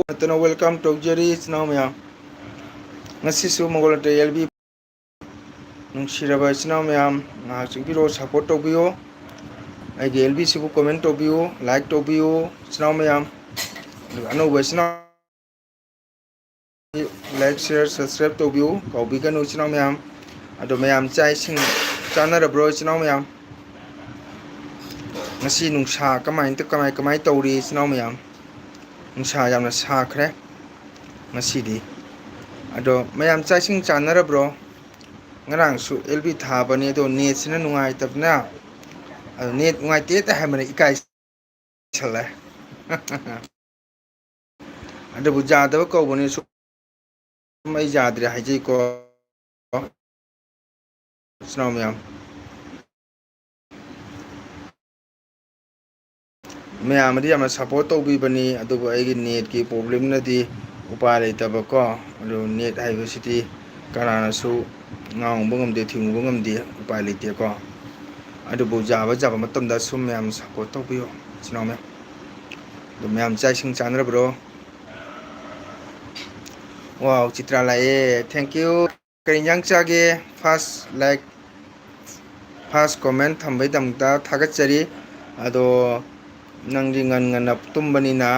ꯅꯠꯇꯅ ꯋꯦꯜꯀꯝ ꯇꯧꯖꯔꯤ ꯏꯆꯤꯟ ꯃꯌꯥꯝ ꯉꯁꯤꯁꯨ ꯃꯪꯒꯣꯜ ꯌꯦꯜꯕꯤ ꯅꯨꯡꯁꯤꯔꯕ ꯏꯆꯤꯟ ꯏꯅꯥꯎ ꯃꯌꯥꯝ ꯉꯥꯏꯍꯥꯛ ꯆꯪꯕꯤꯔꯣ ꯁꯞꯄꯣꯔꯠ ꯇꯧꯕꯤꯌꯨ ꯑꯩꯒꯤ ꯑꯦꯜꯕꯤꯁꯤꯕꯨ ꯀꯣꯃꯦꯟ ꯇꯧꯕꯤꯌꯨ ꯂꯥꯏꯛ ꯇꯧꯕꯤꯌꯨ ꯏꯆꯤꯟ ꯏꯅꯥꯎ ꯃꯌꯥꯝ ꯑꯗꯨꯒ ꯑꯅꯧꯕ ꯏꯆꯤꯟ ꯏꯅꯥꯎ ꯂꯥꯏꯛ ꯁꯤꯌꯔ ꯁꯕꯁꯀ꯭ꯔꯥꯏꯕ ꯇꯧꯕꯤꯌꯨ ꯀꯥꯎꯕꯤꯒꯅꯨ ꯏꯆꯤꯟ ꯏꯅꯥꯎ ꯃꯌꯥꯝ ꯑꯗꯣ ꯃꯌꯥꯝ ꯆꯥꯛ ꯏꯁꯤꯡ ꯆꯥꯅꯔꯕ꯭ꯔꯣ ꯏꯆꯤꯟ ꯏꯅꯥꯎ ꯃꯌꯥꯝ ꯉꯁꯤ ꯅꯨꯡꯁꯥ ꯀꯃꯥꯏ ꯇꯧꯔꯤ ꯏꯆꯤꯟ ꯏꯅꯥꯎ ꯃꯌꯥꯝ ꯅꯨꯡꯁꯥ ꯌꯥꯝꯅ ꯁꯥꯈ꯭ꯔꯦ ꯉꯁꯤꯗꯤ ꯑꯗꯣ ꯃꯌꯥꯝ ꯆꯥꯛ ꯏꯁꯤꯡ ꯆꯥꯅꯔꯕ꯭ꯔꯣ ꯉꯔꯥꯡꯁꯨ ꯑꯦꯜ ꯕꯤ ꯊꯥꯕꯅꯤ ꯑꯗꯣ ꯅꯦꯠꯁꯤꯅ ꯅꯨꯡꯉꯥꯏꯇꯕꯅ ꯑꯗꯣ ꯅꯦꯠ ꯅꯨꯡꯉꯥꯏꯇꯦꯇ ꯍꯥꯏꯕꯅ ꯏꯀꯥꯏꯁꯜꯂꯦ ꯑꯗꯨꯕꯨ ꯌꯥꯗꯕ ꯀꯧꯕꯅꯤ ꯁꯨꯝ ꯑꯩ ꯌꯥꯗ꯭ꯔꯦ ꯍꯥꯏꯖꯩꯀꯣ ꯏꯆꯤꯟ ꯏꯅꯥꯎ ꯃꯌꯥꯝ ꯃꯌꯥꯝꯅꯗꯤ ꯌꯥꯝꯅ ꯁꯞꯄꯣꯔꯠ ꯇꯧꯕꯤꯕꯅꯤ ꯑꯗꯨꯕꯨ ꯑꯩꯒꯤ ꯅꯦꯠꯀꯤ ꯄ꯭ꯔꯣꯕ꯭ꯂꯦꯝꯅꯗꯤ ꯎꯄꯥꯏ ꯂꯩꯇꯕꯀꯣ ꯑꯗꯨ ꯅꯦꯠ ꯍꯥꯏꯕꯁꯤꯗꯤ ꯀꯅꯥꯅꯁꯨ ꯉꯥꯡꯉꯨꯕ ꯉꯝꯗꯦ ꯊꯤꯡꯉꯨꯕ ꯉꯝꯗꯦ ꯎꯄꯥꯏ ꯂꯩꯇꯦꯀꯣ ꯑꯗꯨꯕꯨ ꯌꯥꯕ ꯃꯇꯝꯗ ꯁꯨꯝ ꯃꯌꯥꯝ ꯁꯞꯄꯣꯔꯠ ꯇꯧꯕꯤꯌꯨ ꯏꯆꯤꯟ ꯏꯅꯥꯎ ꯃꯌꯥꯝ ꯑꯗꯣ ꯃꯌꯥꯝ ꯆꯥꯛ ꯏꯁꯤꯡ ꯆꯥꯅꯔꯕ꯭ꯔꯣ ꯋꯥꯎ ꯆꯤꯇ꯭ꯔꯥ ꯂꯥꯛꯑꯦ ꯊꯦꯡꯀ꯭ꯌꯨ ꯀꯔꯤ ꯏꯟꯖꯥꯡ ꯆꯥꯒꯦ ꯐꯥꯔꯁ ꯂꯥꯏꯛ ꯐꯥꯔꯁ ꯀꯣꯃꯦꯟ ꯊꯝꯕꯩꯗꯃꯛꯇ ꯊꯥꯒꯠꯆꯔꯤ ꯑꯗꯣ ꯅꯪꯗꯤ ꯉꯟ ꯉꯟꯅ ꯇꯨꯝꯕꯅꯤꯅ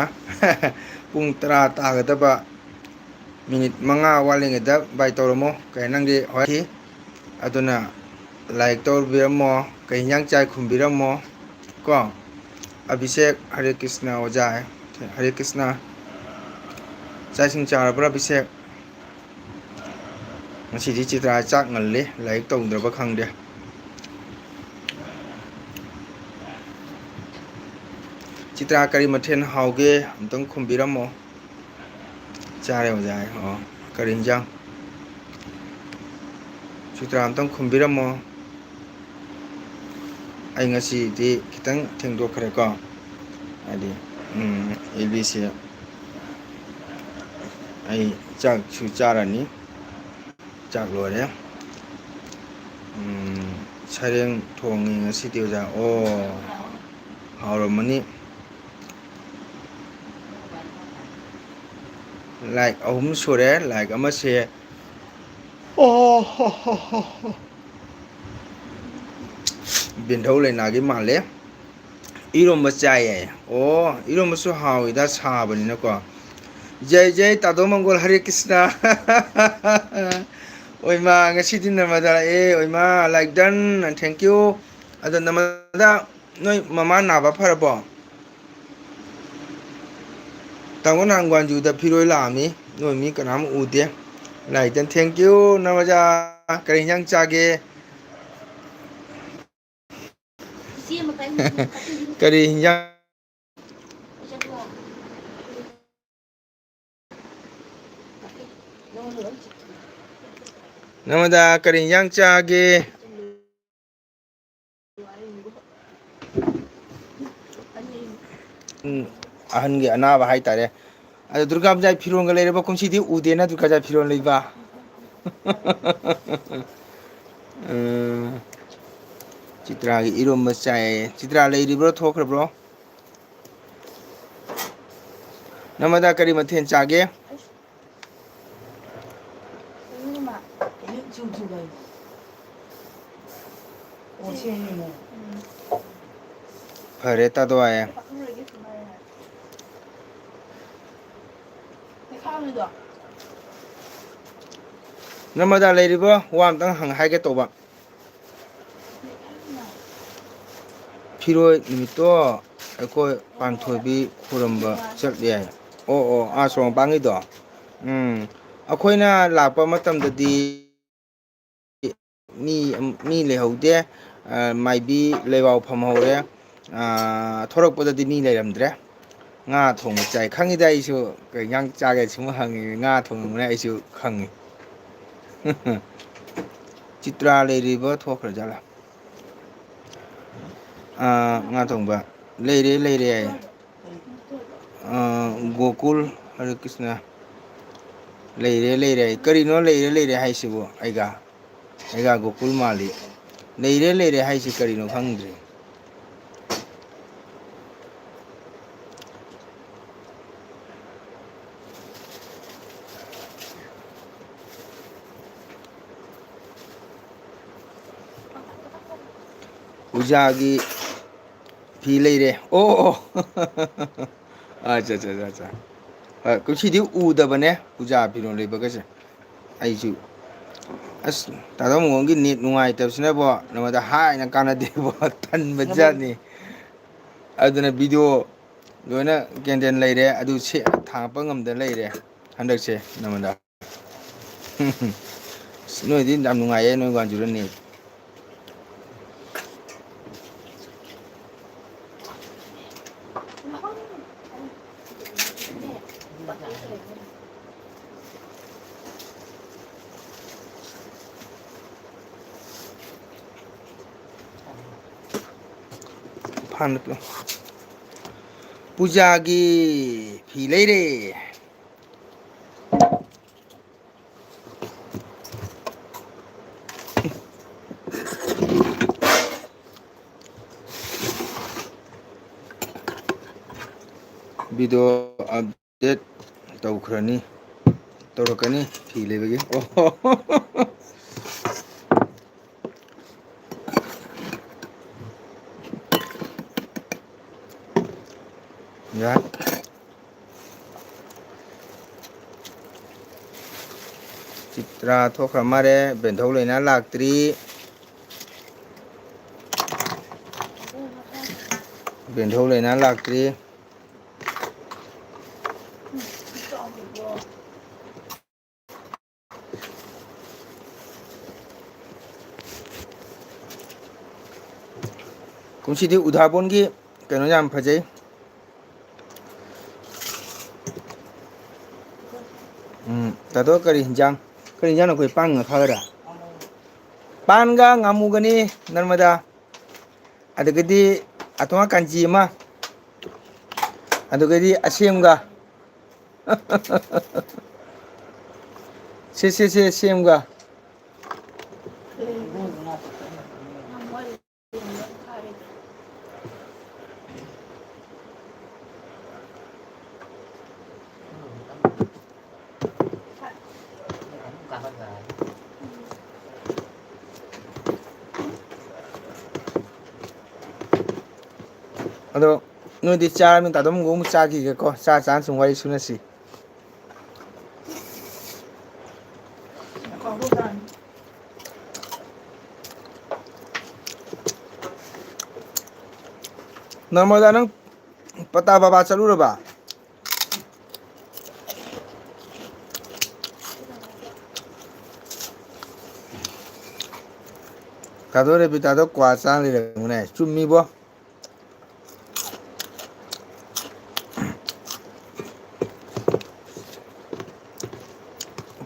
ꯄꯨꯡ 10 ꯇꯥꯒꯗꯕ ꯃꯤꯅꯤꯠ 5 ꯋꯥꯠꯂꯤꯉꯩꯗ ꯕꯥꯏ ꯇꯧꯔꯝꯃꯣ ꯀꯩ ꯅꯪꯗꯤ ꯍꯣꯏ ꯑꯗꯨꯅ ꯂꯥꯏꯛ ꯇꯧꯕꯤꯔꯝꯃꯣ ꯀꯩ ꯏꯟꯖꯥꯡ ꯆꯥꯏ ꯈꯨꯝꯕꯤꯔꯝꯃꯣ ꯀꯣ ꯑꯕꯤꯁꯦꯛ ꯍꯔꯦ ꯀ꯭ꯔꯤꯁꯅ ꯑꯣꯖꯥ ꯍꯔꯦ ꯀ꯭ꯔꯤꯁꯅ ꯆꯥꯛ ꯏꯁꯤꯡ ꯆꯥꯔꯕ꯭ꯔꯥ ꯑꯕꯤꯁꯦꯛ ꯉꯁꯤꯗꯤ ꯆꯤꯇ꯭ꯔꯥ ꯆꯥꯛ ꯉꯜꯂꯤ ꯂꯥꯏꯔꯤꯛ ꯇꯧꯗ꯭ꯔꯕ ꯈꯪꯗꯦ ꯆꯤꯇ꯭ꯔꯥ ꯀꯔꯤ ꯃꯊꯦꯜ ꯍꯥꯎꯒꯦ ꯑꯝꯇꯪ ꯈꯨꯝꯕꯤꯔꯝꯃꯣ ꯆꯥꯔꯦ ꯑꯣꯖꯥ ꯑꯣ ꯀꯔꯤ ꯏꯟꯖꯥꯡ ꯆꯤꯇ꯭ꯔꯥ ꯑꯝꯇꯪ ꯈꯨꯝꯕꯤꯔꯝꯃꯣ ꯑꯩ ꯉꯁꯤꯗꯤ ꯈꯤꯇꯪ ꯊꯦꯡꯗꯣꯛꯈ꯭ꯔꯦꯀꯣ ꯍꯥꯏꯗꯤ ꯑꯦ ꯕꯤ ꯁꯤ ꯑꯩ ꯆꯥꯛꯁꯨ ꯆꯥꯔꯅꯤ ꯆꯥꯛ ꯂꯣꯏꯔꯦ ꯁꯔꯦꯡ ꯊꯣꯡꯉꯤ ꯉꯁꯤꯗꯤ ꯑꯣꯖꯥ ꯑꯣ ꯍꯥꯎꯔꯝꯃꯅꯤ ꯂꯥꯏꯛ 3 ꯁꯨꯔꯦ ꯂꯥꯏꯛ ꯑꯃꯁꯦ ꯑꯣ ꯍꯣ ꯍꯣ ꯕꯤꯟꯙꯧ ꯂꯩꯅꯥꯒꯤ ꯃꯥꯜꯂꯦ ꯏꯔꯣꯝꯕ ꯆꯥꯏꯌꯦ ꯑꯣ ꯏꯔꯣꯝꯕꯁꯨ ꯍꯥꯎꯋꯤꯗ ꯁꯥꯕꯅꯤꯅꯀꯣ ꯖꯩ ꯖꯩ ꯇꯥꯗꯣ ꯃꯪꯒꯣꯜ ꯍꯔꯦ ꯀ꯭ꯔꯤꯁꯅ ꯑꯣꯏꯃꯥ ꯉꯁꯤꯗꯤ ꯅꯔꯃꯗꯥ ꯂꯥꯛꯑꯦ ꯑꯣꯏꯃꯥ ꯂꯥꯏꯛ ꯗꯟ ꯊꯦꯡꯀ꯭ꯌꯨ ꯑꯗꯣ ꯅꯔꯃꯗꯥ ꯅꯣꯏ ꯃꯃꯥ ꯅꯥꯕ ꯐꯔꯕꯣ ꯇꯥꯃꯣ ꯅꯒꯥꯟꯖꯨꯗ ꯐꯤꯔꯣꯏ ꯂꯥꯛꯑꯝꯃꯤ ꯅꯣꯏ ꯃꯤ ꯀꯅꯥꯝ ꯎꯗꯦ ꯂꯥꯏꯛꯇ ꯊꯦꯡꯀ꯭ꯌꯨ ꯅꯃꯥꯖꯥ ꯀꯔꯤ ꯏꯟꯖꯥꯡ ꯆꯥꯒꯦ ꯀꯔꯤ ꯍꯤꯟꯖꯥꯡ ꯅꯃꯗꯥ ꯀꯔꯤ ꯏꯟꯖꯥꯡ ꯆꯥꯒꯦ ꯑꯍꯟꯒꯤ ꯑꯅꯥꯕ ꯍꯥꯏꯇꯥꯔꯦ ꯑꯗꯣ ꯗꯨꯔꯒꯥ ꯄꯨꯖꯥꯒꯤ ꯐꯤꯔꯣꯟꯒ ꯂꯩꯔꯕ ꯀꯨꯝꯁꯤꯗꯤ ꯎꯗꯦꯅ ꯗꯨꯔꯒꯥ ꯄꯨꯖꯥ ꯐꯤꯔꯣꯟ ꯂꯩꯕ ꯆꯤꯇ꯭ꯔꯥꯒꯤ ꯏꯔꯣꯝꯕ ꯆꯥꯏ ꯆꯤꯇ꯭ꯔꯥ ꯂꯩꯔꯤꯕ꯭ꯔꯣ ꯊꯣꯛꯈ꯭ꯔꯕ꯭ꯔꯣ ꯅꯃꯗꯥ ꯀꯔꯤ ꯃꯊꯦꯜ ꯆꯥꯒꯦ ꯐꯔꯦ ꯇꯥꯗꯣ ꯑꯥꯏ ꯅꯃꯗꯥ ꯂꯩꯔꯤꯕꯣ ꯋꯥ ꯑꯝꯇꯪ ꯍꯥꯏꯒꯦ ꯇꯧꯕ ꯐꯤꯔꯣꯏ ꯅꯨꯃꯤꯠꯇꯣ ꯑꯩꯈꯣꯏ ꯄꯥꯟꯊꯣꯏꯕꯤ ꯈꯨꯔꯨꯝꯕ ꯆꯠꯂꯦ ꯑꯣ ꯑꯣ ꯁꯣꯔꯣꯡ ꯄꯥꯡꯉꯤꯗꯣ ꯑꯩꯈꯣꯏꯅ ꯂꯥꯛꯄ ꯃꯇꯝꯗꯗꯤ ꯃꯤ ꯂꯩꯍꯧꯗꯦ ꯃꯥꯏꯕꯤ ꯂꯩꯕꯥꯎ ꯐꯝꯍꯧꯔꯦ ꯊꯣꯔꯛꯄꯗꯗꯤ ꯃꯤ ꯂꯩꯔꯝꯗ꯭ꯔꯦ ꯉꯥ ꯊꯣꯡꯕ ꯆꯥꯏ ꯈꯪꯉꯤꯗ ꯑꯩꯁꯨ ꯀꯩ ꯏꯟꯖꯥꯡ ꯆꯥꯒꯦ ꯁꯨꯝ ꯍꯪꯉꯤ ꯉꯥ ꯊꯣꯡꯉꯝꯒꯅꯤ ꯑꯩꯁꯨ ꯈꯪꯉꯤ ꯆꯤꯇ꯭ꯔꯥ ꯂꯩꯔꯤꯕ ꯊꯣꯛꯈ꯭ꯔꯖꯥꯠꯂꯥ ꯉꯥ ꯊꯣꯡꯕ ꯂꯩꯔꯦ ꯂꯩꯔꯦ ꯍꯥꯏ ꯒꯣꯀꯨꯜ ꯍꯔꯦ ꯀ꯭ꯔꯤꯁꯅ ꯂꯩꯔꯦ ꯂꯩꯔꯦ ꯀꯔꯤꯅꯣ ꯂꯩꯔꯦ ꯂꯩꯔꯦ ꯍꯥꯏꯁꯤꯕꯨ ꯑꯩꯒ ꯒꯣꯀꯨꯜ ꯃꯥꯜꯂꯤ ꯂꯩꯔꯦ ꯂꯩꯔꯦ ꯍꯥꯏꯁꯤ ꯀꯔꯤꯅꯣ ꯈꯪꯗ꯭ꯔꯦ ꯄꯨꯖꯥꯒꯤ ꯐꯤ ꯂꯩꯔꯦ ꯑꯣ ꯑꯠꯆꯥ ꯑꯠꯆꯥ ꯑꯠꯆꯥ ꯍꯣꯏ ꯀꯨꯝꯁꯤꯗꯤ ꯎꯗꯕꯅꯦ ꯄꯨꯖꯥ ꯐꯤꯔꯣꯟ ꯂꯩꯕꯒꯁꯦ ꯑꯩꯁꯨ ꯑꯁ ꯇꯥꯗꯣ ꯃꯉꯣꯟꯒꯤ ꯅꯦꯠ ꯅꯨꯡꯉꯥꯏꯇꯕꯁꯤꯅꯕꯣ ꯅꯉꯣꯟꯗ ꯍꯥꯏꯅ ꯀꯥꯟꯅꯗꯦꯕꯣ ꯇꯟꯕꯖꯥꯠꯅꯤ ꯑꯗꯨꯅ ꯚꯤꯗꯤꯑꯣ ꯂꯣꯏꯅ ꯀꯦꯟꯗꯦꯜ ꯂꯩꯔꯦ ꯑꯗꯨ ꯊꯥꯡꯒꯠꯄ ꯉꯝꯗꯅ ꯂꯩꯔꯦ ꯍꯟꯗꯛꯁꯦ ꯅꯉꯣꯟꯗ ꯅꯣꯏꯗꯤ ꯌꯥꯝ ꯅꯨꯡꯉꯥꯏꯌꯦ ꯅꯣꯏ ꯋꯥꯟꯖꯤꯔꯣ ꯅꯦꯠ ꯐꯥꯅꯠꯇꯣ ꯄꯨꯖꯥꯒꯤ ꯐꯤ ꯂꯩꯔꯦ ꯚꯤꯗꯤꯑꯣ ꯑꯞꯗꯦꯠ ꯇꯧꯈ꯭ꯔꯅꯤ ꯇꯧꯔꯛꯀꯅꯤ ꯐꯤ ꯂꯩꯕꯒꯤ ꯑꯣ ꯌꯥꯏ ꯆꯤꯇ꯭ꯔꯥ ꯊꯣꯛꯈ꯭ꯔ ꯃꯥꯜꯂꯦ ꯕꯦꯟꯊꯧ ꯂꯩꯅꯥ ꯂꯥꯛꯇ꯭ꯔꯤ ꯕꯦꯟꯙꯧ ꯂꯩꯅꯥ ꯂꯥꯛꯇ꯭ꯔꯤ ꯀꯨꯝꯁꯤꯗꯤ ꯎꯗꯥꯕꯣꯟꯒꯤ ꯀꯩꯅꯣ ꯌꯥꯝ ꯐꯖꯩ ꯇꯥꯗꯣ ꯀꯔꯤ ꯍꯤꯟꯖꯥꯡ ꯑꯩꯈꯣꯏ ꯄꯥꯟ ꯉꯥꯈꯥꯒꯔꯥ ꯄꯥꯟꯒ ꯉꯥꯃꯨꯒꯅꯤ ꯅꯔꯃꯗꯥ ꯑꯗꯒꯤꯗꯤ ꯑꯇꯣꯉ ꯀꯥꯟꯆꯤ ꯑꯃ ꯑꯗꯨꯒꯗꯤ ꯑꯁꯦꯝꯒ ꯁꯦ ꯁꯦꯝꯒ ꯑꯗꯣ ꯅꯣꯏꯗꯤ ꯆꯥꯔꯃꯤ ꯇꯥꯗꯣ ꯑꯃꯨꯛ ꯆꯥꯈꯤꯒꯦꯀꯣ ꯆꯥꯅ ꯁꯨꯝ ꯋꯥꯔꯤ ꯁꯨꯅꯁꯤ ꯅꯔꯃꯗꯥ ꯅꯪ ꯄꯇꯥ ꯕꯕꯥ ꯆꯠꯂꯨꯔꯕ ꯇꯥꯗꯣ ꯔꯦꯕꯤꯇꯥꯗꯣ ꯀ꯭ꯋꯥ ꯆꯥ ꯂꯩꯔꯝꯒꯅꯦ ꯆꯨꯝꯃꯤꯕꯣ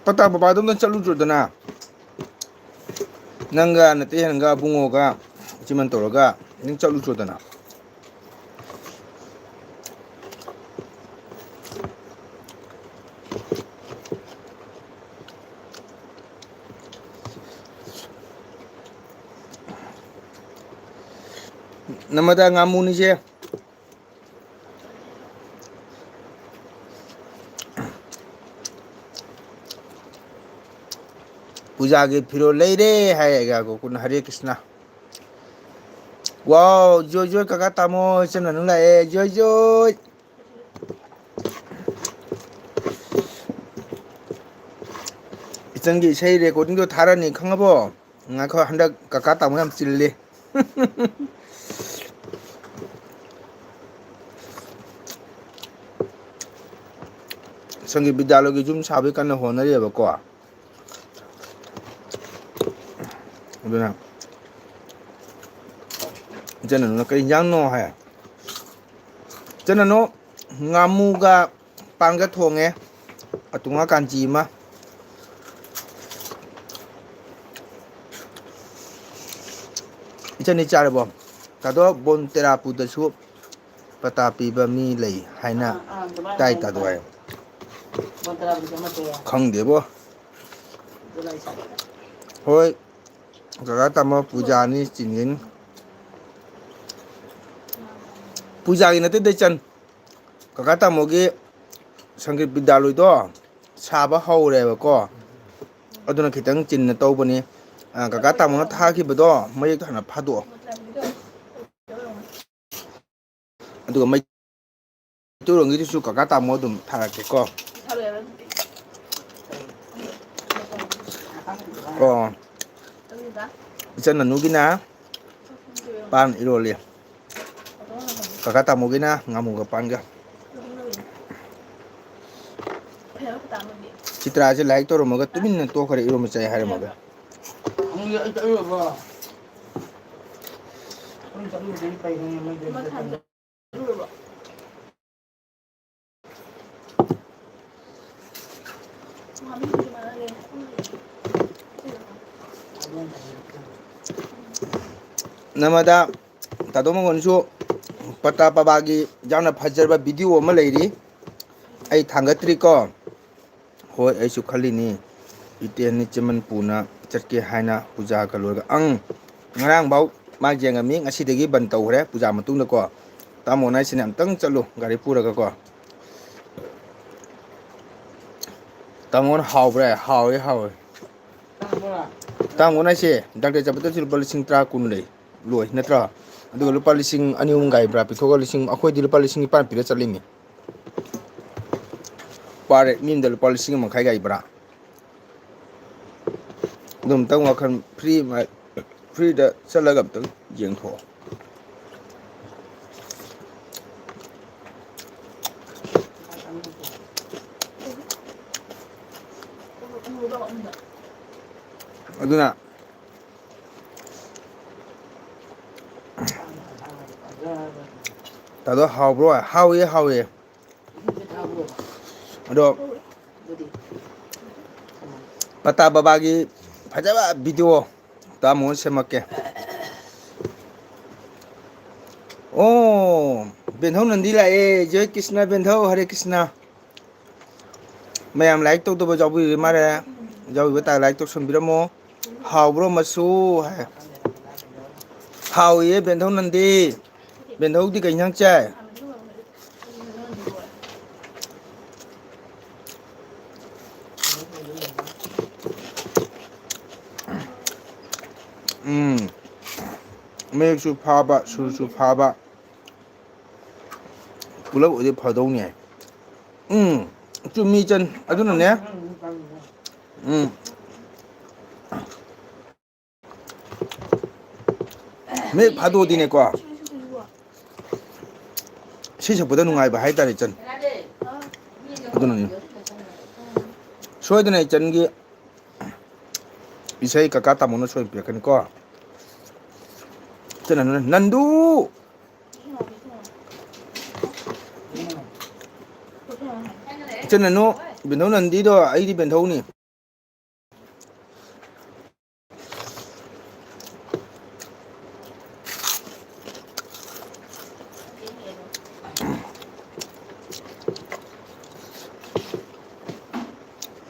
ꯄꯇꯥ ꯕꯕꯥꯗꯣꯝꯅ ꯆꯠꯂꯨꯗ꯭ꯔꯣꯗꯅ ꯅꯪꯒ ꯅꯠꯇꯦ ꯍꯦꯟꯒ ꯑꯕꯨꯡꯉꯣꯒ ꯆꯤꯃꯟ ꯇꯧꯔꯒ ꯅꯪ ꯆꯠꯂꯨꯁꯨ꯭ꯔꯗꯅ ꯅꯃꯗꯥ ꯉꯥꯃꯨꯅꯤꯁꯦ ꯄꯨꯖꯥꯒꯤ ꯐꯤꯔꯣꯜ ꯂꯩꯔꯦ ꯍꯥꯏꯒꯣ ꯀꯨꯅ ꯍꯔꯦ ꯀ꯭ꯔꯤꯁꯅ ꯋꯥꯎ ꯖꯣꯏ ꯖꯣꯏ ꯀꯀꯥ ꯇꯥꯃꯣ ꯏꯆꯟ ꯂꯥꯛꯑꯦ ꯖꯣꯏ ꯖꯣꯏ ꯏꯆꯟꯒꯤ ꯏꯁꯩ ꯔꯦꯀꯣꯔꯗꯤꯡꯗꯣ ꯊꯥꯔꯅꯤ ꯈꯪꯉꯕꯣ ꯉꯥꯏꯈꯣ ꯍꯟꯗꯛ ꯀꯀꯥ ꯇꯥꯃꯣ ꯌꯥꯝ ꯆꯤꯜꯂꯤ ꯁꯪꯒꯤꯠ ꯕꯤꯗ꯭ꯌꯥꯂꯣꯒꯤ ꯌꯨꯝ ꯁꯥꯕꯒꯤ ꯀꯟꯅ ꯍꯣꯠꯅꯔꯤꯑꯕꯀꯣ ꯑꯗꯨꯅ ꯏꯆꯟ ꯀꯔꯤ ꯌꯦꯟꯖꯥꯡꯅꯣ ꯍꯥꯏ ꯏꯆꯟꯅꯅꯨ ꯉꯥꯃꯨꯒ ꯄꯥꯟꯒ ꯊꯣꯡꯉꯦ ꯑꯇꯨꯉ ꯀꯥꯟꯆꯤ ꯑꯃ ꯏꯆꯟꯅꯤ ꯆꯥꯔꯕꯣ ꯇꯥꯗꯣ ꯕꯣꯟ ꯇꯦꯔꯥꯄꯨꯗꯁꯨ ꯄꯇꯥ ꯄꯤꯕ ꯃꯤ ꯂꯩ ꯍꯥꯏꯅ ꯇꯥꯏ ꯇꯥꯗꯣ ꯍꯥꯏ ꯈꯪꯗꯦꯕꯣ ꯍꯣꯏ ꯀꯀꯥ ꯇꯥꯃꯣ ꯄꯨꯖꯥꯅꯤ ꯆꯤꯡꯉꯟ ꯄꯨꯖꯥꯒꯤ ꯅꯠꯇꯦ ꯏꯆꯟ ꯀꯀꯥ ꯇꯥꯃꯣꯒꯤ ꯁꯪꯒꯤꯠ ꯕꯤꯗ꯭ꯌꯥꯂꯣꯏꯗꯣ ꯁꯥꯕ ꯍꯧꯔꯦꯕꯀꯣ ꯑꯗꯨꯅ ꯈꯤꯇꯪ ꯆꯤꯟꯅ ꯇꯧꯕꯅꯤ ꯀꯀꯥ ꯇꯥꯃꯣꯅ ꯊꯥꯈꯤꯕꯗꯣ ꯃꯌꯦꯛꯇꯣ ꯍꯥꯟꯅ ꯐꯥꯗꯣꯛꯑꯣ ꯑꯗꯨꯒ ꯃꯩꯇꯩꯔꯣꯟꯒꯤꯗꯨꯁꯨ ꯀꯀꯥ ꯇꯥꯃꯣ ꯑꯗꯨꯝ ꯊꯥꯔꯛꯀꯦꯀꯣ. ꯑꯣ ꯏꯆꯟ ꯃꯅꯨꯒꯤꯅ ꯄꯥꯟ ꯏꯔꯣꯜꯂꯤ. ꯀꯀꯥ ꯇꯥꯃꯣꯒꯤꯅ ꯉꯥꯃꯨꯒ ꯄꯥꯟꯒ. ꯆꯤꯇ꯭ꯔꯥꯁꯦ ꯂꯥꯏꯔꯤꯛ ꯇꯧꯔꯝꯃꯒ ꯇꯨꯃꯤꯟꯅ ꯇꯣꯛꯈ꯭ꯔꯦ ꯏꯔꯣꯝꯕ ꯆꯥꯏ ꯍꯥꯏꯔꯝꯃꯒ. ꯅꯃꯗ ꯇꯥꯗꯣ ꯃꯉꯣꯟꯁꯨ ꯄꯇꯥ ꯄꯕꯥꯒꯤ ꯌꯥꯝꯅ ꯐꯖꯔꯕ ꯚꯤꯗꯤꯑꯣ ꯑꯃ ꯂꯩꯔꯤ. ꯑꯩ ꯊꯥꯡꯒꯠꯇ꯭ꯔꯤꯀꯣ. ꯍꯣꯏ ꯑꯩꯁꯨ ꯈꯜꯂꯤꯅꯤ ꯏꯇꯦꯟ ꯅꯤꯆꯃꯟ ꯄꯨꯅ ꯆꯠꯀꯦ ꯍꯥꯏꯅ ꯄꯨꯖꯥꯒ ꯂꯣꯏꯔꯒ ꯉꯔꯥꯡꯐꯥꯎ ꯃꯥ ꯌꯦꯡꯉꯝꯃꯤ ꯉꯁꯤꯗꯒꯤ ꯕꯟ ꯇꯧꯈ꯭ꯔꯦ ꯄꯨꯖꯥ ꯃꯇꯨꯡꯗꯀꯣ. ꯇꯥꯃꯣꯅ ꯑꯩꯁꯤꯅꯦ ꯑꯝꯇꯪ ꯆꯠꯂꯨ ꯒꯥꯔꯤ ꯄꯨꯔꯒꯀꯣ. ꯇꯥꯃꯣꯅ ꯍꯥꯎꯕ꯭ꯔꯥ ꯍꯥꯎꯋꯦ ꯍꯥꯎꯋꯦ. ꯇꯥꯡꯉꯣꯅ ꯑꯩꯁꯦ ꯗꯥꯛꯇꯔ ꯆꯠꯄꯗꯁꯨ ꯂꯨꯄꯥ ꯂꯤꯁꯤꯡ ꯇꯔꯥ ꯀꯨꯟ ꯂꯩ ꯂꯣꯏ ꯅꯠꯇ꯭ꯔꯥ. ꯑꯗꯨꯒ ꯂꯨꯄꯥ ꯂꯤꯁꯤꯡ ꯑꯅꯤ ꯑꯍꯨꯝ ꯒꯥꯏꯕ꯭ꯔꯥ ꯄꯤꯊꯣꯛꯑꯒ ꯑꯩꯈꯣꯏꯗꯤ ꯂꯨꯄꯥ ꯂꯤꯁꯤꯡ ꯅꯤꯄꯥꯟ ꯄꯤꯔ ꯆꯠꯂꯤꯅꯤ. ꯄꯥꯔꯦ ꯃꯤ ꯑꯃꯗ ꯂꯨꯄꯥ ꯂꯤꯁꯤꯡ ꯑꯃ ꯃꯈꯥꯏ ꯒꯥꯏꯕ꯭ꯔꯥ. ꯑꯗꯨ ꯑꯝꯇꯪ ꯋꯥꯈꯜ ꯐ꯭ꯔꯤꯗ ꯆꯠꯂꯒ ꯑꯝꯇꯪ ꯌꯦꯡꯊꯣꯛꯑꯣ. ꯑꯗꯨꯅ ꯇꯥꯗꯣ ꯍꯥꯎꯕ꯭ꯔꯣ ꯍꯥꯎꯏ ꯍꯥꯎꯏ. ꯑꯗꯣ ꯄꯇꯥ ꯕꯕꯥꯒꯤ ꯐꯖꯕ ꯚꯤꯗꯤꯑꯣ ꯇꯥꯃꯣ ꯁꯦꯝꯃꯛꯀꯦ. ꯑꯣ ꯕꯦꯟꯊꯧ ꯅꯟꯗꯤ ꯂꯥꯛꯑꯦ ꯖꯣꯏ ꯀ꯭ꯔꯤꯁꯅ ꯕꯦꯟꯊꯧ ꯍꯔꯦ ꯀ꯭ꯔꯤꯁꯅ. ꯃꯌꯥꯝ ꯂꯥꯏꯛ ꯇꯧꯗꯕ ꯌꯥꯎꯕꯤꯔꯤ ꯃꯥꯜꯂꯦ ꯌꯥꯎꯕꯤꯕ ꯇꯥꯔꯦ ꯂꯥꯏꯛ ꯇꯧꯁꯟꯕꯤꯔꯝꯃꯣ. ꯍꯥꯎꯕ꯭ꯔꯣ ꯃꯆꯁꯨ ꯍꯥꯏ. ꯍꯥꯎꯏꯌꯦ ꯕꯦꯟꯊꯧ ꯅꯟꯗꯤ. ꯕꯦꯟꯙꯧꯗꯤ ꯀꯩ ꯏꯟꯁꯥꯡ ꯆꯥꯏ. ꯃꯌꯦꯛꯁꯨ ꯐꯥꯕ ꯁꯨꯔꯁꯨ ꯐꯥꯕ ꯄꯨꯂꯞ ꯑꯣꯏꯗꯤ ꯐꯗꯧꯅꯤ. ꯆꯨꯝꯃꯤ ꯏꯆꯟ ꯑꯗꯨꯅꯅꯦ. ꯃꯌꯦꯛ ꯐꯥꯗꯣꯛꯑꯗꯤꯅꯦꯀꯣ ꯏꯁꯩ ꯁꯛꯄꯗ ꯅꯨꯡꯉꯥꯏꯕ ꯍꯥꯏꯇꯥꯔꯦ ꯏꯆꯟ. ꯑꯗꯨꯅꯅꯤ ꯁꯣꯏꯗꯅ ꯏꯆꯟꯒꯤ ꯏꯁꯩ ꯀꯀꯥ ꯇꯥꯃꯣꯅ ꯁꯣꯏ ꯄꯤꯔꯛꯀꯅꯤꯀꯣ. ꯅꯟꯗꯨ ꯏꯆꯟ ꯅꯅꯨ ꯕꯦꯟꯊꯧ ꯅꯟꯗꯤꯗꯣ ꯑꯩꯗꯤ ꯕꯦꯟꯊꯧꯅꯤ.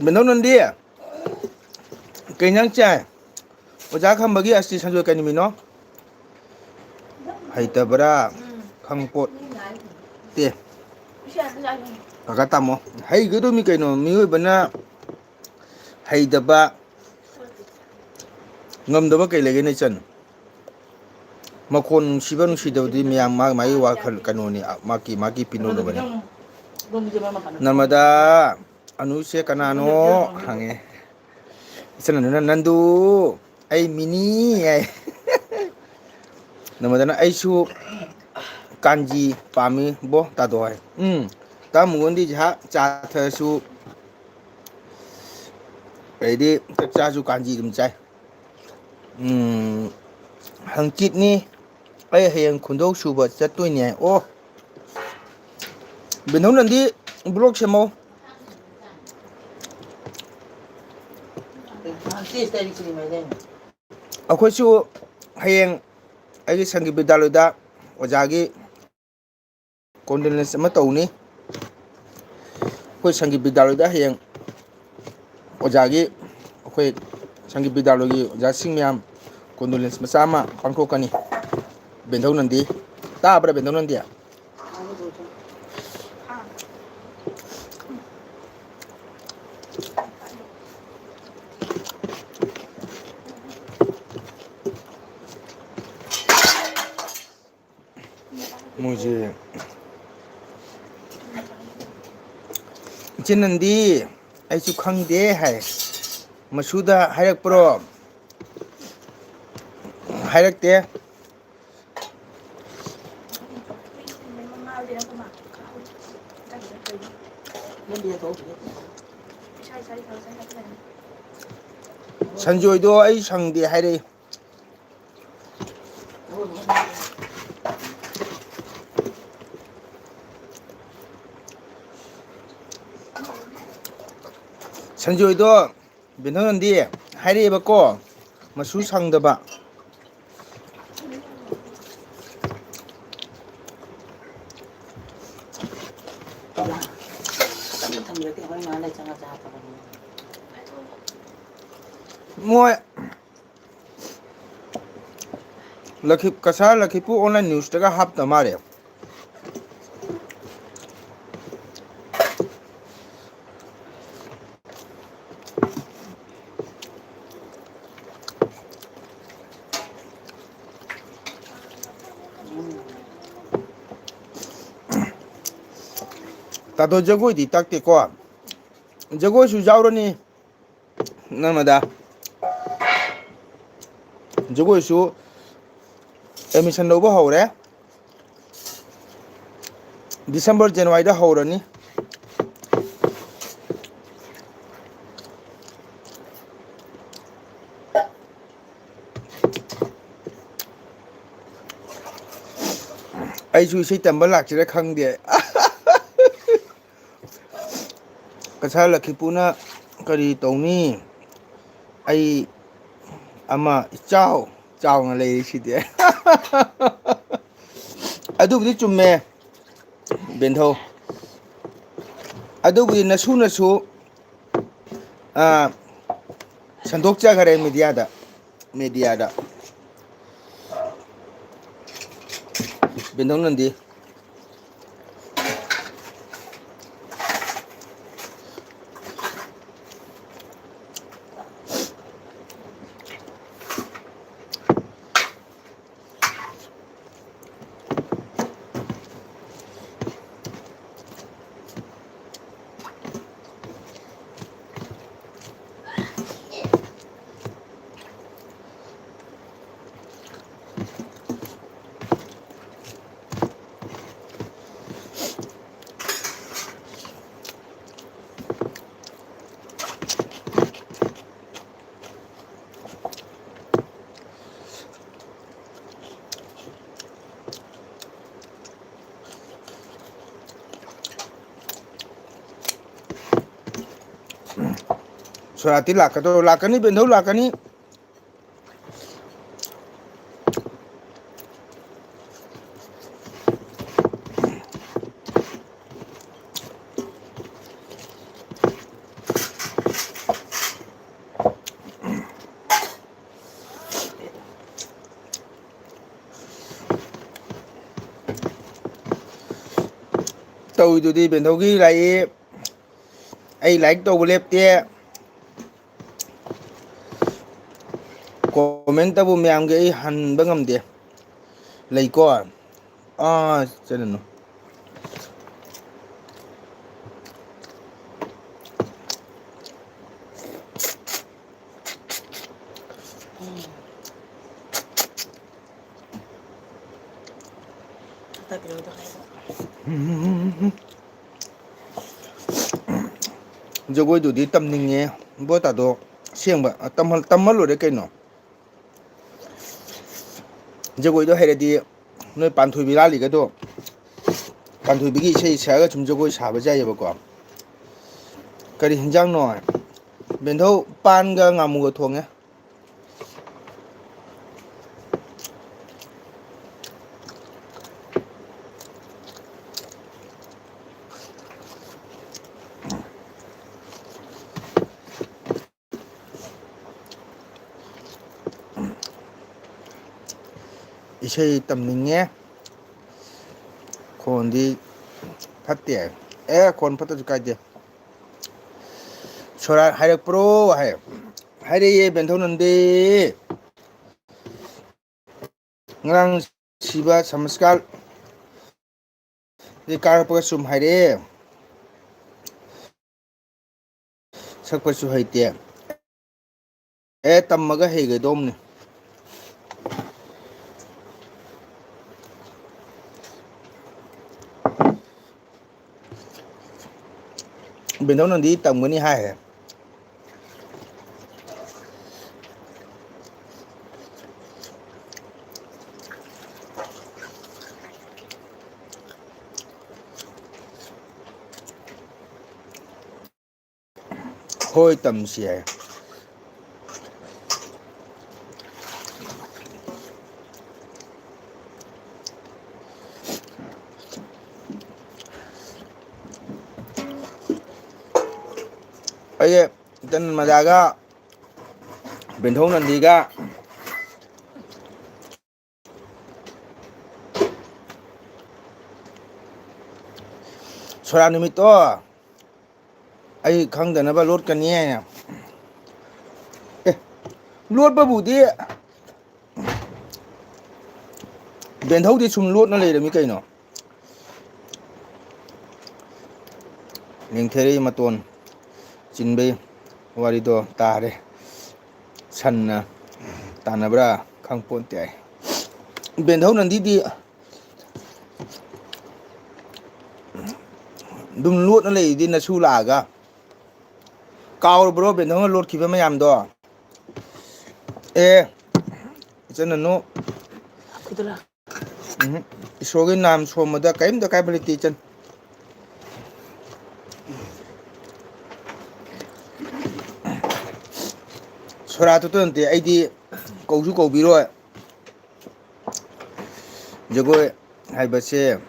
ꯕꯦꯟꯊꯧ ꯅꯟꯗꯤ ꯀꯩ ꯏꯟꯁꯥꯡ ꯆꯥꯏ. ꯑꯣꯖꯥ ꯈꯝꯕꯒꯤ ꯑꯁꯇꯤ ꯁꯟꯖꯣꯏ ꯀꯩ ꯅꯨꯃꯤꯠꯅꯣ. ꯍꯩꯇꯕ꯭ꯔꯥ ꯈꯪꯄꯣꯠꯇꯦ. ꯀꯀꯥ ꯇꯥꯃꯣ ꯍꯩꯒꯗꯧꯃꯤ ꯀꯩꯅꯣ ꯃꯤꯑꯣꯏꯕꯅ ꯍꯩꯇꯕ ꯉꯝꯗꯕ ꯀꯩ ꯂꯩꯒꯦꯅꯦ ꯏꯆꯟ. ꯃꯈꯣꯟ ꯅꯨꯡꯁꯤꯕ ꯅꯨꯡꯁꯤꯗꯕꯗꯤ ꯃꯌꯥꯝ ꯃꯥꯒꯤ ꯋꯥꯈꯜ ꯀꯩꯅꯣꯅꯤ ꯃꯥꯒꯤ ꯄꯤꯅꯣꯕꯅꯤ. ꯅꯔꯃꯗꯥ ꯑꯅꯨꯁꯦ ꯀꯅꯥꯅꯣ ꯍꯪꯉꯦ. ꯏꯆꯟ ꯑꯅꯨꯅ ꯅꯟꯗꯨ ꯑꯩ ꯃꯤꯅꯤ ꯍꯥꯏ. ꯅꯃꯗꯅ ꯑꯩꯁꯨ ꯀꯥꯟꯖꯤ ꯄꯥꯝꯃꯤꯕꯣ ꯇꯥꯗꯣ ꯍꯥꯏ. ꯇꯥ ꯃꯉꯣꯟꯗꯤ ꯆꯥ ꯊꯛꯑꯁꯨ ꯑꯗꯩꯗꯤ ꯆꯥꯛ ꯆꯥꯁꯨ ꯀꯥꯟꯖꯤ ꯑꯗꯨꯝ ꯆꯥꯏ. ꯍꯪꯆꯤꯠꯅꯤ ꯑꯩ ꯍꯌꯦꯡ ꯈꯨꯟꯗꯣꯛ ꯁꯨꯕ ꯆꯠꯇꯣꯏꯅꯦ. ꯑꯣ ꯕꯦꯟꯊꯧ ꯅꯟꯗꯤ ꯕ꯭ꯂꯣꯛ ꯁꯦꯝꯃꯣ. ꯑꯩꯈꯣꯏꯁꯨ ꯍꯌꯦꯡ ꯑꯩꯒꯤ ꯁꯪꯒꯤꯠ ꯕꯤꯗ꯭ꯌꯥꯂꯣꯏꯗ ꯑꯣꯖꯥꯒꯤ ꯀꯣꯟꯗꯣꯂꯦꯟꯁ ꯑꯃ ꯇꯧꯅꯤ. ꯑꯩꯈꯣꯏ ꯁꯪꯒꯤꯠ ꯕꯤꯗ꯭ꯌꯥꯂꯣꯏꯗ ꯍꯌꯦꯡ ꯑꯣꯖꯥꯒꯤ ꯑꯩꯈꯣꯏ ꯁꯪꯒꯤꯠ ꯕꯤꯗ꯭ꯌꯥꯂꯣꯒꯤ ꯑꯣꯖꯥꯁꯤꯡ ꯃꯌꯥꯝ ꯀꯣꯟꯗꯣꯂꯦꯟꯁ ꯃꯆꯥ ꯑꯃ ꯄꯥꯡꯊꯣꯛꯀꯅꯤ. ꯕꯦꯟꯊꯧ ꯅꯟꯗꯤ ꯇꯥꯕ꯭ꯔꯥ ꯕꯦꯟꯊꯧ ꯅꯟꯗꯤ. ꯃꯣꯏꯁꯦ ꯏꯆꯤꯟꯅꯟꯗꯤ ꯑꯩꯁꯨ ꯈꯪꯗꯦ ꯍꯥꯏ ꯃꯁꯨꯗ ꯍꯥꯏꯔꯛꯄ꯭ꯔꯣ ꯍꯥꯏꯔꯛꯇꯦ ꯁꯟꯖꯣꯏꯗꯣ ꯑꯩ ꯁꯪꯗꯦ ꯍꯥꯏꯔꯛꯏ ꯁꯟꯖꯣꯏꯗꯣ ꯕꯦꯟꯊꯣꯅꯟꯗꯤ ꯍꯥꯏꯔꯛꯑꯦꯕꯀꯣ ꯃꯁꯨ ꯁꯪꯗꯕ ꯃꯣꯏ ꯀꯁꯥꯔ ꯂꯛꯈꯤꯄꯨ ꯑꯣꯟꯂꯥꯏꯟ ꯅ꯭ꯌꯨꯁꯇꯒ ꯍꯥꯞꯇ ꯃꯥꯜꯂꯦ ꯇꯥꯗꯣ ꯖꯒꯣꯏꯗꯤ ꯇꯛꯇꯦꯀꯣ ꯖꯒꯣꯏꯁꯨ ꯌꯥꯎꯔꯅꯤ ꯅꯃꯗꯥ ꯖꯒꯣꯏꯁꯨ ꯑꯦꯠꯃꯤꯁꯟ ꯂꯧꯕ ꯍꯧꯔꯦ ꯗꯤꯁꯦꯝꯕꯔ ꯖꯅꯋꯥꯔꯤꯗ ꯍꯧꯔꯅꯤ ꯑꯩꯁꯨ ꯏꯁꯩ ꯇꯝꯕ ꯂꯥꯛꯁꯤꯔꯥ ꯈꯪꯗꯦ ꯀꯁꯥꯔ ꯂꯛꯈꯤꯄꯨꯅ ꯀꯔꯤ ꯇꯧꯅꯤ ꯑꯩ ꯑꯃ ꯏꯆꯥꯎ ꯆꯥꯎꯅ ꯂꯩꯔꯤꯁꯤꯗꯤ ꯑꯗꯨꯕꯨꯗꯤ ꯆꯨꯝꯃꯦ ꯕꯦꯟꯊꯧ ꯑꯗꯨꯕꯨꯗꯤ ꯅꯁꯨꯅꯁꯨ ꯁꯟꯗꯣꯛꯆꯈꯔꯦ ꯃꯦꯗꯤꯌꯥꯗ ꯕꯦꯟꯗꯧꯅꯟꯗꯤ ꯁꯣꯔꯥꯇꯤ ꯂꯥꯛꯀꯗꯧꯔꯣ ꯂꯥꯛꯀꯅꯤ ꯕꯦꯟꯊꯧ ꯂꯥꯛꯀꯅꯤ ꯇꯧꯔꯤꯗꯨꯗꯤ ꯕꯦꯟꯊꯧꯒꯤ ꯂꯥꯛꯏ ꯑꯩ ꯂꯥꯏꯔꯤꯛ ꯇꯧꯕ ꯂꯦꯞꯇꯦ ꯀꯣꯃꯦꯟ ꯇꯧꯕ ꯃꯌꯥꯝꯒꯤ ꯑꯩ ꯍꯟꯕ ꯉꯝꯗꯦ ꯂꯩꯀꯣ ꯆꯠꯂꯅꯨ ꯖꯒꯣꯏꯗꯨꯗꯤ ꯇꯝꯅꯤꯡꯉꯦ ꯕꯣꯇꯥꯗꯣ ꯑꯁꯦꯡꯕ ꯇꯝꯍꯜꯂꯨꯔꯦ ꯀꯩꯅꯣ ꯖꯒꯣꯏꯗꯣ ꯍꯩꯔꯗꯤ ꯅꯣꯏ ꯄꯥꯟꯊꯣꯏꯕꯤ ꯂꯥꯜꯂꯤꯒꯗꯣ ꯄꯥꯟꯊꯣꯏꯕꯤꯒꯤ ꯏꯁꯩ ꯁꯛꯑꯒ ꯁꯨꯝ ꯖꯒꯣꯏ ꯁꯥꯕ ꯌꯥꯏꯑꯕꯀꯣ ꯀꯔꯤ ꯍꯤꯟꯖꯥꯡꯅꯣ ꯕꯦꯟꯙꯧ ꯄꯥꯟꯒ ꯉꯥꯃꯨꯒ ꯊꯣꯡꯉꯦ ꯏꯁꯩ ꯇꯝꯅꯤꯡꯉꯦ ꯈꯣꯟꯗꯤ ꯐꯠꯇꯦ ꯈꯣꯟ ꯐꯠꯇꯁꯨ ꯀꯥꯏꯗꯦ ꯁꯣꯔꯥꯠ ꯍꯥꯏꯔꯛꯄ꯭ꯔꯣ ꯍꯥꯏꯔꯛꯑꯦ ꯕꯦꯟꯊꯧꯅꯟꯗꯤ ꯉꯔꯥꯡ ꯁꯤꯕ ꯁꯃꯁꯀꯥꯔ ꯀꯥꯔꯛꯄꯒ ꯁꯨꯝ ꯍꯥꯏꯔꯛꯑꯦ ꯁꯛꯄꯁꯨ ꯍꯩꯇꯦ ꯑꯦ ꯇꯝꯃꯒ ꯍꯩꯒꯗꯧꯕꯅꯤ ꯕꯦꯟꯗꯧꯅꯗꯤ ꯇꯝꯒꯅꯤ ꯍꯥꯏ ꯍꯣꯏ ꯇꯝꯁꯤ ꯌꯥꯏ ꯑꯩ ꯏꯇꯟ ꯃꯖꯥꯒ ꯕꯦꯟꯊꯧ ꯅꯟꯗꯤꯒ ꯁꯣꯔꯥꯠ ꯅꯨꯃꯤꯠꯇꯣ ꯑꯩ ꯈꯪꯗꯅꯕ ꯂꯣꯠꯀꯅꯤ ꯂꯣꯠꯄꯕꯨꯗꯤ ꯕꯦꯟꯙꯧꯗꯤ ꯁꯨꯝ ꯂꯣꯠꯅ ꯂꯩꯔꯝꯃꯤ ꯀꯩꯅꯣ ꯌꯦꯡꯊꯦꯔꯛꯏ ꯃꯇꯣꯟ ꯆꯤꯟꯕꯩ ꯋꯥꯔꯤꯗꯣ ꯇꯥꯔꯦ ꯁꯟꯅ ꯇꯥꯟꯅꯕ꯭ꯔꯥ ꯈꯪꯄꯣꯟꯇꯦ ꯕꯦꯟꯙꯧ ꯅꯟꯗꯤꯗꯤ ꯑꯗꯨꯝ ꯂꯣꯠꯅ ꯂꯩꯔꯤꯗꯤ ꯅꯁꯨ ꯂꯥꯛꯑꯒ ꯀꯥꯎꯔꯕ꯭ꯔꯣ ꯕꯦꯟꯙꯧꯅ ꯂꯣꯠꯈꯤꯕ ꯃꯌꯥꯝꯗꯣ ꯑꯦ ꯏꯆꯟ ꯅꯅꯨ ꯏꯁꯣꯔꯒꯤ ꯅꯥꯝ ꯁꯣꯟꯕꯗ ꯀꯔꯤꯝꯇ ꯑꯀꯥꯏꯕ ꯂꯩꯇꯦ ꯏꯆꯟ ꯁꯣꯔꯥꯠꯇꯇ ꯅꯠꯇꯦ ꯑꯩꯗꯤ ꯀꯧꯁꯨ ꯀꯧꯕꯤꯔꯣꯏ ꯖꯒꯣꯏ ꯍꯥꯏꯕꯁꯦ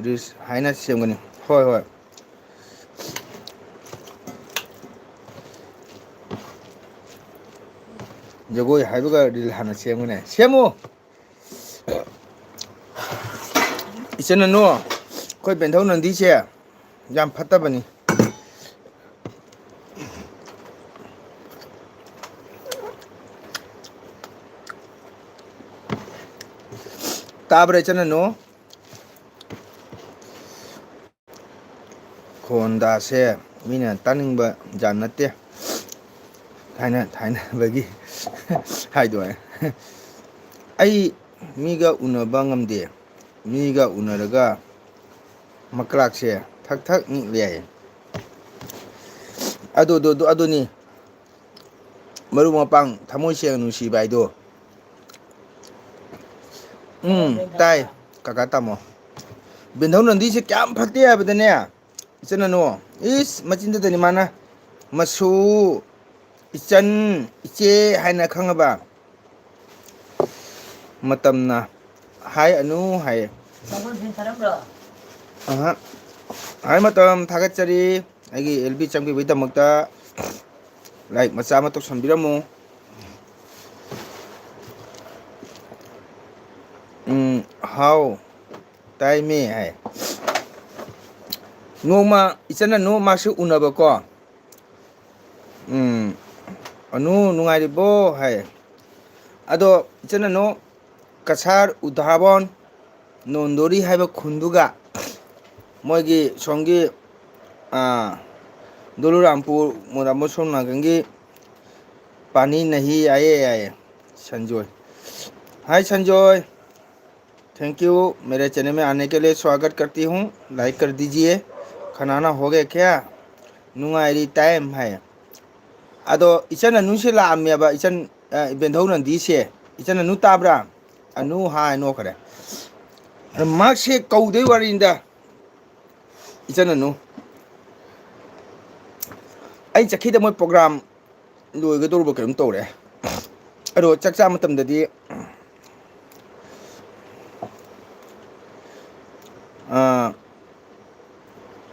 ꯔꯤꯜꯁ ꯍꯥꯏꯅ ꯁꯦꯝꯒꯅꯤ ꯍꯣꯏ ꯍꯣꯏ ꯖꯒꯣꯏ ꯍꯥꯏꯕꯒ ꯔꯤꯜ ꯍꯥꯟꯅ ꯁꯦꯝꯒꯅꯦ ꯁꯦꯝꯃꯨ ꯏꯆꯤꯟ ꯏꯅꯥꯎ ꯑꯩꯈꯣꯏ ꯕꯦꯟꯊꯧ ꯅꯟꯗꯤꯁꯦ ꯌꯥꯝ ꯐꯠꯇꯕꯅꯤ ꯇꯥꯕ꯭ꯔꯥ ꯏꯆꯟ ꯏꯅꯥꯎ ꯈꯣꯟꯗꯥꯁꯦ ꯃꯤꯅ ꯇꯥꯅꯤꯡꯕ ꯖꯥꯠ ꯅꯠꯇꯦ ꯊꯥꯏꯅꯕꯒꯤ ꯍꯥꯏꯗꯣꯏ ꯑꯩ ꯃꯤꯒ ꯎꯅꯕ ꯉꯝꯗꯦ ꯃꯤꯒ ꯎꯅꯔꯒ ꯃꯀ꯭ꯂꯥꯛꯁꯦ ꯊꯛ ꯊꯛ ꯅꯤꯛꯂꯦ ꯌꯥꯏ ꯑꯗꯨꯅꯤ ꯃꯔꯨꯞ ꯃꯄꯥꯡ ꯊꯃꯣꯏ ꯁꯦꯡꯅ ꯅꯨꯡꯁꯤꯕ ꯍꯥꯏꯗꯣ ꯇꯥꯏ ꯀꯀꯥ ꯇꯥꯃꯣ ꯕꯦꯟꯙꯧ ꯅꯟꯗꯤꯁꯦ ꯀꯌꯥꯝ ꯐꯠꯇꯦ ꯍꯥꯏꯕꯗꯅꯦ ꯏꯆꯤꯟ ꯏꯅꯥꯎ ꯏꯁ ꯃꯆꯤꯟꯗꯇꯅꯤ ꯃꯥꯅ ꯃꯁꯨ ꯏꯆꯟ ꯏꯆꯦ ꯍꯥꯏꯅ ꯈꯪꯉꯕ ꯃꯇꯝꯅ ꯍꯥꯏ ꯍꯥꯏꯌꯦ ꯍꯥꯏ ꯃꯇꯝ ꯊꯥꯒꯠꯆꯔꯤ ꯑꯩꯒꯤ ꯑꯦꯜ ꯕꯤ ꯆꯪꯕꯤꯕꯒꯤꯗꯃꯛꯇ ꯂꯥꯏꯛ ꯃꯆꯥ ꯑꯃ ꯇꯧꯁꯟꯕꯤꯔꯝꯃꯨ ꯍꯥꯎ ꯇꯥꯏꯃꯦ ꯍꯥꯏ ꯅꯣꯡꯃ ꯏꯆꯟ ꯑꯅꯨ ꯃꯥꯁꯨ ꯎꯅꯕꯀꯣ ꯑꯅꯨ ꯅꯨꯡꯉꯥꯏꯔꯤꯕꯣ ꯍꯥꯏ ꯑꯗꯣ ꯏꯆꯤꯟ ꯏꯅꯥꯎ ꯀꯁꯥꯔ ꯎꯙꯥꯕꯟ ꯅꯣꯟꯗꯣꯔꯤ ꯍꯥꯏꯕ ꯈꯨꯟꯗꯨꯒ ꯃꯣꯏꯒꯤ ꯁꯣꯝꯒꯤ ꯗꯣꯂꯨꯔꯥꯝꯄꯨꯔ ꯃꯣꯏꯔꯥꯡ ꯁꯣꯝ ꯅꯥꯀꯟꯒꯤ ꯄꯥꯅꯤ ꯅꯍꯤ ꯑꯌꯦ ꯌꯥꯏꯌꯦ संजोय हाय संजोय थैंक यू मेरे चैनल में आने के लिए स्वागत करती हूँ लाइक कर दीजिए खाना हो गया क्या नुंगाइरी टाइम है अदो इचन अनु से लामेबा इचन बेंधौ नंदी से इचन अनु ताब्रा अनु हाय नो करे मासे कौदे वारिंदा इचन अनु ꯑꯩ ꯆꯠꯈꯤꯗ ꯃꯣꯏ ꯄ꯭ꯔꯣꯒ꯭ꯔꯥꯝ ꯂꯣꯏꯒꯗꯧꯔꯕ ꯀꯩꯅꯣꯝ ꯇꯧꯔꯦ ꯑꯗꯣ ꯆꯥꯛ ꯆꯥ ꯃꯇꯝꯗꯗꯤ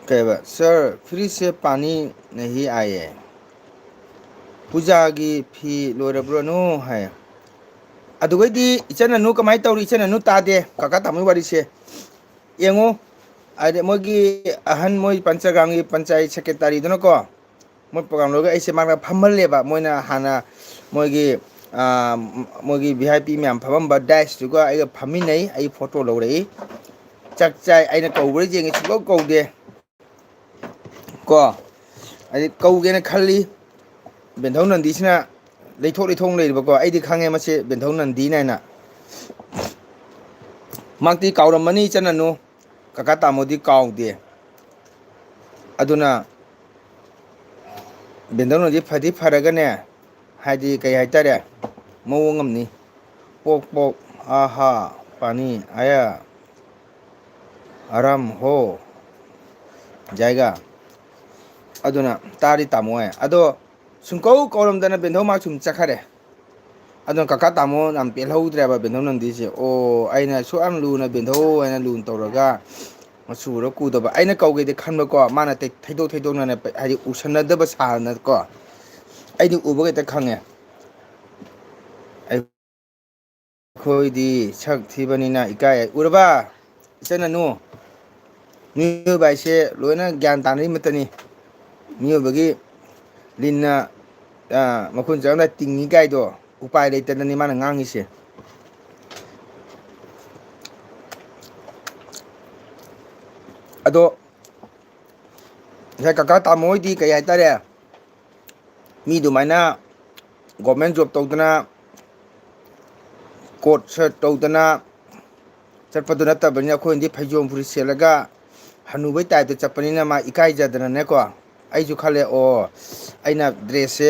कहवा सर फ्रिज से पानी नहीं आए पूजा की फी लोरब्रनो है अदुगैदी इचन अनु कमाई तौरी इचन अनु तादे काका तामई वारी से येंगो आदे मोगी अहन मोई पंचगांगी पंचायत सेक्रेटरी दनको मोई प्रोग्राम लोग ऐसे मांगा फमलेबा मोइना हाना मोगी मोगी वीआईपी मैम फमबा डाइस जुगा आई फमी नहीं आई फोटो लौरई चक चाय आइना कौबरे जेंगे सुलो कौदे को अरे कौगेना खल्ली ꯕꯦꯟꯊꯧ ꯅꯟꯗꯤꯁꯤꯅ ꯂꯩꯊꯣꯛ ꯂꯩꯊꯣꯛ ꯂꯩꯔꯤꯕꯀꯣ ꯑꯩꯗꯤ ꯈꯪꯉꯦ ꯃꯁꯤ ꯕꯦꯟꯊꯧ ꯅꯟꯗꯤꯅ ꯍꯥꯏꯅ ꯃꯍꯥꯛꯇꯤ ꯀꯥꯎꯔꯝꯃꯅꯤ ꯏꯆꯟ ꯀꯀꯥ ꯇꯥꯃꯣꯗꯤ ꯀꯥꯎꯗꯦ ꯑꯗꯨꯅ ꯕꯦꯟꯗꯧꯅꯗꯤ ꯐꯗꯤ ꯐꯔꯒꯅꯦ ꯍꯥꯏꯗꯤ ꯀꯩ ꯍꯥꯏꯇꯥꯔꯦ ꯃꯑꯣꯡ ꯑꯃꯅꯤ ꯄꯣꯛ ꯄꯣꯛ ꯑꯍꯥ ꯄꯥꯅꯤ ꯑꯌꯥ ꯑꯔꯝ ꯍꯣ ꯖꯥꯏꯒ ꯑꯗꯨꯅ ꯇꯥꯗꯤ ꯇꯥꯃꯣꯏ ꯑꯗꯣ ꯁꯨꯡꯀꯧ ꯀꯧꯔꯝꯗꯅ ꯕꯦꯟꯙꯧ ꯃꯔꯛ ꯁꯨꯝ ꯆꯠꯈꯔꯦ ꯑꯗꯨꯅ ꯀꯀꯥ ꯇꯥꯃꯣ ꯌꯥꯝ ꯄꯦꯜꯍꯧꯗ꯭ꯔꯦꯕ ꯕꯦꯟꯊꯧ ꯅꯟꯗꯤꯁꯦ ꯑꯣ ꯑꯩꯅ ꯁꯨꯛ ꯌꯥꯝ ꯂꯨꯅ ꯕꯦꯟꯊꯧ ꯍꯥꯏꯅ ꯂꯨꯅ ꯇꯧꯔꯒ ꯃꯆꯨꯔ ꯀꯨꯗꯕ ꯑꯩꯅ ꯀꯧꯒꯦꯗꯤ ꯈꯟꯕꯀꯣ ꯃꯥꯅ ꯊꯩꯗꯣꯛ ꯊꯩꯗꯣꯛꯅꯅ ꯍꯥꯏꯗꯤ ꯎꯁꯟꯅꯗꯕ ꯁꯥꯔꯅꯀꯣ ꯑꯩꯗꯤ ꯎꯕꯒ ꯍꯦꯛꯇ ꯈꯪꯉꯦ ꯑꯩꯈꯣꯏꯗꯤ ꯁꯛ ꯊꯤꯕꯅꯤꯅ ꯏꯀꯥꯏ ꯎꯔꯕ ꯏꯆꯟ ꯃꯤꯑꯣꯏꯕ ꯍꯥꯏꯁꯦ ꯂꯣꯏꯅ ꯒ꯭ꯌꯥꯟ ꯇꯥꯅꯔꯤꯃꯛꯇꯅꯤ ꯃꯤꯑꯣꯏꯕꯒꯤ ꯂꯤꯟꯅ ꯃꯈꯨꯟ ꯆꯪꯂꯝꯗꯥꯏ ꯇꯤꯡꯉꯤ ꯀꯥꯏꯗꯣ ꯎꯄꯥꯏ ꯂꯩꯇꯗꯅꯤ ꯃꯥꯅ ꯉꯥꯡꯉꯤꯁꯦ ꯑꯗꯣ ꯉꯁꯥꯏ ꯀꯀꯥ ꯇꯥꯃꯣ ꯍꯣꯏꯗꯤ ꯀꯩ ꯍꯥꯏꯇꯥꯔꯦ ꯃꯤ ꯑꯗꯨꯃꯥꯏꯅ ꯒꯣꯔꯃꯦꯟ ꯖꯣꯕ ꯇꯧꯗꯅ ꯀꯣꯠ ꯁꯔꯠ ꯇꯧꯗꯅ ꯆꯠꯄꯗꯨ ꯅꯠꯇꯕꯅꯤꯅ ꯑꯩꯈꯣꯏꯅꯗꯤ ꯐꯩꯖꯣꯝ ꯐꯨꯔꯤꯠ ꯁꯦꯠꯂꯒ ꯍꯅꯨꯕꯩ ꯇꯥꯏꯞꯇ ꯆꯠꯄꯅꯤꯅ ꯃꯥ ꯏꯀꯥꯏꯖꯗꯅꯅꯦꯀꯣ ꯑꯩꯁꯨ ꯈꯜꯂꯦ ꯑꯣ ꯑꯩꯅ ꯗ꯭ꯔꯦꯁꯁꯦ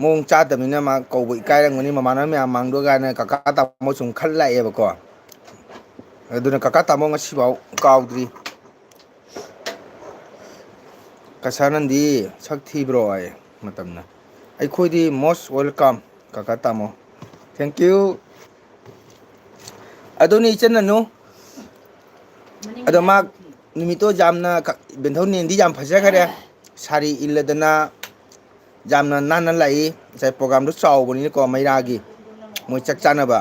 ꯃꯑꯣꯡ ꯆꯥꯗꯕꯅꯤꯅ ꯃꯥ ꯀꯧꯕ ꯏꯀꯥꯏꯔꯝꯒꯅꯤ ꯃꯃꯥꯟꯅꯕ ꯃꯌꯥꯝ ꯃꯥꯡꯗ ꯀꯥꯏꯅ ꯀꯀꯥ ꯇꯥꯃꯣ ꯁꯨꯝ ꯈꯜ ꯂꯥꯛꯑꯦꯕꯀꯣ ꯑꯗꯨꯅ ꯀꯀꯥ ꯇꯥꯃꯣ ꯉꯁꯤꯐꯥꯎ ꯀꯥꯎꯗ꯭ꯔꯤ ꯀꯁꯥ ꯅꯟꯗꯤ ꯁꯛ ꯊꯤꯕ꯭ꯔꯣ ꯍꯥꯏ ꯃꯇꯝꯅ ꯑꯩꯈꯣꯏꯗꯤ ꯃꯣꯁ ꯋꯦꯜꯀꯝ ꯀꯀꯥ ꯇꯥꯃꯣ ꯊꯦꯡꯀ꯭ꯌꯨ ꯑꯗꯨꯅꯤ ꯏꯆꯟ ꯑꯗꯣ ꯃꯥ ꯅꯨꯃꯤꯠꯇꯣ ꯌꯥꯝꯅ ꯕꯦꯟꯊꯧꯅꯦꯟꯗꯤ ꯌꯥꯝ ꯐꯖꯈꯔꯦ ꯁꯥꯔꯤ ꯏꯜꯂꯗꯅ ꯌꯥꯝꯅ ꯅꯥꯟꯅ ꯂꯥꯛꯏ ꯉꯁꯥꯏ ꯄ꯭ꯔꯣꯒꯥꯝꯗꯣ ꯆꯥꯎꯕꯅꯤꯅꯀꯣ ꯃꯩꯔꯥꯒꯤ ꯃꯣꯏ ꯆꯥꯛ ꯆꯥꯅꯕ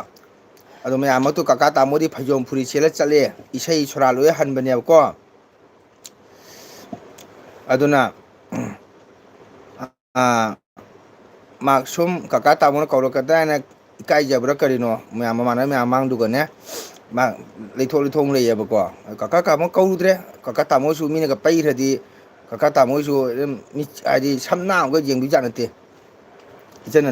ꯑꯗꯣ ꯃꯌꯥꯝꯃꯛꯇꯣ ꯀꯀꯥ ꯇꯥꯃꯣꯗꯤ ꯐꯩꯖꯣꯝ ꯐꯨꯔꯤ ꯁꯦꯠꯂ ꯆꯠꯂꯦ ꯏꯁꯩ ꯁꯣꯔꯥ ꯂꯣꯏ ꯍꯟꯕꯅꯦꯕꯀꯣ ꯑꯗꯨꯅ ꯃꯍꯥꯛ ꯁꯨꯝ ꯀꯀꯥ ꯇꯥꯃꯣꯅ ꯀꯧꯔꯛꯀꯗ꯭ꯔꯥ ꯍꯥꯏꯅ ꯏꯀꯥꯏꯖꯕ꯭ꯔꯥ ꯀꯔꯤꯅꯣ ꯃꯌꯥꯝ ꯃꯃꯥꯟꯅꯕ ꯃꯌꯥꯝ ꯃꯥꯡꯗꯨꯒꯅꯦ ꯃꯥ ꯂꯩꯊꯣꯛ ꯂꯩꯊꯣꯛ ꯂꯩꯌꯦꯕꯀꯣ ꯀꯀꯥ ꯇꯥꯃꯣ ꯀꯧꯔꯨꯗ꯭ꯔꯦ ꯀꯀꯥ ꯇꯥꯃꯣꯁꯨ ꯃꯤꯅꯒ ꯄꯩꯈ꯭ꯔꯗꯤ ꯀꯀꯥ ꯇꯥꯃꯣꯏꯁꯨ ꯑꯗꯨꯝ ꯍꯥꯏꯗꯤ ꯁꯝꯅꯥ ꯑꯃꯒ ꯌꯦꯡꯕꯤꯖꯥꯠ ꯅꯠꯇꯦ ꯏꯆꯟ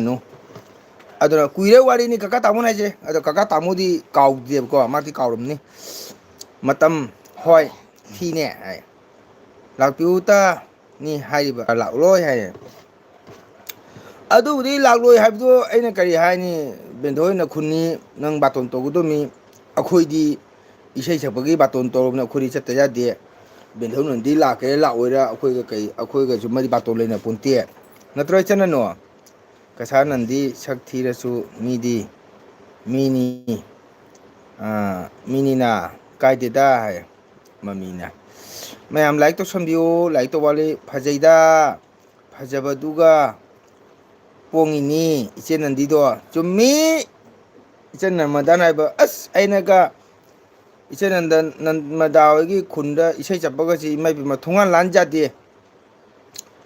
ꯑꯗꯨꯅ ꯀꯨꯏꯔꯦ ꯋꯥꯔꯤꯅꯤ ꯀꯀꯥ ꯇꯥꯃꯣ ꯍꯥꯏꯁꯦ ꯑꯗꯣ ꯀꯀꯥ ꯇꯥꯃꯣꯗꯤ ꯀꯥꯎꯗꯦꯕꯀꯣ ꯃꯥꯗꯤ ꯀꯥꯎꯔꯝꯅꯤ ꯃꯇꯝ ꯍꯣꯏ ꯊꯤꯅꯦ ꯍꯥꯏ ꯂꯥꯛꯄꯤꯌꯨꯇꯅꯤ ꯍꯥꯏꯔꯤꯕ ꯂꯥꯛꯂꯣꯏ ꯍꯥꯏꯌꯦ ꯑꯗꯨꯕꯨꯗꯤ ꯂꯥꯛꯂꯣꯏ ꯍꯥꯏꯕꯗꯨ ꯑꯩꯅ ꯀꯔꯤ ꯍꯥꯏꯅꯤ ꯕꯦꯟꯗꯣꯏꯅ ꯈꯨꯟꯅꯤ ꯅꯪ ꯕꯥꯇꯣꯟ ꯇꯧꯒꯗꯕꯅꯤ ꯑꯩꯈꯣꯏꯗꯤ ꯏꯁꯩ ꯁꯛꯄꯒꯤ ꯕꯥꯇꯣꯟ ꯇꯧꯔꯕꯅꯤ ꯑꯩꯈꯣꯏꯗꯤ ꯆꯠꯇ ꯌꯥꯗꯦ ꯕꯦꯟꯊꯧꯅꯗꯤ ꯂꯥꯛꯀꯦꯔꯥ ꯂꯥꯛꯑꯣꯏꯔꯥ ꯑꯩꯈꯣꯏꯒ ꯑꯩꯈꯣꯏꯒꯁꯨ ꯃꯔꯤ ꯕꯥꯇꯣꯟ ꯂꯩꯅ ꯄꯨꯟꯇꯦ ꯅꯠꯇ꯭ꯔꯣ ꯏꯆꯟ ꯀꯁꯥꯔ ꯅꯟꯗꯤ ꯁꯛ ꯊꯤꯔꯁꯨ ꯃꯤꯗꯤ ꯃꯤꯅꯤ ꯃꯤꯅꯤꯅ ꯀꯥꯏꯗꯦꯗ ꯍꯥꯏ ꯃꯃꯤꯅ ꯃꯌꯥꯝ ꯂꯥꯏꯛ ꯇꯧꯁꯟꯕꯤꯌꯨ ꯂꯥꯏꯔꯤꯛ ꯇꯧ ꯋꯥꯠꯂꯤ ꯐꯖꯩꯗ ꯐꯖꯕꯗꯨꯒ ꯄꯣꯡꯉꯤꯅꯤ ꯏꯆꯦ ꯅꯟꯗꯤꯗꯣ ꯆꯨꯝꯃꯤ ꯏꯆꯟ ꯅꯔꯃꯗꯥꯅ ꯍꯥꯏꯕ ꯑꯁ ꯑꯩꯅꯒ ꯏꯆꯦ ꯅꯔꯃꯗꯥ ꯍꯣꯏꯒꯤ ꯈꯨꯟꯗ ꯏꯁꯩ ꯆꯠꯄꯒꯁꯤ ꯏꯃꯥꯏꯕꯦꯝꯃ ꯊꯣꯡꯒꯥꯟ ꯂꯥꯟꯖꯥꯗꯦ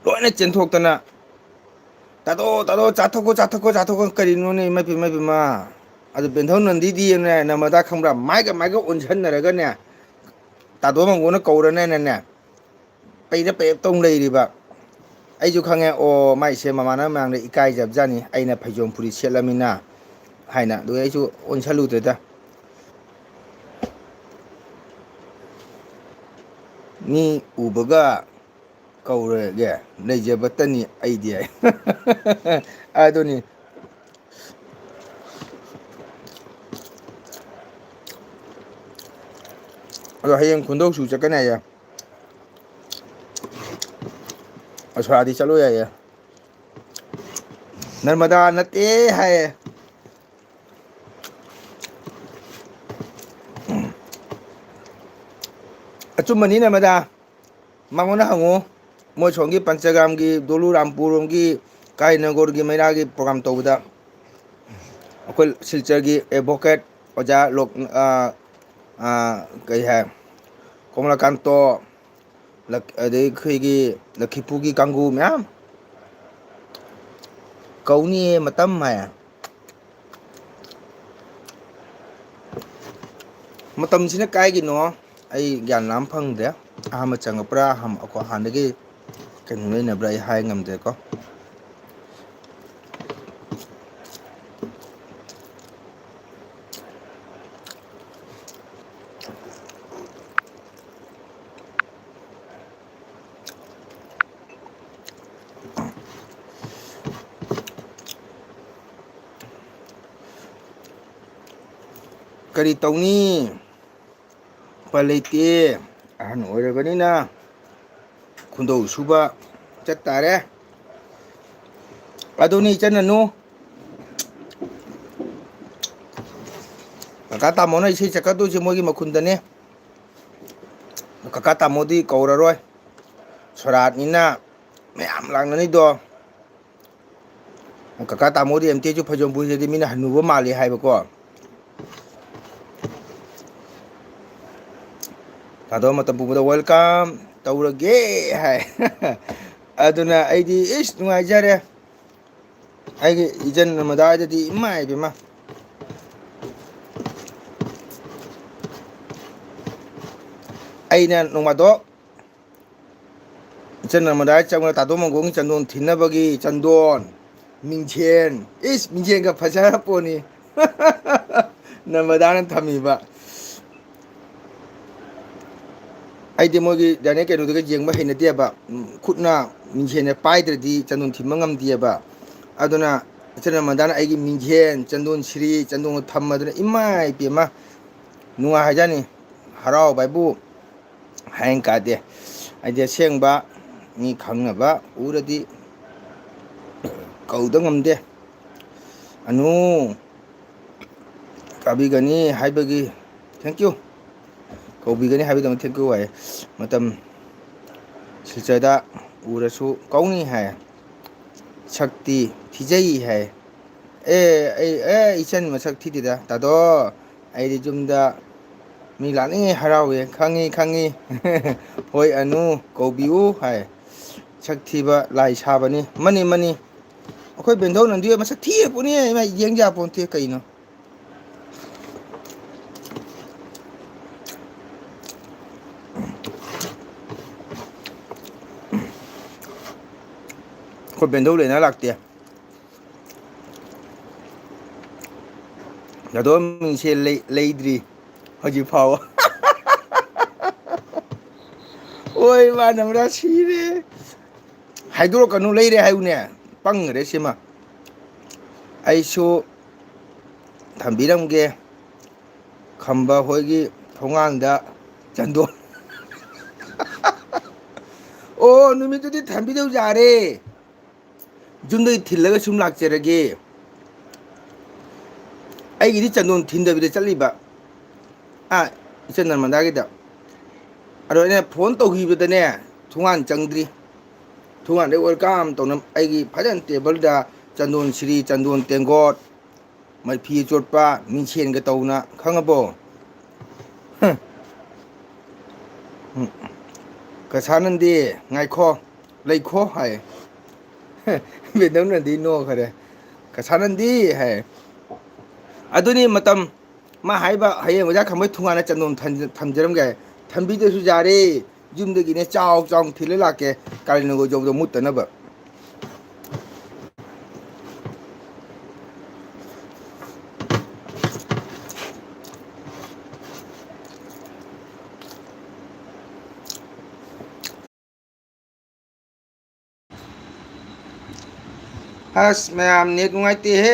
ꯂꯣꯏꯅ ꯆꯦꯟꯊꯣꯛꯇꯅ ꯇꯥꯗꯣ ꯆꯥꯊꯣꯛꯀꯣ ꯀꯔꯤꯅꯣꯅꯦ ꯏꯃꯥꯏꯄꯦꯝꯃ ꯑꯗꯨ ꯕꯦꯟꯊꯧ ꯅꯟꯗꯤꯗꯤꯅꯦ ꯅꯔꯃꯗꯥ ꯈꯪꯕ꯭ꯔꯥ ꯃꯥꯏꯒ ꯑꯣꯟꯁꯤꯟꯅꯔꯒꯅꯦ ꯇꯥꯗꯣ ꯃꯪꯒꯣꯟꯅ ꯀꯧꯔꯅꯦꯅꯅꯦ ꯄꯩꯔ ꯇꯧ ꯂꯩꯔꯤꯕ ꯑꯩꯁꯨ ꯈꯪꯉꯦ ꯑꯣ ꯃꯥꯏꯁꯦ ꯃꯃꯥꯟꯅꯕ ꯃꯌꯥꯝꯗ ꯏꯀꯥꯏꯖꯕꯖꯥꯠꯅꯤ ꯑꯩꯅ ꯐꯩꯖꯣꯝ ꯐꯨꯔꯤ ꯁꯦꯠꯂꯝꯃꯤꯅ ꯍꯥꯏꯅ ꯑꯗꯨꯒ ꯑꯩꯁꯨ ꯑꯣꯟꯁꯜꯂꯨꯗ꯭ꯔꯦꯗ ꯃꯤ ꯎꯕꯒ ꯀꯧꯔꯒꯦ ꯂꯩꯖꯕꯇꯅꯤ ꯑꯩꯗꯤ ꯑꯗꯨꯅꯤ ꯑꯗꯣ ꯍꯌꯦꯡ ꯈꯨꯟꯗꯧꯁꯨ ꯆꯠꯀꯅꯤ ꯍꯥꯏꯌꯦ ꯁꯣꯔꯥꯠꯗꯤ ꯆꯠꯂꯣꯏ ꯍꯥꯏꯌꯦ ꯅꯔꯃꯗꯥ ꯅꯠꯇꯦ ꯍꯥꯏꯌꯦ ꯑꯆꯨꯝꯕꯅꯤ ꯅꯔꯃꯗꯥ ꯃꯉꯣꯟꯗ ꯍꯪꯉꯨ ꯃꯣꯏ ꯁꯣꯝꯒꯤ ꯄꯟꯆꯒ꯭ꯔꯥꯝꯒꯤ ꯗꯣꯂꯨꯔꯥꯝꯄꯨꯔꯣꯝꯒꯤ ꯀꯥꯏꯅꯒꯣꯔꯒꯤ ꯃꯩꯔꯥꯒꯤ ꯄ꯭ꯔꯣꯒꯥꯝ ꯇꯧꯕꯗ ꯑꯩꯈꯣꯏ ꯁꯤꯜꯆꯔꯒꯤ ꯑꯦꯗꯚꯣꯀꯦꯠ ꯑꯣꯖꯥ ꯀꯩ ꯍꯥꯏ ꯀꯃꯂꯥꯀꯥꯟꯇꯣ ꯑꯗꯩ ꯑꯩꯈꯣꯏꯒꯤ ꯂꯛꯈꯤꯄꯨꯔꯒꯤ ꯀꯥꯡꯕꯨ ꯃꯌꯥꯝ ꯀꯧꯅꯤꯌꯦ ꯃꯇꯝ ꯍꯥꯏ ꯃꯇꯝꯁꯤꯅ ꯀꯥꯏꯒꯤꯅꯣ ꯑꯩ ꯒ꯭ꯌꯥꯟ ꯂꯥꯝ ꯐꯪꯗ꯭ꯔꯦ ꯑꯍꯥꯟꯕ ꯆꯪꯉꯛꯄ꯭ꯔꯥ ꯍꯥꯟꯅꯗꯒꯤ ꯀꯩꯅꯣ ꯂꯩꯅꯕ꯭ꯔꯥ ꯑꯩ ꯍꯥꯏ ꯉꯝꯗ꯭ꯔꯦꯀꯣ ꯀꯔꯤ ꯇꯧꯅꯤ ꯎꯄꯥꯏ ꯂꯩꯇꯦ ꯑꯍꯟ ꯑꯣꯏꯔꯕꯅꯤꯅ ꯈꯨꯟꯗꯧ ꯁꯨꯕ ꯆꯠꯇꯥꯔꯦ ꯑꯗꯨꯅꯤ ꯏꯆꯟ-ꯃꯅꯥꯎ ꯀꯀꯥ ꯇꯥꯃꯣꯅ ꯏꯁꯩ ꯁꯛꯀꯗꯣꯏꯁꯦ ꯃꯣꯏꯒꯤ ꯃꯈꯨꯟꯗꯅꯦ ꯀꯀꯥ ꯇꯥꯃꯣꯗꯤ ꯀꯧꯔꯔꯣꯏ ꯁꯣꯔꯥꯠꯅꯤꯅ ꯃꯌꯥꯝ ꯂꯥꯛꯅꯅꯤꯗꯣ ꯀꯀꯥ ꯇꯥꯃꯣꯗꯤ ꯑꯝꯇꯦꯁꯨ ꯐꯩꯖꯣꯝ ꯄꯨꯁꯤꯗꯤ ꯃꯤꯅ ꯍꯟꯅꯨꯕ ꯃꯥꯜꯂꯤ ꯍꯥꯏꯕꯀꯣ ꯊꯥꯗꯣꯛ ꯃꯇꯝ ꯄꯨꯕꯗ ꯋꯦꯜꯀꯝ ꯇꯧꯔꯒꯦ ꯍꯥꯏ ꯑꯗꯨꯅ ꯑꯩꯗꯤ ꯏꯁ ꯅꯨꯡꯉꯥꯏꯖꯔꯦ ꯑꯩꯒꯤ ꯏꯆꯟ ꯃꯗꯥꯏꯗꯗꯤ ꯏꯃꯥ ꯏꯕꯦꯝꯃ ꯑꯩꯅ ꯅꯣꯡꯃꯗꯣꯛ ꯏꯆꯟ ꯑꯃꯗꯥꯏ ꯆꯪꯕꯗ ꯇꯥꯗꯣ ꯃꯪꯒꯣꯜꯒꯤ ꯆꯟꯗꯣꯟ ꯊꯤꯅꯕꯒꯤ ꯆꯟꯗꯣꯟ ꯃꯤꯡꯖꯦꯟ ꯏꯁ ꯃꯤꯡꯖꯦꯟꯒ ꯐꯖꯔꯄꯣꯠꯅꯤ ꯅꯃꯗꯥꯅ ꯊꯝꯃꯤꯕ ꯑꯩꯗꯤ ꯃꯣꯏꯒꯤ ꯗꯥꯏꯅꯦꯛ ꯀꯩꯅꯣꯗꯨꯒ ꯌꯦꯡꯕ ꯍꯩꯅꯗꯦꯕ ꯈꯨꯠꯅ ꯃꯤꯡꯁꯦꯟꯅ ꯄꯥꯏꯗ꯭ꯔꯗꯤ ꯆꯟꯗꯣꯟ ꯊꯤꯟꯕ ꯉꯝꯗꯦꯕ ꯑꯗꯨꯅ ꯏꯆꯟ ꯑꯃꯗꯥꯅ ꯑꯩꯒꯤ ꯃꯤꯡꯖꯦꯟ ꯆꯟꯗꯣꯟ ꯁꯤꯔꯤ ꯆꯟꯗꯣꯟꯒ ꯊꯝꯃꯗꯅ ꯏꯃꯥ ꯏꯕꯦꯝꯃ ꯅꯨꯡꯉꯥꯏ ꯍꯥꯏꯖꯥꯅꯤ ꯍꯔꯥꯎꯕ ꯍꯥꯏꯕꯨ ꯍꯥꯏꯅ ꯀꯥꯗꯦ ꯍꯥꯏꯗꯤ ꯑꯁꯦꯡꯕ ꯃꯤ ꯈꯪꯅꯕ ꯎꯔꯗꯤ ꯀꯧꯗ ꯉꯝꯗꯦ ꯑꯅꯨ ꯀꯥꯕꯤꯒꯅꯤ ꯍꯥꯏꯕꯒꯤ ꯊꯦꯡꯀ꯭ꯌꯨ ꯀꯧꯕꯤꯒꯅꯤ ꯍꯥꯏꯕꯒꯤꯗꯃꯛ ꯊꯦꯡꯀ꯭ꯌꯨ ꯍꯥꯏ ꯃꯇꯝ ꯁꯤꯜꯆꯔꯗ ꯎꯔꯁꯨ ꯀꯧꯅꯤ ꯍꯥꯏ ꯁꯛꯇꯤ ꯊꯤꯖꯩ ꯍꯥꯏ ꯑꯩ ꯏꯆꯟ ꯃꯁꯛ ꯊꯤꯗꯦꯗ ꯇꯥꯗꯣ ꯑꯩꯗꯤ ꯌꯨꯝꯗ ꯃꯤ ꯂꯥꯛꯅꯤꯡꯉꯩ ꯍꯔꯥꯎꯋꯦ ꯈꯪꯉꯤ ꯈꯪꯉꯤ ꯍꯣꯏ ꯑꯅꯨ ꯀꯧꯕꯤꯎ ꯍꯥꯏ ꯁꯛ ꯊꯤꯕ ꯂꯥꯏ ꯁꯥꯕꯅꯤ ꯃꯅꯤ ꯃꯅꯤ ꯑꯩꯈꯣꯏ ꯕꯦꯟꯗꯧ ꯅꯟꯗꯤ ꯃꯁꯛ ꯊꯤꯄꯣꯠꯅꯤ ꯏꯃꯥ ꯌꯦꯡ ꯌꯥꯄꯣꯟꯇꯦ ꯀꯩꯅꯣ ꯑꯩꯈꯣꯏ ꯕꯦꯟꯗꯧ ꯂꯩꯅꯥ ꯂꯥꯛꯇꯦ ꯗꯥꯗꯣ ꯃꯤꯡꯁꯦꯜ ꯂꯩꯗ꯭ꯔꯤ ꯍꯧꯖꯤꯛ ꯐꯥꯎꯕ ꯑꯣꯏ ꯃꯥꯅꯕ꯭ꯔꯥ ꯁꯤꯔꯦ ꯍꯥꯏꯗꯣꯔꯛꯀꯅꯨ ꯂꯩꯔꯦ ꯍꯥꯏꯌꯨꯅꯦ ꯄꯪꯒꯔꯦ ꯁꯤꯃ ꯑꯩꯁꯨ ꯊꯝꯕꯤꯔꯝꯒꯦ ꯈꯝꯕ ꯍꯣꯏꯒꯤ ꯊꯣꯡꯉꯥꯡꯗ ꯆꯟꯗꯣꯟ ꯑꯣ ꯅꯨꯃꯤꯠꯇꯨꯗꯤ ꯊꯝꯕꯤꯗꯧ ꯌꯥꯔꯦ ꯌꯨꯝꯗꯒꯤ ꯊꯤꯜꯂꯒ ꯁꯨꯝ ꯂꯥꯛꯆꯔꯒꯦ ꯑꯩꯒꯤꯗꯤ ꯆꯟꯗꯣꯟ ꯊꯤꯟꯗꯕꯤꯗ ꯆꯠꯂꯤꯕ ꯏꯆꯟ ꯅꯔꯃꯗꯥꯒꯤꯗ ꯑꯗꯣ ꯑꯩꯅ ꯐꯣꯟ ꯇꯧꯈꯤꯕꯗꯅꯦ ꯊꯣꯡꯉꯥꯟ ꯆꯪꯗ꯭ꯔꯤ ꯊꯣꯡꯉꯥꯟꯗꯩ ꯋꯦꯜꯀꯝ ꯇꯧꯅ ꯑꯩꯒꯤ ꯐꯖꯅ ꯇꯦꯕꯜꯗ ꯆꯟꯗꯣꯟ ꯁꯤꯔꯤ ꯆꯟꯗꯣꯟ ꯇꯦꯡꯒꯣꯠ ꯃꯩꯐꯤ ꯑꯆꯣꯠꯄ ꯃꯤꯡꯁꯦꯟꯒ ꯇꯧꯅ ꯈꯪꯉꯕꯣ ꯀꯁꯥꯅꯟꯗꯤ ꯉꯥꯏꯈꯣ ꯂꯩꯈꯣ ꯍꯥꯏ ꯕꯦꯟꯗꯧꯅꯗꯤ ꯅꯣꯛꯈꯔꯦ ꯀꯁꯥꯅꯟꯗꯤ ꯍꯥꯏ ꯑꯗꯨꯅꯤ ꯃꯇꯝ ꯃꯥ ꯍꯥꯏꯕ ꯍꯌꯦꯡ ꯑꯣꯖꯥ ꯈꯝꯕꯩ ꯊꯣꯡꯒꯥꯟꯅ ꯆꯟꯗꯣꯟ ꯊꯝꯖꯔꯝꯒꯦ ꯊꯝꯕꯤꯗ꯭ꯔꯁꯨ ꯌꯥꯔꯦ ꯌꯨꯝꯗꯒꯤꯅꯦ ꯆꯥꯎ ꯆꯥꯎꯅ ꯊꯤꯜꯂ ꯂꯥꯛꯀꯦ ꯀꯥꯂꯦꯟꯒ ꯌꯧꯕꯗ ꯃꯨꯠꯇꯅꯕ ꯑꯁ ꯃꯌꯥꯝ ꯅꯦꯠ ꯅꯨꯡꯉꯥꯏꯇꯦꯍꯦ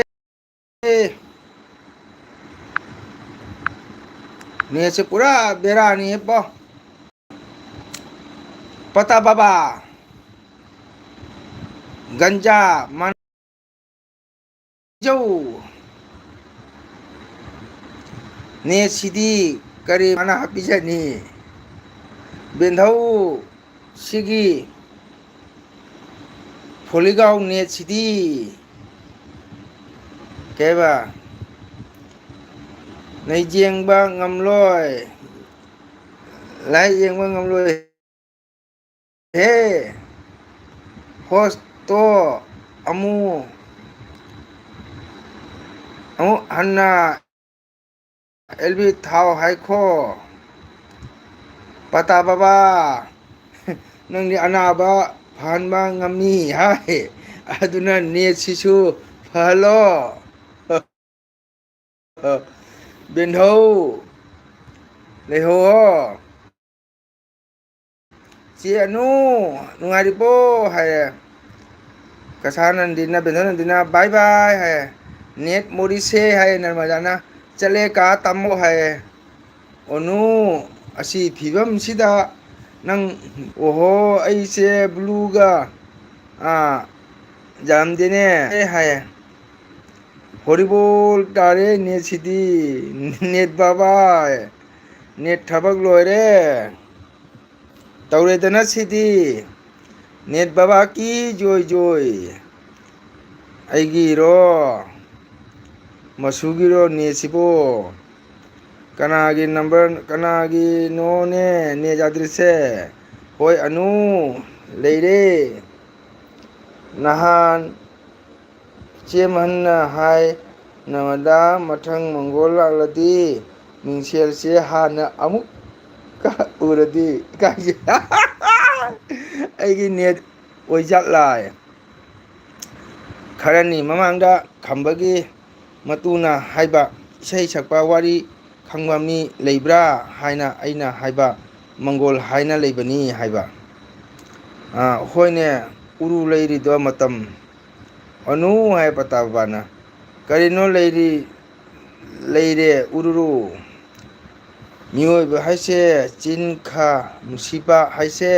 ꯅꯦꯠꯁꯦ ꯄꯨꯔꯥ ꯕꯦꯔꯥꯅꯤꯍꯦꯄꯣ ꯄꯇꯥ ꯕꯥꯕꯥ ꯒꯟꯖꯥ ꯃꯥꯅꯤꯖꯧ ꯅꯦꯠꯁꯤꯗꯤ ꯀꯔꯤ ꯃꯅꯥ ꯍꯥꯞꯄꯤꯖꯅꯤ ꯕꯦꯟꯙꯧ ꯁꯤꯒꯤ ꯐꯣꯂꯤꯒꯥꯎ ꯅꯦꯠꯁꯤꯗꯤ ꯀꯩꯕ ꯂꯩꯖꯦꯡꯕ ꯉꯝꯂꯣꯏ ꯂꯥꯏ ꯌꯦꯡꯕ ꯉꯝꯂꯣꯏ ꯍꯦ ꯍꯣꯁꯇꯣ ꯑꯃꯨꯛ ꯑꯃꯨꯛ ꯍꯟꯅ ꯑꯦꯜꯕꯤ ꯊꯥꯎ ꯍꯥꯏꯈꯣ ꯄꯇꯥ ꯕꯕꯥ ꯅꯪꯗꯤ ꯑꯅꯥꯕ ꯐꯍꯟꯕ ꯉꯝꯃꯤ ꯍꯥꯏ ꯑꯗꯨꯅ ꯅꯦꯠꯁꯤꯁꯨ ꯐꯍꯜꯂꯣ ꯕꯦꯟꯙꯧ ꯂꯩꯍꯧꯑꯣ ꯆꯦ ꯑꯅꯨ ꯅꯨꯡꯉꯥꯏꯔꯤꯕꯣ ꯍꯥꯏꯔꯦ ꯀꯁꯥ ꯅꯟꯗꯤꯅ ꯕꯦꯟꯙꯧ ꯅꯟꯗꯤꯅ ꯕꯥꯏ ꯕꯥꯏ ꯍꯥꯏꯌꯦ ꯅꯦꯠ ꯃꯣꯔꯤꯁꯦ ꯍꯥꯏꯌꯦ ꯅꯔꯃꯗꯥꯅ ꯆꯠꯂꯦ ꯀꯥ ꯇꯥꯃꯣ ꯍꯥꯏꯌꯦ ꯑꯣꯅꯨ ꯑꯁꯤ ꯐꯤꯕꯝꯁꯤꯗ ꯅꯪ ꯑꯣꯍꯣ ꯑꯩꯁꯦ ꯕ꯭ꯂꯨꯒ ꯌꯥꯝꯔꯝꯗꯦꯅꯦ ꯑꯦ ꯍꯥꯏꯌꯦ ꯍꯔꯤꯕꯣꯜ ꯇꯥꯔꯦ ꯅꯦꯠꯁꯤꯗꯤ ꯅꯦꯠ ꯕꯥꯕꯥ ꯅꯦꯠ ꯊꯕꯛ ꯂꯣꯏꯔꯦ ꯇꯧꯔꯦꯗꯅ ꯁꯤꯗꯤ ꯅꯦꯠ ꯕꯕꯥ ꯀꯤ ꯖꯣꯏ ꯖꯣꯏ ꯑꯩꯒꯤꯔꯣ ꯃꯁꯨꯒꯤꯔꯣ ꯅꯦꯠꯁꯤꯕꯣ ꯀꯅꯥꯒꯤ ꯅꯝꯕꯔ ꯀꯅꯥꯒꯤꯅꯣꯅꯦ ꯅꯦꯠ ꯌꯥꯗ꯭ꯔꯤꯁꯦ ꯍꯣꯏ ꯑꯅꯨ ꯂꯩꯔꯦ ꯅꯍꯥꯟ ꯏꯆꯦꯝꯍꯟꯅ ꯍꯥꯏ ꯅꯃꯗꯥ ꯃꯊꯪ ꯃꯪꯒꯣꯜ ꯂꯥꯛꯂꯗꯤ ꯃꯤꯡꯁꯦꯜꯁꯦ ꯍꯥꯟꯅ ꯑꯃꯨꯛ ꯎꯔꯗꯤ ꯏꯀꯥꯏꯁꯦ ꯑꯩꯒꯤ ꯅꯦꯠ ꯑꯣꯏꯖꯥꯠꯂꯥꯏ ꯈꯔꯅꯤ ꯃꯃꯥꯡꯗ ꯈꯝꯕꯒꯤ ꯃꯇꯨꯅ ꯍꯥꯏꯕ ꯏꯁꯩ ꯁꯛꯄ ꯋꯥꯔꯤ ꯈꯪꯕ ꯃꯤ ꯂꯩꯕ꯭ꯔꯥ ꯍꯥꯏꯅ ꯑꯩꯅ ꯍꯥꯏꯕ ꯃꯪꯒꯣꯜ ꯍꯥꯏꯅ ꯂꯩꯕꯅꯤ ꯍꯥꯏꯕ ꯍꯣꯏꯅꯦ ꯎꯔꯨ ꯂꯩꯔꯤꯗꯣ ꯃꯇꯝ ꯑꯅꯨ ꯍꯥꯏ ꯄꯇꯥ ꯕꯕꯥꯅ ꯀꯔꯤꯅꯣ ꯂꯩꯔꯦ ꯎꯔꯨꯔꯨ ꯃꯤꯑꯣꯏꯕ ꯍꯥꯏꯁꯦ ꯆꯤꯟ ꯈꯥ ꯅꯨꯡꯁꯤꯕ ꯍꯥꯏꯁꯦ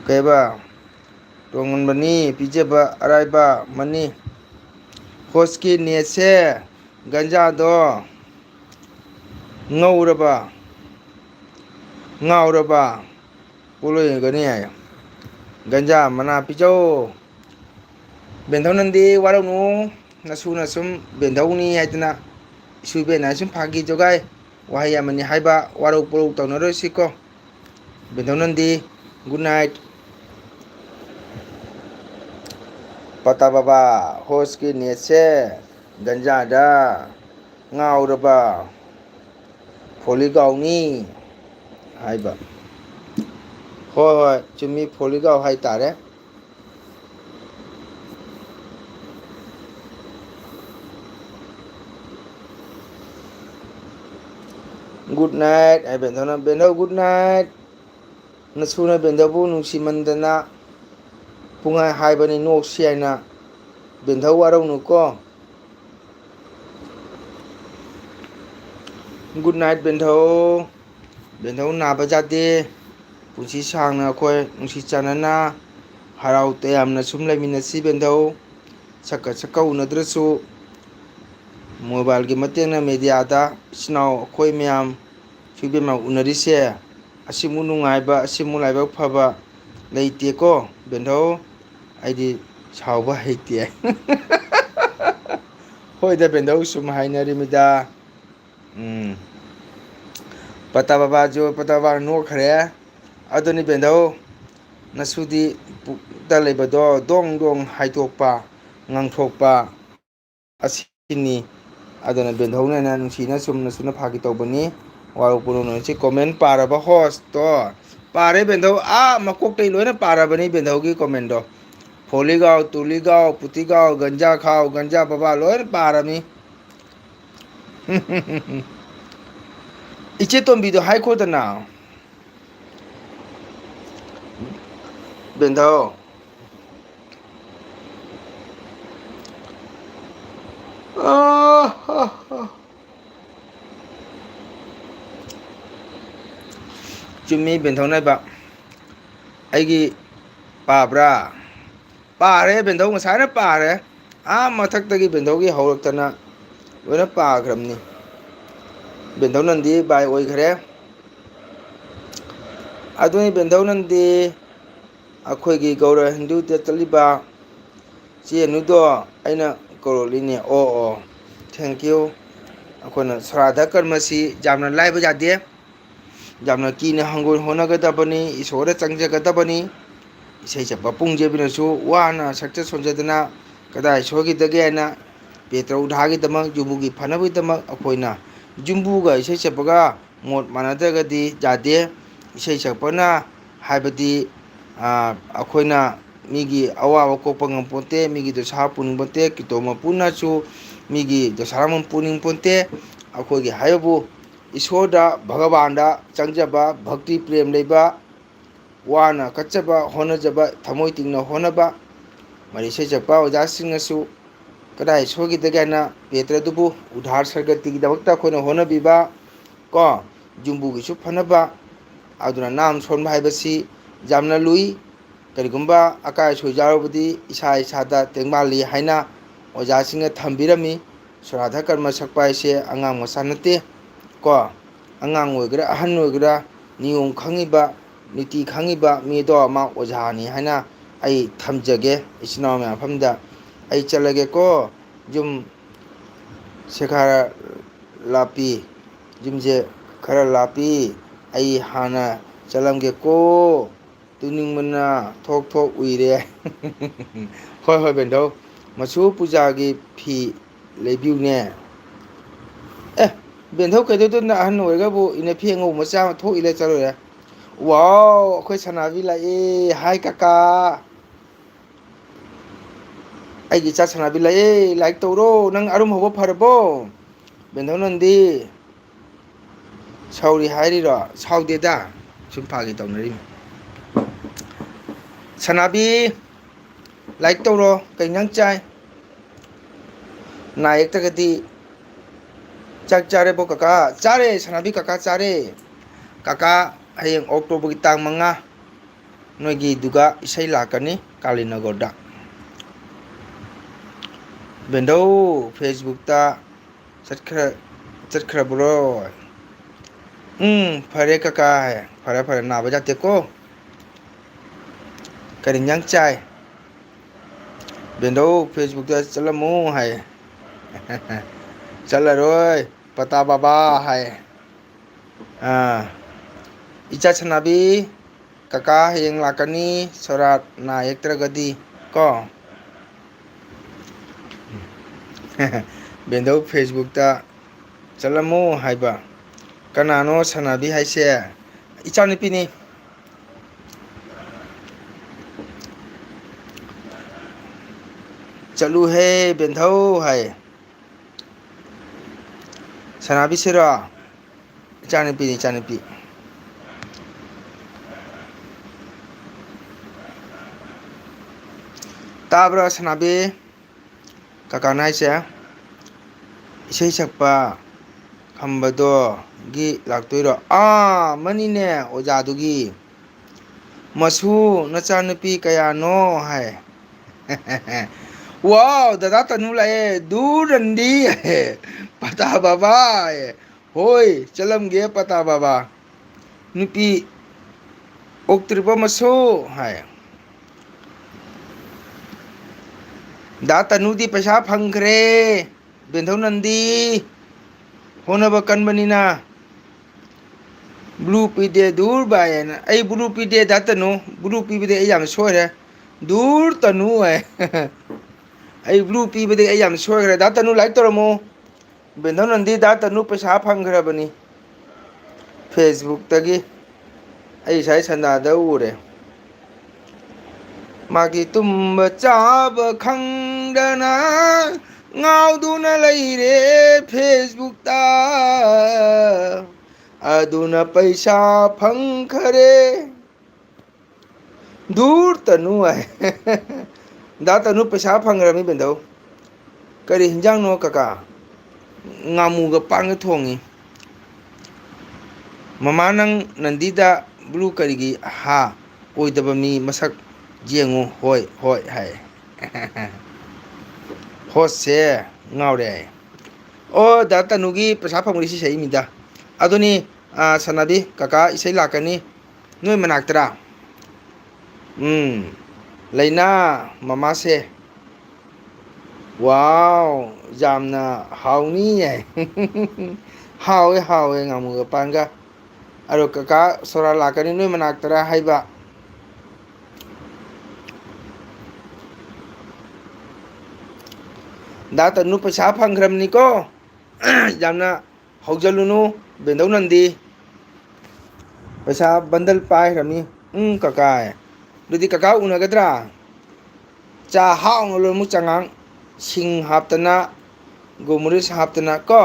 ꯀꯩꯕ ꯇꯣꯉꯟꯕꯅꯤ ꯄꯤꯖꯕ ꯑꯔꯥꯏꯕ ꯃꯅꯤ ꯍꯣꯁꯀꯤ ꯅꯦꯠꯁꯦ ꯒꯟꯖꯥꯗꯣ ꯉꯥꯎꯔꯕ ꯄꯣꯠꯂꯣꯏꯒꯅꯤ ꯍꯥꯏ ꯒꯟꯖꯥ ꯃꯅꯥ ꯄꯤꯖꯧ ꯕꯦꯟꯊꯧ ꯅꯟꯗꯤ ꯋꯥꯔꯧꯅꯨ ꯅꯁꯨꯅ ꯁꯨꯝ ꯕꯦꯟꯙꯧꯅꯤ ꯍꯥꯏꯗꯅ ꯏꯁꯨ ꯏꯕꯦꯟꯅ ꯁꯨꯝ ꯐꯥꯒꯤ ꯖꯣꯒꯥꯏ ꯋꯥꯍꯩ ꯑꯃꯅꯤ ꯍꯥꯏꯕ ꯋꯥꯔꯧ ꯄꯨꯔꯧ ꯇꯧꯅꯔꯣꯏꯁꯤꯀꯣ ꯕꯦꯟꯊꯧ ꯅꯟꯗꯤ ꯒꯨꯗ ꯅꯥꯏꯠ ꯄꯇꯥ ꯕꯕꯥ ꯍꯣꯁꯀꯤ ꯅꯦꯠꯁꯦ ꯒꯟꯖꯥꯗ ꯉꯥꯎꯔꯕ ꯐꯣꯂꯤꯒꯥꯎꯅꯤ ꯍꯥꯏꯕ ꯍꯣꯏ ꯍꯣꯏ ꯆꯨꯝꯃꯤ ꯐꯣꯂꯤꯒꯥꯎ ꯍꯥꯏꯇꯥꯔꯦ ꯒꯨꯗ ꯅꯥꯏꯠ ꯍꯥꯏ ꯕꯦꯟꯊꯧꯅ ꯕꯦꯟꯊꯧ ꯒꯨꯗ ꯅꯥꯏꯠ ꯅꯁꯨꯅ ꯕꯦꯟꯗꯧꯕꯨ ꯅꯨꯡꯁꯤꯃꯟꯗꯅ ꯄꯨꯡꯍꯥꯏ ꯍꯥꯏꯕꯅꯤ ꯅꯣꯛꯁꯤ ꯍꯥꯏꯅ ꯕꯦꯟꯙꯧ ꯋꯥꯔꯧꯅꯨꯀꯣ ꯒꯨꯗ ꯅꯥꯏꯠ ꯕꯦꯟꯙꯧ ꯕꯦꯟꯙꯧ ꯅꯥꯕ ꯌꯥꯗꯦ ꯄꯨꯟꯁꯤ ꯁꯥꯡꯅ ꯑꯩꯈꯣꯏ ꯅꯨꯡꯁꯤ ꯆꯥꯟꯅꯅ ꯍꯔꯥꯎ ꯇꯌꯥꯝꯅ ꯁꯨꯝ ꯂꯩꯃꯤꯟꯅꯁꯤ ꯕꯦꯟꯙꯧ ꯁꯛꯀ ꯎꯅꯗ꯭ꯔꯁꯨ ꯃꯣꯕꯥꯏꯜꯒꯤ ꯃꯇꯦꯡꯅ ꯃꯦꯗꯤꯌꯥꯗ ꯏꯆꯤꯟ ꯏꯅꯥꯎ ꯑꯩꯈꯣꯏ ꯃꯌꯥꯝ ꯏꯕꯦꯝꯃ ꯎꯅꯔꯤꯁꯦ ꯑꯁꯤꯃꯨꯛ ꯅꯨꯡꯉꯥꯏꯕ ꯑꯁꯤꯃꯨꯛ ꯂꯥꯏꯕꯛ ꯐꯕ ꯂꯩꯇꯦꯀꯣ ꯕꯦꯟꯙꯧ ꯑꯩꯗꯤ ꯁꯥꯎꯕ ꯍꯩꯇꯦ ꯍꯣꯏꯗ ꯕꯦꯟꯙꯧ ꯁꯨꯝ ꯍꯥꯏꯅꯔꯤꯃꯤꯗ ꯄꯇꯥ ꯕꯕꯥꯅ ꯅꯣꯛꯈ꯭ꯔꯦ ꯑꯗꯨꯅꯤ ꯕꯦꯟꯙꯧ ꯅꯁꯨꯗꯤ ꯄꯨꯛꯇ ꯂꯩꯕꯗꯣ ꯗꯣꯡ ꯗꯣꯡ ꯍꯥꯏꯗꯣꯛꯄ ꯉꯥꯡꯊꯣꯛꯄ ꯑꯁꯤꯅꯤ ꯑꯗꯨꯅ ꯕꯦꯟꯙꯧꯅ ꯅꯨꯡꯁꯤꯅ ꯆꯨꯝꯅꯁꯨꯅ ꯐꯥꯒꯤ ꯇꯧꯕꯅꯤ ꯋꯥꯔꯧ ꯄꯨꯛꯂꯧꯅꯔꯣꯏꯁꯤ ꯀꯣꯃꯦꯟ ꯄꯥꯔꯕ ꯍꯣꯁꯇꯣ ꯄꯥꯔꯦ ꯕꯦꯟꯙꯧ ꯃꯀꯣꯛꯇꯩ ꯂꯣꯏꯅ ꯄꯥꯔꯕꯅꯤ ꯕꯦꯟꯙꯧꯒꯤ ꯀꯣꯃꯦꯟꯗꯣ ꯐꯣꯂꯤꯒꯥꯎ ꯇꯨꯂꯤꯒꯥꯎ ꯄꯨꯇꯤꯒꯥꯎ ꯒꯟꯖꯥ ꯈꯥꯎ ꯒꯟꯖꯥ ꯕꯕꯥ ꯂꯣꯏꯅ ꯄꯥꯔꯝꯃꯤ ꯏꯆꯦ ꯇꯣꯝꯕꯤꯗꯣ ꯍꯥꯏꯈꯣꯗꯅ ꯕꯦꯟꯙꯧ ꯆꯨꯝꯃꯤ ꯕꯦꯟꯊꯧꯅ ꯍꯥꯏꯕ ꯑꯩꯒꯤ ꯄꯥꯕ꯭ꯔꯥ ꯄꯥꯔꯦ ꯕꯦꯟꯙꯧ ꯉꯁꯥꯏꯅ ꯄꯥꯔꯦ ꯃꯊꯛꯇꯒꯤ ꯕꯦꯟꯙꯧꯒꯤ ꯍꯧꯔꯛꯇꯅ ꯂꯣꯏꯅ ꯄꯥꯈ꯭ꯔꯕꯅꯤ ꯕꯦꯟꯙꯧ ꯅꯟꯗꯤ ꯕꯥꯏ ꯑꯣꯏꯈ꯭ꯔꯦ ꯑꯗꯨꯅꯤ ꯕꯦꯟꯙꯧ ꯅꯟꯗꯤ ꯑꯩꯈꯣꯏꯒꯤ ꯒꯧꯔ ꯍꯤꯟꯗꯨꯗ ꯆꯠꯂꯤꯕ ꯆꯦ ꯑꯅꯨꯗꯣ ꯑꯩꯅ ꯀꯧꯔꯛꯂꯤꯅꯦ ꯑꯣ ꯊꯦꯡꯀ꯭ꯌꯨ ꯑꯩꯈꯣꯏꯅ ꯁꯣꯔꯥꯙ ꯀꯔꯃꯁꯤ ꯌꯥꯝꯅ ꯂꯥꯏꯕ ꯌꯥꯗꯦ ꯌꯥꯝꯅ ꯀꯤꯅ ꯍꯪꯒꯣꯏ ꯍꯣꯠꯅꯒꯗꯕꯅꯤ ꯏꯁꯣꯔꯗ ꯆꯪꯖꯒꯗꯕꯅꯤ ꯏꯁꯩ ꯁꯛꯄ ꯄꯨꯡꯖꯦꯕꯤꯅꯁꯨ ꯋꯥꯅ ꯁꯛꯆ ꯁꯣꯟꯖꯗꯅ ꯀꯗꯥꯏ ꯁꯣꯏꯈꯤꯗꯒꯦ ꯍꯥꯏꯅ ꯄꯦꯇ꯭ꯔꯧꯙꯥꯒꯤꯗꯃꯛ ꯌꯨꯝꯕꯨꯒꯤ ꯐꯅꯕꯒꯤꯗꯃꯛ ꯑꯩꯈꯣꯏꯅ ꯌꯨꯝꯕꯨꯒ ꯏꯁꯩ ꯁꯛꯄꯒ ꯃꯣꯠ ꯃꯥꯟꯅꯗ꯭ꯔꯒꯗꯤ ꯌꯥꯗꯦ ꯏꯁꯩ ꯁꯛꯄꯅ ꯍꯥꯏꯕꯗꯤ ꯑꯩꯈꯣꯏꯅ ꯃꯤꯒꯤ ꯑꯋꯥꯕ ꯀꯣꯛꯄ ꯉꯝꯄꯣꯟꯇꯦ ꯃꯤꯒꯤ ꯗꯣꯁꯥ ꯄꯨꯅꯤꯡꯄꯣꯟꯇꯦ ꯀꯤꯇꯣ ꯃꯄꯨꯅꯁꯨ ꯃꯤꯒꯤ ꯗꯣꯁꯥꯔꯝ ꯄꯨꯅꯤꯡꯄꯣꯟꯇꯦ ꯑꯩꯈꯣꯏꯒꯤ ꯍꯥꯏꯕꯕꯨ ꯏꯁꯣꯔꯗ ꯚꯒꯕꯥꯟꯗ ꯆꯪꯖꯕ ꯚꯛꯇꯤ ꯄ꯭ꯔꯦꯝ ꯂꯩꯕ ꯋꯥꯅ ꯀꯠꯆꯕ ꯍꯣꯠꯅꯖꯕ ꯊꯃꯣꯏ ꯇꯤꯡꯅ ꯍꯣꯠꯅꯕ ꯃꯔꯤ ꯏꯁꯩ ꯁꯛꯄ ꯑꯣꯖꯥꯁꯤꯡꯅꯁꯨ ꯀꯗꯥꯏ ꯁꯣꯏꯈꯤꯗꯒꯦꯅ ꯄꯦꯇ꯭ꯔꯗꯨꯕꯨ ꯎꯙꯥꯔ ꯁꯔꯒꯇꯤꯒꯤꯗꯃꯛꯇ ꯑꯩꯈꯣꯏꯅ ꯍꯣꯠꯅꯕꯤꯕ ꯀꯣ ꯌꯨꯝꯕꯨꯒꯤꯁꯨ ꯐꯅꯕ ꯑꯗꯨꯅ ꯅꯥꯝ ꯁꯣꯟꯕ ꯍꯥꯏꯕꯁꯤ ꯌꯥꯝꯅ ꯂꯨꯏ ꯀꯔꯤꯒꯨꯝꯕ ꯑꯀꯥꯏ ꯑꯁꯣꯏ ꯌꯥꯎꯔꯕꯗꯤ ꯏꯁꯥ ꯏꯁꯥꯗ ꯇꯦꯡꯕꯥꯡꯂꯤ ꯍꯥꯏꯅ ꯑꯣꯖꯥꯁꯤꯡꯅ ꯊꯝꯕꯤꯔꯝꯃꯤ ꯁꯣꯔꯥꯙ ꯀꯔꯃ ꯁꯛꯄ ꯍꯥꯏꯁꯦ ꯑꯉꯥꯡ ꯃꯆꯥ ꯅꯠꯇꯦ ꯀꯣ ꯑꯉꯥꯡ ꯑꯣꯏꯒꯦꯔꯥ ꯑꯍꯟ ꯑꯣꯏꯒꯦꯔꯥ ꯅꯤꯌꯣꯝ ꯈꯪꯉꯤꯕ ꯅꯤꯇꯤ ꯈꯪꯉꯤꯕ ꯃꯤꯗꯣ ꯃꯥ ꯑꯣꯖꯥꯅꯤ ꯍꯥꯏꯅ ꯑꯩ ꯊꯝꯖꯒꯦ ꯏꯆꯤꯟ ꯏꯅꯥꯎ ꯃꯌꯥꯝ ꯃꯐꯝꯗ ꯑꯩ ꯆꯠꯂꯒꯦꯀꯣ ꯌꯨꯝ ꯁꯦ ꯈꯔ ꯂꯥꯞꯄꯤ ꯌꯨꯝꯁꯦ ꯈꯔ ꯂꯥꯞꯄꯤ ꯑꯩ ꯍꯥꯟꯅ ꯆꯠꯂꯝꯒꯦꯀꯣ ꯇꯨꯝꯅꯤꯡꯕꯅ ꯊꯣꯛ ꯊꯣꯛ ꯎꯏꯔꯦ ꯍꯣꯏ ꯍꯣꯏ ꯕꯦꯟꯙꯧ ꯃꯁꯨ ꯄꯨꯖꯥꯒꯤ ꯐꯤ ꯂꯩꯕꯤꯌꯨꯅꯦ ꯑꯦ ꯕꯦꯟꯙꯧ ꯀꯩꯗꯧꯗꯣꯏꯅꯣ ꯑꯍꯟ ꯑꯣꯏꯔꯒꯕꯨ ꯏꯟꯅꯐꯤ ꯑꯉꯧꯕ ꯃꯆꯥ ꯑꯃ ꯊꯣꯛ ꯏꯜꯂ ꯆꯠꯂꯨꯔꯦ ꯋꯥꯎ ꯑꯩꯈꯣꯏ ꯁꯅꯥꯕꯤ ꯂꯥꯛꯑꯦ ꯍꯥꯏ ꯀꯀꯥ ꯑꯩꯒꯤ ꯏꯆꯥ ꯁꯥꯟꯅꯕꯤ ꯂꯥꯛꯑꯦ ꯂꯥꯏꯛ ꯇꯧꯔꯣ ꯅꯪ ꯑꯔꯨꯝ ꯍꯧꯕ ꯐꯔꯕꯣ ꯕꯦꯟꯙꯧ ꯅꯟꯗꯤ ꯁꯥꯎꯔꯤ ꯍꯥꯏꯔꯤꯔꯣ ꯁꯥꯎꯗꯦꯗ ꯁꯨꯝ ꯐꯥꯒꯤ ꯇꯧꯅꯔꯤꯅꯤ ꯁꯅꯥꯕꯤ ꯂꯥꯏꯛ ꯇꯧꯔꯣ ꯀꯩ ꯏꯟꯖꯥꯡ ꯆꯥꯏ ꯅꯥ ꯌꯦꯛꯇ꯭ꯔꯒꯗꯤ ꯆꯥꯛ ꯆꯥꯔꯦꯕꯣ ꯀꯀꯥ ꯆꯥꯔꯦ ꯁꯅꯥꯕꯤ ꯀꯀꯥ ꯆꯥꯔꯦ ꯀꯀꯥ ꯍꯌꯦꯡ ꯑꯣꯛꯇꯣꯕꯔꯒꯤ ꯇꯥꯡ 5 ꯅꯣꯏꯒꯤꯗꯨꯒ ꯏꯁꯩ ꯂꯥꯛꯀꯅꯤ ꯀꯥꯂꯤꯅꯒꯣꯔꯗ ꯕꯦꯟꯙꯧ ꯐꯦꯁꯕꯨꯛꯇ ꯆꯠꯈ꯭ꯔꯕ꯭ꯔꯣ ꯐꯔꯦ ꯀꯀꯥ ꯐꯔꯦ ꯐꯔꯦ ꯅꯥꯕ ꯌꯥꯗꯦꯀꯣ ꯀꯔꯤ ꯏꯟꯖꯥꯡ ꯆꯥꯏ ꯕꯦꯟꯙꯧ ꯐꯦꯁꯕꯨꯛꯇ ꯆꯠꯂꯝꯃꯨ ꯍꯥꯏ ꯆꯠꯂꯔꯣꯏ ꯄꯇꯥ ꯕꯥꯕꯥ ꯍꯥꯏ ꯏꯆꯥ ꯁꯅꯥꯕꯤ ꯀꯀꯥ ꯍꯌꯦꯡ ꯂꯥꯛꯀꯅꯤ ꯁꯣꯔꯥꯠ ꯅꯥ ꯌꯦꯛꯇ꯭ꯔꯒꯗꯤ ꯀꯣ ꯕꯦꯟꯙꯧ ꯐꯦꯁꯕꯨꯛꯇ ꯆꯠꯂꯝꯃꯨ ꯍꯥꯏꯕ ꯀꯅꯥꯅꯣ ꯁꯥꯟꯅꯕꯤ ꯍꯥꯏꯁꯦ ꯏꯆꯥꯅꯨꯄꯤꯅꯤ ꯆꯠꯂꯨꯍꯦ ꯕꯦꯟꯙꯧ ꯍꯥꯏ ꯁꯅꯥꯕꯤꯁꯤꯔꯣ ꯏꯆꯥꯅꯨꯄꯤꯅꯤ ꯏꯆꯥꯅꯨꯄꯤ ꯇꯥꯕ꯭ꯔꯣ ꯁꯅꯥꯕꯤ ꯀꯀꯥꯅ ꯍꯥꯏꯁꯦ ꯏꯁꯩ ꯁꯛꯄ ꯈꯝꯕꯗꯣ ꯒꯤ ꯂꯥꯛꯇꯣꯏꯔꯣ ꯃꯅꯤꯅꯦ ꯑꯣꯖꯥꯗꯨꯒꯤ ꯃꯁꯨ ꯅꯆꯥꯅꯨꯄꯤ ꯀꯌꯥꯅꯣ ꯍꯥꯏ ꯋꯥꯎ ꯗꯗꯥ ꯇꯅꯨ ꯂꯥꯛꯑꯦ ꯗꯨ ꯔꯟꯗꯤ ꯄꯇꯥ ꯕꯥꯕꯥ ꯍꯣꯏ ꯆꯠꯂꯝꯒꯦ ꯄꯇꯥ ꯕꯥꯕꯥ ꯅꯨꯄꯤ ꯑꯣꯛꯇ꯭ꯔꯤꯕ ꯃꯁꯨ ꯍꯥꯏ ꯗꯥ ꯇꯅꯨꯗꯤ ꯄꯩꯁꯥ ꯐꯪꯈ꯭ꯔꯦ ꯕꯦꯟꯙꯧ ꯅꯟꯗꯤ ꯍꯣꯠꯅꯕ ꯀꯟꯕꯅꯤꯅ ꯕ꯭ꯂꯨ ꯄꯤꯗꯦ ꯗꯨꯔ ꯕꯥꯏ ꯍꯥꯏꯅ ꯑꯩ ꯕ꯭ꯂꯨ ꯄꯤꯗꯦ ꯗꯥ ꯇꯅꯨ ꯕ꯭ꯂꯨ ꯄꯤꯕꯗꯤ ꯑꯩ ꯌꯥꯝ ꯁꯣꯏꯔꯦ ꯗꯨꯔ ꯇꯅꯨ ꯍꯥꯏ ꯑꯩ ꯕ꯭ꯂꯨ ꯄꯤꯕꯗꯒꯤ ꯑꯩ ꯌꯥꯝ ꯁꯣꯏꯈ꯭ꯔꯦ ꯗꯥ ꯇꯅꯨ ꯂꯥꯏꯛ ꯇꯧꯔꯝꯃꯨ ꯕꯦꯟꯙꯧ ꯅꯟꯗꯤ ꯗꯥ ꯇꯅꯨ ꯄꯩꯁꯥ ꯐꯪꯈ꯭ꯔꯕꯅꯤ ꯐꯦꯁꯕꯨꯛꯇꯒꯤ ꯑꯩ ꯉꯁꯥꯏ ꯁꯟꯗꯥꯗ ꯎꯔꯦ ꯃꯥꯒꯤ ꯇꯨꯝꯕ ꯆꯥꯕ ꯈꯪꯗꯅ ꯉꯥꯎꯗꯨꯅ ꯂꯩꯔꯦ ꯐꯦꯁꯕꯨꯛꯇ ꯑꯗꯨꯅ ꯄꯩꯁꯥ ꯐꯪꯈꯔꯦ ꯗꯨꯔ ꯇꯅꯨ ꯍꯥꯏ ꯗꯥ ꯇꯅꯨ ꯄꯩꯁꯥ ꯐꯪꯈ꯭ꯔꯕꯅꯤ ꯕꯦꯟꯙꯧ ꯀꯔꯤ ꯍꯤꯟꯖꯥꯡꯅꯣ ꯀꯀꯥ ꯉꯥꯃꯨꯒ ꯄꯥꯛꯅ ꯊꯣꯡꯉꯤ ꯃꯃꯥ ꯅꯪ ꯅꯟꯗꯤꯗ ꯕ꯭ꯂꯨ ꯀꯔꯤꯒꯤ ꯑꯣꯏꯗꯕ ꯃꯤ ꯃꯁꯛ ꯌꯦꯡꯉꯨ ꯍꯣꯏ ꯍꯣꯏ ꯍꯥꯏ ꯍꯣꯁꯁꯦ ꯉꯥꯎꯔꯦ ꯍꯥꯏ ꯑꯣ ꯗꯥ ꯇꯅꯨꯒꯤ ꯄꯩꯁꯥ ꯐꯪꯕꯒꯤ ꯏꯁꯩ ꯁꯛꯏꯃꯤꯗ ꯑꯗꯨꯅꯤ ꯁꯅꯥꯕꯤ ꯀꯀꯥ ꯏꯁꯩ ꯂꯥꯛꯀꯅꯤ ꯅꯣꯏ ꯃꯅꯥꯛꯇꯔꯥ ꯂꯩꯅꯥ ꯃꯃꯥꯁꯦ ꯋꯥꯎ ꯌꯥꯝꯅ ꯍꯥꯎꯅꯤ ꯌꯥꯏ ꯍꯥꯎꯋꯦ ꯍꯥꯎꯋꯦ ꯉꯥꯃꯨꯒ ꯄꯥꯟꯒ ꯑꯗꯣ ꯀꯀꯥ ꯁꯣꯔꯥ ꯂꯥꯛꯀꯅꯤ ꯅꯣꯏ ꯃꯅꯥꯛꯇꯔꯥ ꯍꯥꯏꯕ ꯗꯥ ꯇꯅꯨ ꯄꯩꯁꯥ ꯐꯪꯈ꯭ꯔꯕꯅꯤꯀꯣ ꯌꯥꯝꯅ ꯍꯧꯖꯤꯜꯂꯨꯅꯨ ꯕꯦꯟꯙꯧ ꯅꯟꯗꯤ ꯄꯩꯁꯥ ꯕꯟꯗꯜ ꯄꯥꯏꯈ꯭ꯔꯕꯅꯤ ꯀꯀꯥ ꯑꯗꯨꯗꯤ ꯀꯀꯥ ꯎꯅꯒꯗ꯭ꯔꯥ ꯆꯥ ꯍꯥꯎꯅ ꯂꯣꯟꯃꯨ ꯆꯉꯥꯡ ꯁꯤꯡ ꯍꯥꯞꯇꯅ ꯒꯣꯃꯨꯔꯤꯁ ꯍꯥꯞꯇꯅ ꯀꯣ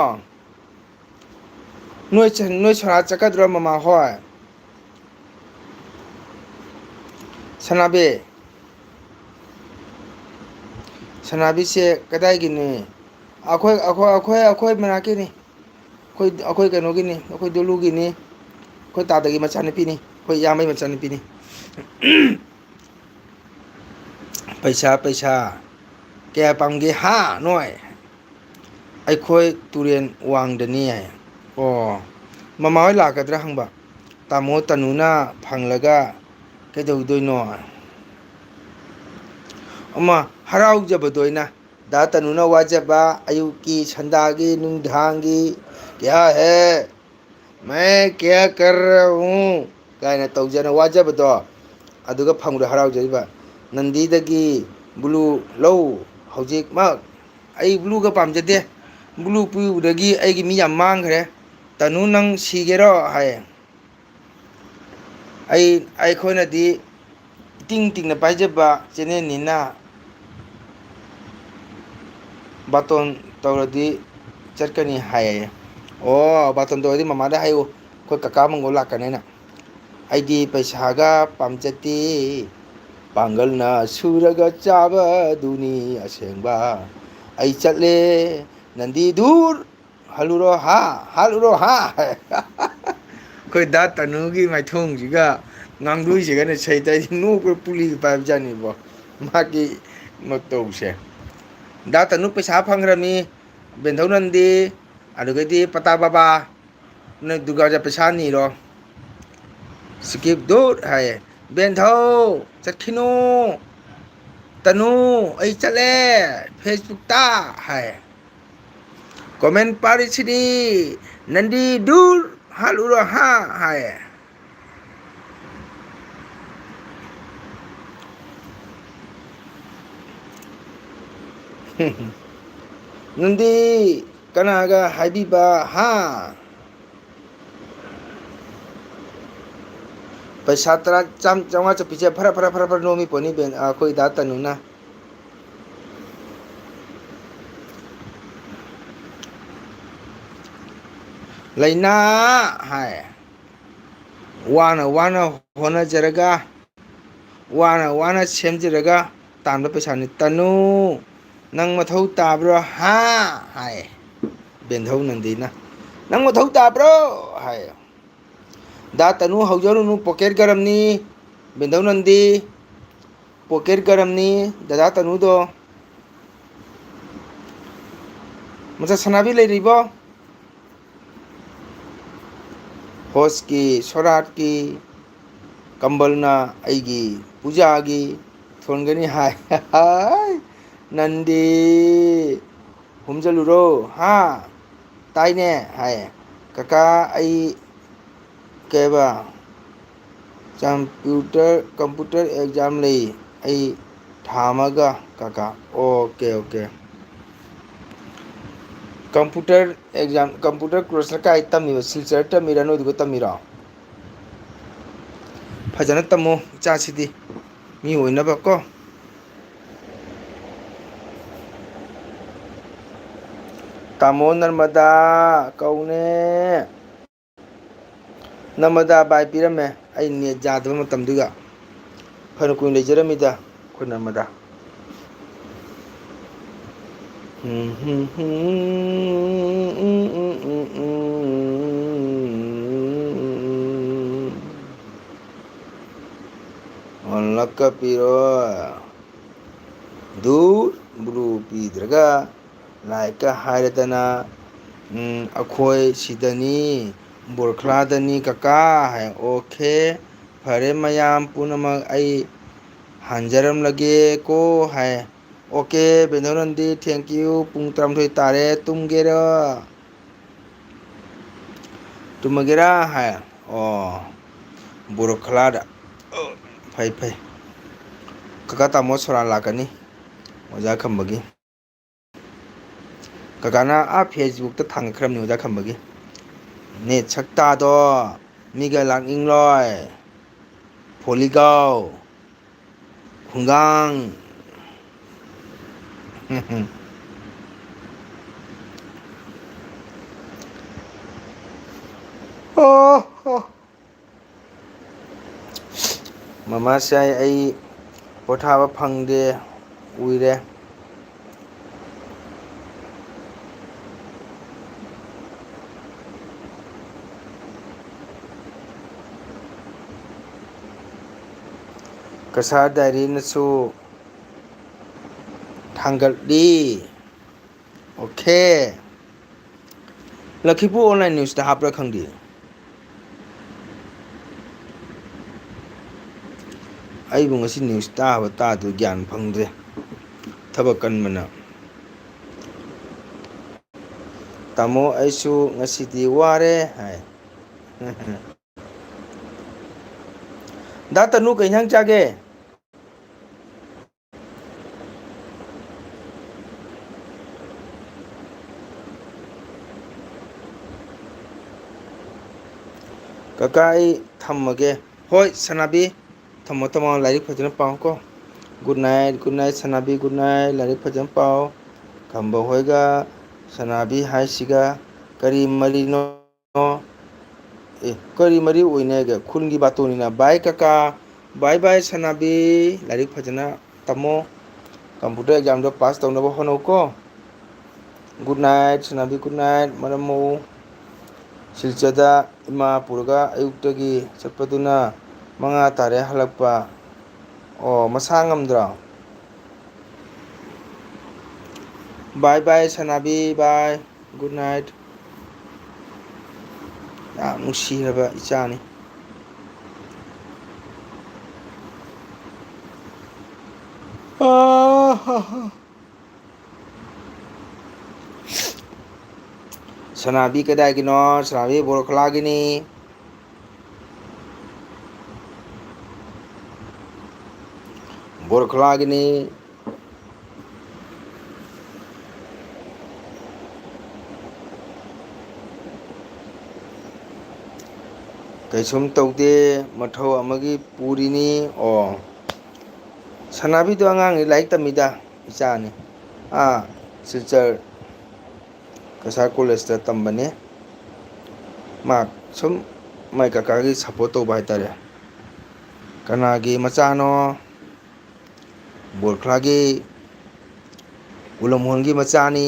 ꯅꯣꯏ ꯁꯣꯔꯥꯠ ꯆꯠꯀꯗ꯭ꯔꯣ ꯃꯃꯥ ꯍꯣꯏ ꯁꯅꯥꯕꯤ ꯁꯅꯥꯕꯤꯁꯦ ꯀꯗꯥꯏꯒꯤꯅꯤ? ꯑꯩꯈꯣꯏ ꯃꯅꯥꯛꯀꯤꯅꯤ. ꯑꯩꯈꯣꯏ ꯀꯩꯅꯣꯒꯤꯅꯤ, ꯑꯩꯈꯣꯏ ꯗꯨꯂꯨꯒꯤꯅꯤ, ꯑꯩꯈꯣꯏ ꯇꯥꯗꯒꯤ ꯃꯆꯥꯅꯨꯄꯤꯅꯤ, ꯑꯩꯈꯣꯏ ꯏꯌꯥꯝꯕꯒꯤ ꯃꯆꯥꯅꯨꯄꯤꯅꯤ. ꯄꯩꯁꯥ ꯀꯌꯥ ꯄꯥꯝꯒꯦ ꯍꯥ ꯅꯣꯏ? ꯑꯩꯈꯣꯏ ꯇꯨꯔꯦꯟ ꯋꯥꯡꯗꯅꯤ ꯌꯥꯏ. ꯑꯣ, ꯃꯃꯥ ꯍꯣꯏ ꯂꯥꯛꯀꯗ꯭ꯔꯥ ꯍꯪꯕ. ꯇꯥꯃꯣ ꯇꯅꯨꯅ ꯐꯪꯂꯒ ꯀꯩꯗꯧꯗꯣꯏꯅꯣ? ꯑꯃ ꯍꯔꯥꯎꯖꯕꯗꯣ ꯑꯩꯅ. ꯗꯥ ꯇꯅꯨꯅ ꯋꯥꯖꯕ ꯑꯌꯨꯛꯀꯤ, ꯁꯟꯗꯥꯒꯤ, ꯅꯨꯡꯗꯥꯡꯒꯤ, ꯀꯌꯥ ꯍꯦ ꯃꯦ ꯀꯌꯥ ꯀꯔ ꯔꯍꯥ ꯍꯨ ꯀꯥꯏꯅ ꯇꯧꯖꯅ ꯋꯥꯖꯕꯗꯣ, ꯑꯗꯨꯒ ꯐꯪꯕꯗ ꯍꯔꯥꯎꯖꯔꯤꯕ. ꯅꯟꯗꯤꯗꯒꯤ ꯕ꯭ꯂꯨ ꯂꯧ ꯍꯧꯖꯤꯛꯃꯛ. ꯑꯩ ꯕ꯭ꯂꯨꯒ ꯄꯥꯝꯖꯗꯦ. ꯕ꯭ꯂꯨ ꯄꯤꯎꯕꯗꯒꯤ ꯑꯩꯒꯤ ꯃꯤ ꯌꯥꯝ ꯃꯥꯡꯈ꯭ꯔꯦ. ꯇꯅꯨ ꯅꯪ ꯁꯤꯒꯦꯔꯣ ꯍꯥꯏꯌꯦ. ꯑꯩꯈꯣꯏꯅꯗꯤ ꯏꯇꯤꯡ ꯇꯤꯡꯅ ꯄꯥꯏꯖꯕ ꯆꯦꯅꯦꯜꯅꯤꯅ ꯕꯥꯇꯣꯟ ꯇꯧꯔꯗꯤ ꯆꯠꯀꯅꯤ ꯍꯥꯏꯌꯦ. ꯑꯣ, ꯕꯥꯇꯣꯟ ꯇꯧꯔꯗꯤ ꯃꯃꯥꯗ ꯍꯥꯏꯌꯨ ꯑꯩꯈꯣꯏ ꯀꯀꯥ ꯃꯪꯒꯣꯜ ꯂꯥꯛꯀꯅꯦꯅ. ꯑꯩꯗꯤ ꯄꯩꯁꯥꯒ ꯄꯥꯝꯖꯗꯦ, ꯄꯥꯡꯒꯜꯅ ꯁꯨꯔꯒ ꯆꯥꯕꯗꯨꯅꯤ ꯑꯁꯦꯡꯕ. ꯑꯩ ꯆꯠꯂꯦ ꯅꯟꯗꯤ ꯗꯨꯔ ꯍꯜꯂꯨꯔꯣ ꯍꯥ, ꯍꯥꯠꯂꯨꯔꯣ ꯍꯥ. ꯑꯩꯈꯣꯏ ꯗꯥ ꯇꯅꯨꯒꯤ ꯃꯥꯏꯊꯣꯡꯁꯤꯒ ꯉꯥꯡꯗꯣꯏꯁꯤꯒꯅ ꯁꯩꯇ ꯅꯣꯛꯄ ꯄꯨꯛꯂꯤꯒ ꯄꯥꯏꯕꯖꯥꯠꯅꯤꯕꯣ ꯃꯥꯒꯤ ꯃꯇꯧꯁꯦ. ꯗꯥ ꯇꯅꯨ ꯄꯩꯁꯥ ꯐꯪꯈ꯭ꯔꯃꯤ, ꯕꯦꯟꯙꯧ ꯅꯟꯗꯤ, ꯑꯗꯨꯒꯩꯗꯤ ꯄꯇꯥ ꯕꯕꯥ, ꯅꯣꯏ ꯗꯨꯔꯒꯥꯖꯥ ꯄꯩꯁꯥ ꯅꯤꯔꯣ. ꯁꯤꯀꯤꯞ ꯗꯨꯠ ꯍꯥꯏꯌꯦ. ꯕꯦꯟꯙꯧ ꯆꯠꯈꯤꯅꯨ, ꯇꯅꯨ ꯑꯩ ꯆꯠꯂꯦ ꯐꯦꯁꯕꯨꯛꯇ ꯍꯥꯏ. ꯀꯣꯃꯦꯟ ꯄꯥꯔꯤꯁꯤꯗꯤ ꯅꯟꯗꯤ ꯗꯨꯔ ꯍꯥꯠꯂꯨꯔꯣ ꯍꯥ ꯍꯥꯏꯌꯦ. ꯅꯟꯗꯤ ꯀꯅꯥꯒ ꯍꯥꯏꯕꯤꯕ ꯍꯥ? ꯄꯩꯁꯥ ꯆꯥꯝꯃꯉꯥ ꯆꯠꯄꯤꯁꯦ ꯐꯔ ꯅꯣꯝꯃꯤ ꯄꯣꯠꯅꯤ ꯑꯩꯈꯣꯏ ꯗꯥ ꯇꯅꯨꯅ. ꯂꯩꯅꯥ ꯍꯥꯏ. ꯋꯥꯅ ꯍꯣꯠꯅꯖꯔꯒ, ꯋꯥꯅ ꯁꯦꯝꯖꯔꯒ ꯇꯥꯟꯕ ꯄꯩꯁꯥꯅꯤ. ꯇꯅꯨ ꯅꯪ ꯃꯊꯧ ꯇꯥꯕ꯭ꯔꯣ ꯍꯥ ꯍꯥꯏ. ꯕꯦꯟꯙꯧ ꯅꯟꯗꯤꯅ ꯅꯪ ꯃꯊꯧ ꯇꯥꯕ꯭ꯔꯣ ꯍꯥꯏ. ꯗꯥ ꯇꯅꯨ ꯍꯧꯖꯔꯨꯅꯨ ꯄꯣꯀꯦꯠ ꯒꯔꯝꯅꯤ. ꯕꯦꯟꯙꯧ ꯅꯟꯗꯤ ꯄꯣꯀꯦꯠ ꯒꯔꯝꯅꯤ ꯗꯗꯥ ꯇꯅꯨꯗꯣ. ꯃꯆꯥ ꯁꯅꯥꯕꯤ ꯂꯩꯔꯤꯕꯣ? ꯍꯣꯁꯀꯤ ꯁꯣꯔꯥꯠꯀꯤ ꯀꯝꯕꯜꯅ ꯑꯩꯒꯤ ꯄꯨꯖꯥꯒꯤ ꯊꯣꯟꯒꯅꯤ ꯍꯥꯏ. ꯅꯟꯗꯤ ꯍꯨꯝꯖꯜꯂꯨꯔꯣ ꯍꯥ ꯇꯥꯏꯅꯦ ꯍꯥꯏ. ꯀꯀꯥ ꯑꯩ ꯀꯩꯕ ꯀꯝꯄꯨꯇꯔ ꯑꯦꯛꯖꯥꯝ ꯂꯩ, ꯑꯩ ꯊꯥ ꯑꯃꯒ ꯀꯀꯥ. ꯑꯣꯀꯦ. ꯀꯝꯄꯨꯇꯔ ꯑꯦꯛꯖꯥꯝ, ꯀꯝꯄꯨꯇꯔ ꯀꯣꯔꯁꯅ ꯀꯥꯏ ꯇꯝꯃꯤꯕ? ꯁꯤꯜꯆꯔ ꯇꯝꯃꯤꯔꯥ ꯅꯣꯏꯗꯨꯒ ꯇꯝꯃꯤꯔꯣ? ꯐꯖꯅ ꯇꯝꯃꯣ ꯏꯆꯥꯁꯤꯗꯤ ꯃꯤ ꯑꯣꯏꯅꯕ ꯀꯣ. ꯇꯥꯃꯣ ꯅꯔꯃꯗꯥ ꯀꯧꯅꯦ. ꯅꯔꯃꯗꯥ ꯕꯥꯏ ꯄꯤꯔꯝꯃꯦ ꯑꯩ ꯅꯦꯠ ꯌꯥꯗꯕ ꯃꯇꯝꯗꯨꯗ. ꯐꯅ ꯀꯨꯏꯅ ꯂꯩꯖꯔꯝꯃꯤꯗ ꯑꯩꯈꯣꯏ ꯅꯔꯃꯗꯥ. ꯑꯣꯜꯂꯛꯀ ꯄꯤꯔꯣꯏ. ꯗꯨꯔ ꯕ꯭ꯂꯨ ꯄꯤꯗ꯭ꯔꯒ ꯂꯥꯏꯛꯀ ꯍꯥꯏꯔꯗꯅ ꯑꯩꯈꯣꯏ ꯁꯤꯗꯅꯤ, ꯕꯣꯔꯈꯂꯥꯗꯅꯤ ꯀꯀꯥ ꯍꯥꯏ. ꯑꯣꯀꯦ ꯐꯔꯦ ꯃꯌꯥꯝ ꯄꯨꯝꯅꯃꯛ ꯑꯩ ꯍꯟꯖꯔꯝꯂꯒꯦꯀꯣ ꯍꯥꯏ. ꯑꯣꯀꯦ ꯕꯦꯟꯙꯧ ꯅꯟꯗꯤ ꯊꯦꯡꯀ꯭ꯌꯨ. ꯄꯨꯡ 12 ꯇꯥꯔꯦ ꯇꯨꯝꯒꯦꯔꯣ? ꯇꯨꯝꯃꯒꯦꯔꯥ ꯍꯥꯏ. ꯑꯣ ꯕꯣꯔꯈꯂꯥꯗ. ꯐꯩ. ꯀꯀꯥ ꯇꯥꯃꯣ ꯁꯣꯔꯥꯟ ꯂꯥꯛꯀꯅꯤ ꯑꯣꯖꯥ ꯈꯝꯕꯒꯤ. ꯀꯀꯥꯅ ꯐꯦꯁꯕꯨꯛꯇ ꯊꯥꯡꯒꯠꯈ꯭ꯔꯕꯅꯤ ꯑꯣꯖꯥ ꯈꯝꯕꯒꯤ. ꯅꯦꯠ ꯁꯛꯇꯥꯗꯣ ꯃꯤꯒ ꯂꯥꯛꯅꯤꯡꯂꯣꯏ. ꯐꯣꯂꯤꯒꯥꯎ ꯈꯨꯡꯒꯥꯡ. ꯃꯃꯥꯁꯥꯏ ꯑꯩ ꯄꯣꯊꯥꯕ ꯐꯪꯗꯦ ꯎꯏꯔꯦ. ꯀꯁꯥꯔ ꯗꯥꯏꯔꯤꯅꯁꯨ ꯊꯥꯡꯒꯠꯂꯤ꯫ ꯑꯣꯀꯦ꯫ ꯂꯛꯈꯤꯄꯨꯔ ꯑꯣꯟꯂꯥꯏꯟ ꯅ꯭ꯌꯨꯁꯇ ꯍꯥꯞꯄ꯭ꯔꯥ ꯈꯪꯗꯦ꯫ ꯑꯩꯕꯨ ꯉꯁꯤ ꯅ꯭ꯌꯨꯁ ꯇꯥꯕ ꯇꯥꯗꯕ ꯒ꯭ꯌꯥꯟ ꯐꯪꯗ꯭ꯔꯦ ꯊꯕꯛ ꯀꯟꯕꯅ꯫ ꯇꯥꯃꯣ ꯑꯩꯁꯨ ꯉꯁꯤꯗꯤ ꯋꯥꯔꯦ ꯍꯥꯏ꯫ ꯗꯥ ꯇꯅꯨ ꯀꯩ ꯏꯟꯁꯥꯡ ꯆꯥꯒꯦ꯫ ꯀꯀꯥ ꯑꯩ ꯊꯝꯃꯒꯦ ꯍꯣꯏ ꯁꯅꯥꯕꯤ ꯊꯝꯃꯣ ꯊꯝꯃꯣ ꯂꯥꯏꯔꯤꯛ ꯐꯖꯅ ꯄꯥꯎ ꯀꯣ꯫ ꯒꯨꯗ ꯅꯥꯏꯠ ꯁꯅꯥꯕꯤ ꯒꯨꯗ ꯅꯥꯏꯠ ꯂꯥꯏꯔꯤꯛ ꯐꯖꯅ ꯄꯥꯎ꯫ ꯈꯝꯕ ꯍꯣꯏꯒ ꯁꯅꯥꯕꯤ ꯍꯥꯏꯁꯤꯒ ꯀꯔꯤ ꯃꯔꯤꯅꯣ꯫ ꯀꯔꯤ ꯃꯔꯤ ꯑꯣꯏꯅꯦꯒꯦ ꯈꯨꯟꯒꯤ ꯕꯥꯇꯣꯟꯅꯤꯅ ꯕꯥꯏ ꯀꯀꯥ꯫ ꯕꯥꯏ ꯕꯥꯏ ꯁꯅꯥꯕꯤ ꯂꯥꯏꯔꯤꯛ ꯐꯖꯅ ꯇꯝꯃꯣ꯫ ꯀꯝꯄꯨꯇꯔ ꯑꯦꯛꯖꯥꯝꯗꯣ ꯄꯥꯁ ꯇꯧꯅꯕ ꯍꯣꯠꯅꯧꯀꯣ꯫ ꯒꯨꯗ ꯅꯥꯏꯠ ꯁꯅꯥꯕꯤ ꯒꯨꯗ ꯅꯥꯏꯠ ꯃꯔꯝ ꯃꯣꯛꯎ꯫ ꯁꯤꯜꯆꯔꯗ ꯏꯃꯥ ꯄꯨꯔꯒ ꯑꯌꯨꯛꯇꯒꯤ ꯆꯠꯄꯗꯨꯅ 5 ꯇꯥꯔꯦ ꯍꯜꯂꯛꯄ꯫ ꯑꯣ ꯃꯁꯥ ꯉꯝꯗ꯭ꯔꯣ꯫ ꯕꯥꯏ ꯕꯥꯏ ꯁꯅꯥꯕꯤ ꯕꯥꯏ ꯒꯨꯗ ꯅꯥꯏꯠ꯫ ꯌꯥꯝ ꯅꯨꯡꯁꯤꯔꯕ ꯏꯆꯥꯅꯤ꯫ ꯁꯅꯥꯕꯤ ꯀꯗꯥꯏꯒꯤꯅꯣ ꯁꯅꯥꯕꯤ ꯕꯣꯔꯈꯂꯥꯒꯤꯅꯤ꯫ ꯕꯣꯔꯈꯂꯥꯒꯤꯅꯤ꯫ ꯀꯩꯁꯨꯝ ꯇꯧꯗꯦ ꯃꯊꯧ ꯑꯃꯒꯤ ꯄꯨꯔꯤꯅꯤ ꯑꯣ꯫ ꯁꯅꯥꯕꯤꯗꯣ ꯑꯉꯥꯡꯅꯤ ꯂꯥꯏꯔꯤꯛ ꯇꯝꯃꯤꯗ ꯏꯆꯥꯅꯤ꯫ ꯁꯤꯜꯆꯔ ꯀꯁꯥꯔ ꯀꯣꯂꯦꯖꯇ ꯇꯝꯕꯅꯤ꯫ ꯃꯥ ꯁꯨꯝ ꯃꯥꯏ ꯀꯀꯥꯒꯤ ꯁꯞꯄꯣꯔꯠ ꯇꯧꯕ ꯍꯥꯏꯇꯥꯔꯦ꯫ ꯀꯅꯥꯒꯤ ꯃꯆꯥꯅꯣ ꯕꯣꯔꯈ꯭ꯂꯥꯒꯤ ꯒꯨꯂꯝꯍꯣꯟꯒꯤ ꯃꯆꯥꯅꯤ꯫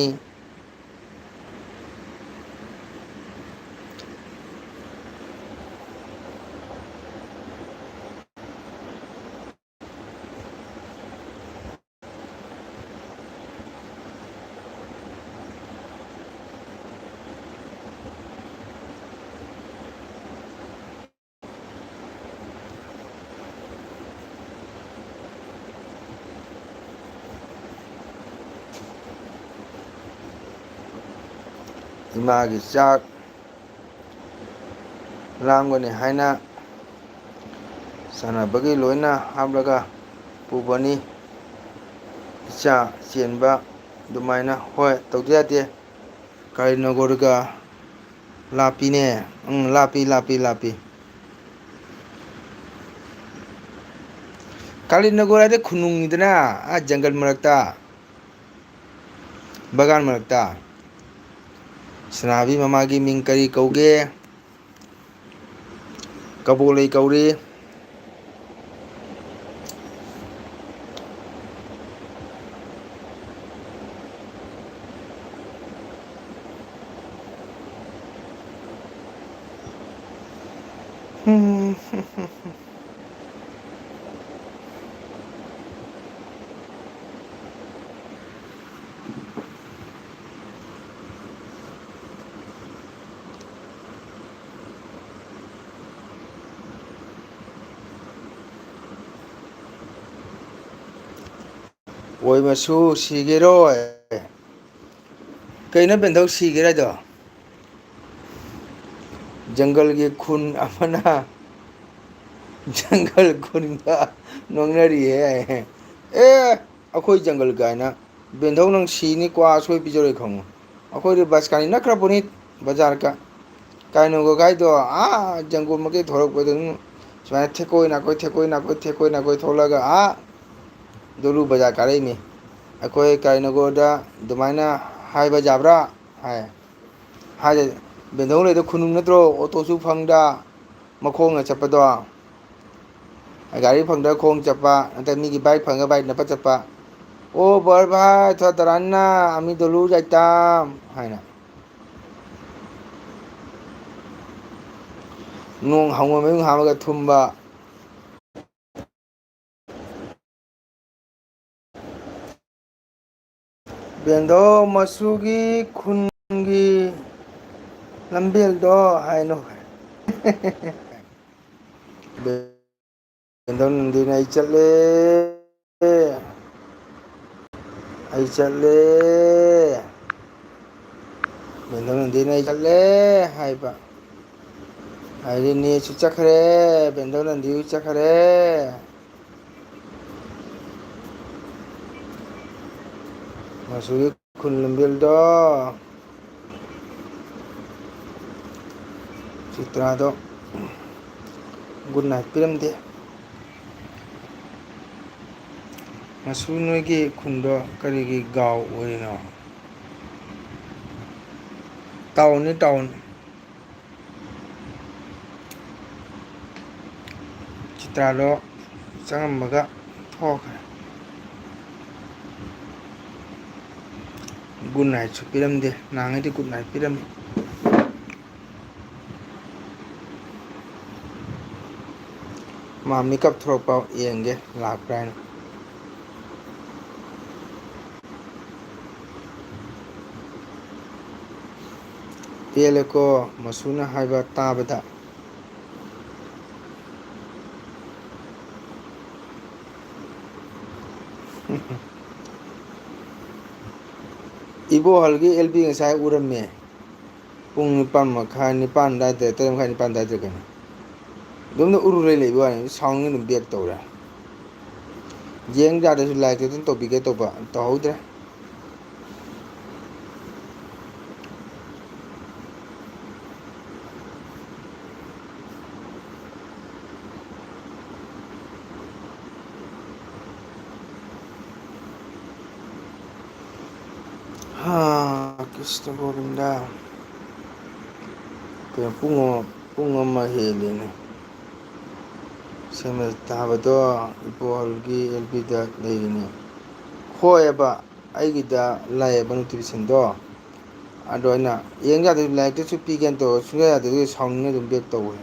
ꯏꯃꯥꯒꯤ ꯆꯥꯛ ꯂꯥꯝꯒꯅꯤ ꯍꯥꯏꯅ ꯁꯥꯟꯅꯕꯒꯤ ꯂꯣꯏꯅ ꯍꯥꯞꯂꯒ ꯄꯨꯕꯅꯤ꯫ ꯏꯆꯥ ꯆꯦꯟꯕ ꯑꯗꯨꯃꯥꯏꯅ ꯍꯣꯏ ꯇꯧꯗ ꯌꯥꯗꯦ꯫ ꯀꯔꯤꯅꯒꯔꯒ ꯂꯥꯞꯄꯤꯅꯦ ꯂꯥꯞꯄꯤ꯫ ꯀꯥꯂꯤꯅꯒꯣꯔ ꯍꯥꯏꯗꯤ ꯈꯨꯅꯨꯡꯅꯤꯗꯅ ꯖꯪꯒꯜ ꯃꯔꯛꯇ ꯕꯒꯥꯟ ꯃꯔꯛꯇ꯫ ꯁꯅꯥꯕꯤ ꯃꯃꯥꯒꯤ ꯃꯤꯡ ꯀꯔꯤ ꯀꯧꯒꯦ꯫ ꯀꯕꯣꯛꯂꯩ ꯀꯧꯔꯤ꯫ ꯑꯣꯏꯃꯁꯨ ꯁꯤꯒꯦꯔꯣꯏ ꯀꯩꯅꯣ ꯕꯦꯟꯊꯧ ꯁꯤꯒꯦꯔꯥ ꯍꯥꯏꯗꯣ꯫ ꯖꯪꯒꯜꯒꯤ ꯈꯨꯟ ꯑꯃꯅ ꯖꯪꯒꯜ ꯈꯨꯟꯒ ꯅꯣꯛꯅꯔꯤꯌꯦ꯫ ꯑꯩꯈꯣꯏ ꯖꯪꯒꯜ ꯀꯥꯏꯅ ꯕꯦꯟꯙꯧ ꯅꯪ ꯁꯤꯅꯤ ꯀ꯭ꯋꯥ ꯑꯁꯣꯏ ꯄꯤꯖꯔꯣꯏ ꯈꯪꯉꯣ꯫ ꯑꯩꯈꯣꯏꯗꯤ ꯕꯁ ꯀꯥꯅꯤ ꯅꯛꯈ꯭ꯔꯄꯣꯠꯅꯤ ꯕꯖꯥꯔꯒ꯫ ꯀꯥꯏꯅꯣꯒꯣ ꯒꯥꯏꯗꯣ ꯖꯪꯒꯜ ꯃꯩꯀꯩ ꯊꯣꯔꯛꯄꯗ ꯁꯨꯃꯥꯏꯅ ꯊꯦꯛꯀꯣꯏ ꯅꯥꯀꯣꯏ ꯊꯣꯛꯂꯒ ꯗꯣꯂꯨ ꯕꯖꯥꯔ ꯀꯥꯔꯛꯏꯅꯤ꯫ ꯑꯩꯈꯣꯏ ꯀꯥꯏꯅꯒꯣꯔꯗ ꯑꯗꯨꯃꯥꯏꯅ ꯍꯥꯏꯕ ꯌꯥꯕ꯭ꯔꯥ ꯍꯥꯏ꯫ ꯕꯦꯟꯙꯧ ꯂꯩꯗꯣ ꯈꯨꯅꯨꯡ ꯅꯠꯇ꯭ꯔꯣ ꯑꯣꯇꯣꯁꯨ ꯐꯪꯗ ꯃꯈꯣꯡꯅ ꯆꯠꯄꯗꯣ꯫ ꯒꯥꯔꯤ ꯐꯪꯗ꯭ꯔꯒ ꯈꯣꯡ ꯆꯠꯄ ꯅꯠꯇ꯭ꯔꯒ ꯃꯤꯒꯤ ꯕꯥꯏꯛ ꯐꯪꯉꯒ ꯕꯥꯏꯛ ꯅꯞꯄ ꯆꯠꯄ꯫ ꯑꯣ ꯕꯔ ꯚꯥꯏ ꯊꯣꯔꯥ ꯇꯔꯥꯅꯤꯅ ꯑꯃꯤ ꯗꯣꯂꯨ ꯌꯥꯏꯇꯥꯝ ꯍꯥꯏꯅ꯫ ꯅꯣꯡ ꯍꯪꯉꯣꯏ ꯃꯌꯨꯡ ꯍꯥꯝꯃꯒ ꯊꯨꯝꯕ꯫ ꯕꯦꯟꯗꯣ ꯃꯆꯨꯒꯤ ꯈꯨꯟꯒꯤ ꯂꯝꯕꯦꯜꯗꯣ ꯍꯥꯏꯅꯣ ꯕꯦꯟꯗꯣꯅꯗꯤꯅ ꯑꯩ ꯆꯠꯂꯦ ꯑꯩ ꯆꯠꯂꯦ ꯕꯦꯟꯗꯣꯅꯗꯤꯅ ꯑꯩ ꯆꯠꯂꯦ ꯍꯥꯏꯕ ꯍꯥꯏꯗꯤ ꯅꯦꯁꯨ ꯆꯠꯈ꯭ꯔꯦ ꯕꯦꯟꯗꯣ ꯅꯟꯗꯤꯁꯨ ꯆꯠꯈ꯭ꯔꯦ ꯃꯆꯨꯒꯤ ꯈꯨꯜ ꯂꯝꯕꯦꯜꯗꯣ ꯆꯤꯇ꯭ꯔꯥꯗꯣ ꯒꯨꯗ ꯅꯥꯏꯠ ꯄꯤꯔꯝꯗꯦ ꯃꯆꯨ ꯅꯣꯏꯒꯤ ꯈꯨꯟꯗꯣ ꯀꯔꯤꯒꯤ ꯒꯥꯎ ꯑꯣꯏꯔꯤꯅꯣ ꯇꯥꯎꯟꯅꯤ ꯇꯥꯎꯟ ꯆꯤꯇ꯭ꯔꯥꯗꯣ ꯆꯪꯉꯝꯃꯒ ꯊꯣꯛꯈ꯭ꯔꯦ ꯒꯨꯗ ꯅꯥꯏꯠꯁꯨ ꯄꯤꯔꯝꯗꯦ ꯅꯍꯥꯟꯉꯩꯗꯤ ꯒꯨꯗ ꯅꯥꯏꯠ ꯄꯤꯔꯝꯃꯤ ꯃꯥ ꯃꯤꯀꯞ ꯊꯣꯛꯂꯛꯄ ꯌꯦꯡꯒꯦ ꯂꯥꯛꯄ꯭ꯔꯥ ꯍꯥꯏꯅ ꯄꯦꯜꯂꯦꯀꯣ ꯃꯁꯨꯅ ꯍꯥꯏꯕ ꯇꯥꯕꯗ ꯏꯕꯣꯍꯜꯒꯤ ꯑꯦꯜ ꯄꯤ ꯉꯁꯥꯏ ꯎꯔꯝꯃꯦ ꯄꯨꯡ ꯅꯤꯄꯥꯟ ꯃꯈꯥꯏ ꯅꯤꯄꯥꯟ ꯑꯗꯨꯋꯥꯏꯗ ꯇꯔꯦꯠ ꯃꯈꯥꯏ ꯅꯤꯄꯥꯟ ꯑꯗꯨꯋꯥꯏꯗ ꯀꯩꯅꯣ ꯑꯗꯣꯝꯗ ꯎꯔꯨꯔ ꯂꯩꯕ ꯋꯥꯅꯤ ꯁꯥꯎꯟꯒ ꯑꯗꯨꯝ ꯕꯦꯛ ꯇꯧꯔꯦ ꯌꯦꯡ ꯌꯥꯗ꯭ꯔꯁꯨ ꯂꯥꯏꯛꯇ ꯑꯗꯨꯝ ꯇꯧꯕꯤꯒꯦ ꯇꯧꯕ ꯇꯧꯍꯧꯗ꯭ꯔꯦ ꯀ꯭ꯔꯤꯁꯅ ꯒꯣꯕꯤꯟꯗ ꯀꯩꯅꯣ ꯄꯨꯡ ꯑꯃ ꯍꯦꯜꯂꯦꯅꯦ ꯁꯦꯝꯅ ꯊꯥꯕꯗꯣ ꯏꯕꯣꯍꯜꯒꯤ ꯑꯦꯜ ꯄꯤꯗ ꯂꯩꯔꯤꯅꯤ ꯍꯣꯏꯑꯕ ꯑꯩꯒꯤꯗ ꯂꯥꯛꯑꯦꯕ ꯅꯣꯇꯤꯐꯤꯀꯦꯁꯟꯗꯣ ꯑꯗꯣ ꯑꯩꯅ ꯌꯦꯡ ꯌꯥꯗ꯭ꯔꯗꯤ ꯂꯥꯏꯔꯤꯛꯇꯁꯨ ꯄꯤꯒꯦꯅ ꯇꯧꯔ ꯁꯨꯡꯌꯥ ꯌꯥꯗ꯭ꯔꯗꯤ ꯁꯥꯎꯅꯤꯡꯉ ꯑꯗꯨꯝ ꯕꯦꯛ ꯇꯧꯋꯦ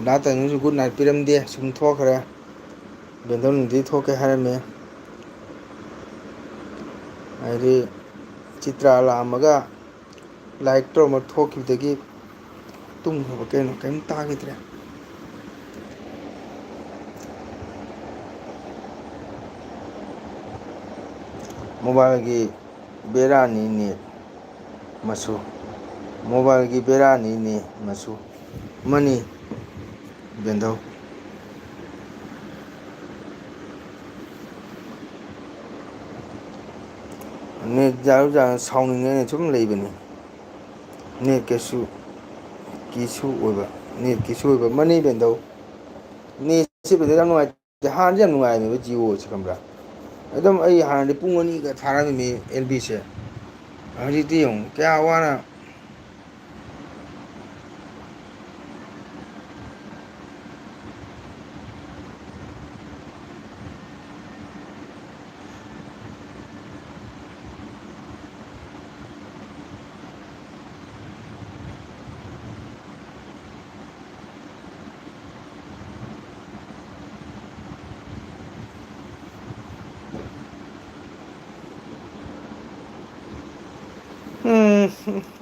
ꯗꯥ ꯇꯥꯏꯅꯨꯁꯨ ꯒꯨꯗ ꯅꯥꯏꯠ ꯄꯤꯔꯝꯗꯦ ꯁꯨꯝ ꯊꯣꯛꯈ꯭ꯔꯦ ꯕꯦꯟꯗꯣꯅꯗꯤ ꯊꯣꯛꯀꯦ ꯍꯥꯏꯔꯝꯃꯦ ꯍꯥꯏꯗꯤ ꯆꯤꯇ꯭ꯔꯥ ꯂꯥꯛꯑꯝꯃꯒ ꯂꯥꯏꯛ ꯇꯧꯔꯝꯃ ꯊꯣꯛꯈꯤꯕꯗꯒꯤ ꯇꯨꯝꯈ꯭ꯔꯕ ꯀꯩꯅꯣ ꯀꯔꯤꯝ ꯇꯥꯈꯤꯗ꯭ꯔꯦ ꯃꯣꯕꯥꯏꯜꯒꯤ ꯕꯦꯔꯥꯅꯤ ꯅꯦꯠ ꯃꯆꯨ ꯃꯣꯕꯥꯏꯜꯒꯤ ꯕꯦꯔꯥꯅꯤꯅꯦ ꯃꯆꯨ ꯃꯅꯤ ꯕꯦꯟꯙꯧ ꯅꯦꯠ ꯌꯥꯔꯨ ꯌꯥꯔ ꯁꯥꯎꯅꯤꯡꯉꯦꯅ ꯁꯨꯝ ꯂꯩꯕꯅꯤ ꯅꯦꯠ ꯀꯤꯁꯨ ꯑꯣꯏꯕ ꯅꯦꯠ ꯀꯤꯁꯨ ꯑꯣꯏꯕ ꯃꯅꯤ ꯕꯦꯟꯙꯧ ꯅꯦꯠꯁꯦ ꯌꯥꯝ ꯅꯨꯡꯉꯥꯏꯇꯦ ꯍꯥꯟꯅꯗꯤ ꯌꯥꯝ ꯅꯨꯡꯉꯥꯏꯔꯝꯃꯦꯕ ꯖꯤꯑꯣꯁꯦ ꯈꯪꯕ꯭ꯔꯥ ꯑꯗꯨꯝ ꯑꯩ ꯍꯥꯟꯅꯗꯤ ꯄꯨꯡ ꯑꯅꯤꯒ ꯊꯥꯔꯝꯃꯤ ꯑꯦꯜ ꯕꯤꯁꯦ ꯍꯧꯖꯤꯛꯇꯤ ꯌꯦꯡꯉꯨ ꯀꯌꯥ ꯋꯥꯅ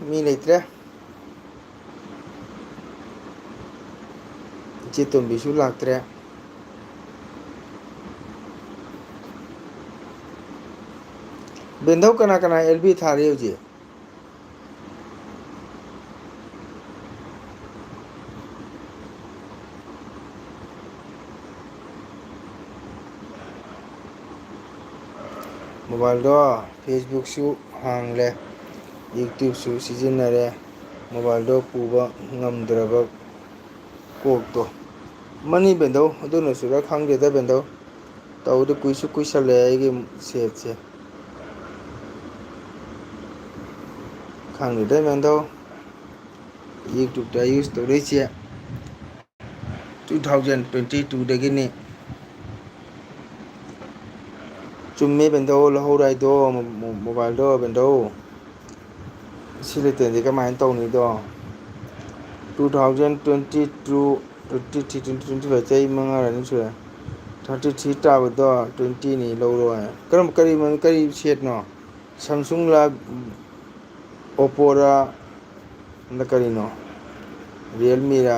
ꯃꯤ ꯂꯩꯇ꯭ꯔꯦ ꯏꯆꯦ ꯇꯣꯝꯕꯤꯁꯨ ꯂꯥꯛꯇ꯭ꯔꯦ ꯕꯦꯟꯙꯧ ꯀꯅꯥ ꯀꯅꯥ ꯑꯦꯜ ꯕꯤ ꯊꯥꯔꯤ ꯍꯧꯖꯤꯛ ꯃꯣꯕꯥꯏꯜꯗꯣ ꯐꯦꯁꯕꯨꯛꯁꯨ ꯍꯥꯡꯂꯦ ꯌꯨꯇ꯭ꯌꯨꯕꯁꯨ ꯁꯤꯖꯤꯟꯅꯔꯦ ꯃꯣꯕꯥꯏꯜꯗꯣ ꯄꯨꯕ ꯉꯝꯗ꯭ꯔꯕ ꯀꯣꯛꯇꯣ ꯃꯅꯤ ꯕꯦꯟꯙꯧ ꯑꯗꯨꯅꯁꯨꯔ ꯈꯪꯗꯦꯗ ꯕꯦꯟꯙꯧ ꯇꯧꯕꯗꯤ ꯀꯨꯏꯁꯨ ꯀꯨꯏꯁꯜꯂꯛꯑꯦ ꯑꯩꯒꯤ ꯁꯦꯠꯁꯦ ꯈꯪꯗꯦꯗ ꯕꯦꯟꯙꯧ ꯌꯨꯇ꯭ꯌꯨꯕꯇ ꯌꯨꯁ ꯇꯧꯔꯛꯏꯁꯦ 2022ꯗꯒꯤꯅꯤ ꯆꯨꯝꯃꯦ ꯕꯦꯟꯙꯧ ꯂꯧꯍꯧꯔꯣ ꯍꯥꯏꯗꯣ ꯃꯣꯕꯥꯏꯜꯗꯣ ꯕꯦꯟꯙꯧ ꯁꯤ ꯂꯩꯇ꯭ꯔꯗꯤ ꯀꯃꯥꯏꯅ ꯇꯧꯅꯤꯗꯣ 2022 23 ꯆꯍꯤ 5 ꯁꯨꯔꯦ 33 ꯇꯥꯕꯗꯣ 20ꯅꯤ ꯂꯧꯔꯣ ꯍꯥꯏ ꯀꯔꯤ ꯁꯦꯠꯅꯣ ꯁꯥꯝꯁꯨꯡꯂ ꯑꯣꯞꯄꯣꯔꯥ ꯀꯔꯤꯅꯣ ꯔꯤꯌꯦꯜꯃꯤꯔꯥ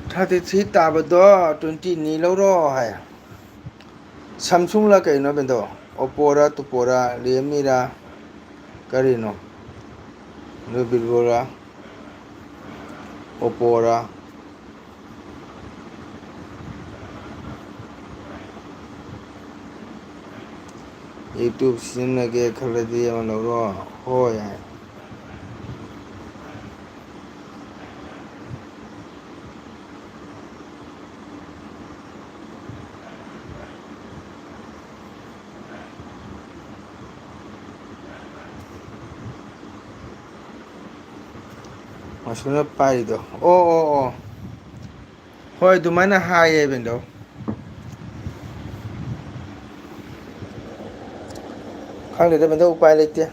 ꯊꯥꯔꯇꯤ ꯊ꯭ꯔꯤ ꯇꯥꯕꯗꯣ 20ꯅꯤ ꯂꯧꯔꯣ ꯍꯥꯏ ꯁꯥꯝꯁꯨꯡꯂ ꯀꯩꯅꯣ ꯕꯦꯟꯗꯣ ꯑꯣꯞꯄꯣꯔꯥ ꯇꯨꯄꯣꯔꯥ ꯔꯤꯌꯦꯜꯃꯤꯔꯥ ꯀꯔꯤꯅꯣ ꯚꯤꯚꯣꯔꯥ ꯑꯣꯞꯄꯣꯔꯥ ꯌꯨꯇꯨꯞ ꯁꯤꯖꯤꯟꯅꯒꯦ ꯈꯜꯂꯗꯤ ꯑꯃ ꯂꯧꯔꯣ ꯍꯣꯏ ꯍꯥꯏ ꯃꯁꯨꯅ ꯄꯥꯏꯔꯤꯗꯣ ꯑꯣ ꯍꯣꯏ ꯑꯗꯨꯃꯥꯏꯅ ꯍꯥꯏꯌꯦ ꯕꯦꯟꯗꯣ ꯈꯪꯗꯦꯗ ꯕꯦꯟꯗꯣ ꯎꯄꯥꯏ ꯂꯩꯇꯦ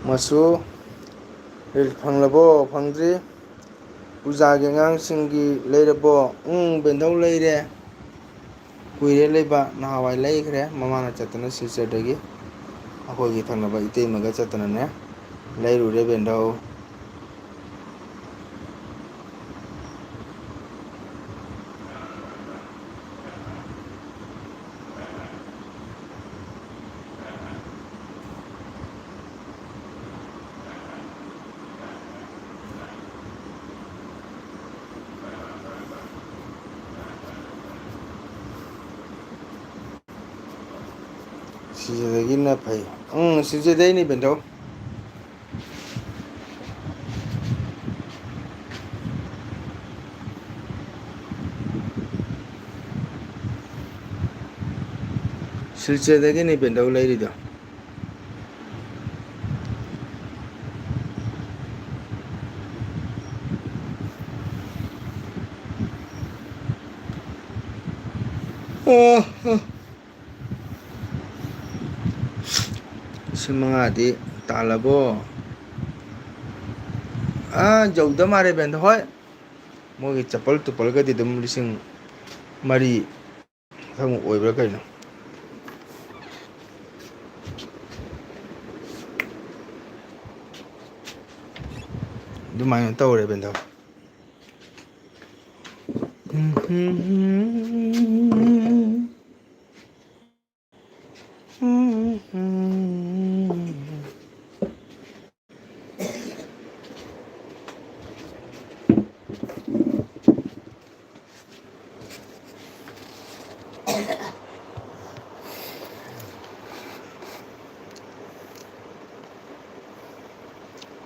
ꯃꯆꯨ ꯔꯤꯜ ꯐꯪꯂꯕꯣ ꯐꯪꯗ꯭ꯔꯤ ꯄꯨꯖꯥꯒꯤ ꯑꯉꯥꯡꯁꯤꯡꯒꯤ ꯂꯩꯔꯕꯣ ꯕꯦꯟꯗꯧ ꯂꯩꯔꯦ ꯀꯨꯏꯔꯦ ꯂꯩꯕ ꯅꯍꯥꯟꯋꯥꯏ ꯂꯩꯈ꯭ꯔꯦ ꯃꯃꯥꯅ ꯆꯠꯇꯅ ꯁꯤꯜꯆꯔꯗꯒꯤ ꯑꯩꯈꯣꯏꯒꯤ ꯊꯪꯅꯕ ꯏꯇꯩꯃꯒ ꯆꯠꯇꯅꯅꯦ ꯂꯩꯔꯨꯔꯦ ꯕꯦꯟꯗꯧ ꯁꯤꯖꯗꯒꯤꯅ ꯐꯩ ꯁꯤꯖꯗꯩꯅꯤ ꯕꯦꯟꯗꯧ ꯁꯤꯜꯆꯔꯗꯒꯤꯅꯤ ꯕꯦꯟꯗꯧ ꯂꯩꯔꯤꯗꯣ ꯂꯤꯁꯤꯡ 5ꯗꯤ ꯇꯥꯜꯂꯕꯣ ꯌꯧꯗ ꯃꯥꯜꯂꯦ ꯕꯦꯟꯗꯣ ꯍꯣꯏ ꯃꯣꯏꯒꯤ ꯆꯄꯜ ꯇꯨꯄꯜꯒꯗꯤ ꯑꯗꯨꯝ 3 ꯊꯪꯃꯨꯛ ꯑꯣꯏꯕ꯭ꯔꯥ ꯀꯩꯅꯣ ꯑꯗꯨꯃꯥꯏꯅ ꯇꯧꯔꯦ ꯕꯦꯟꯗꯣ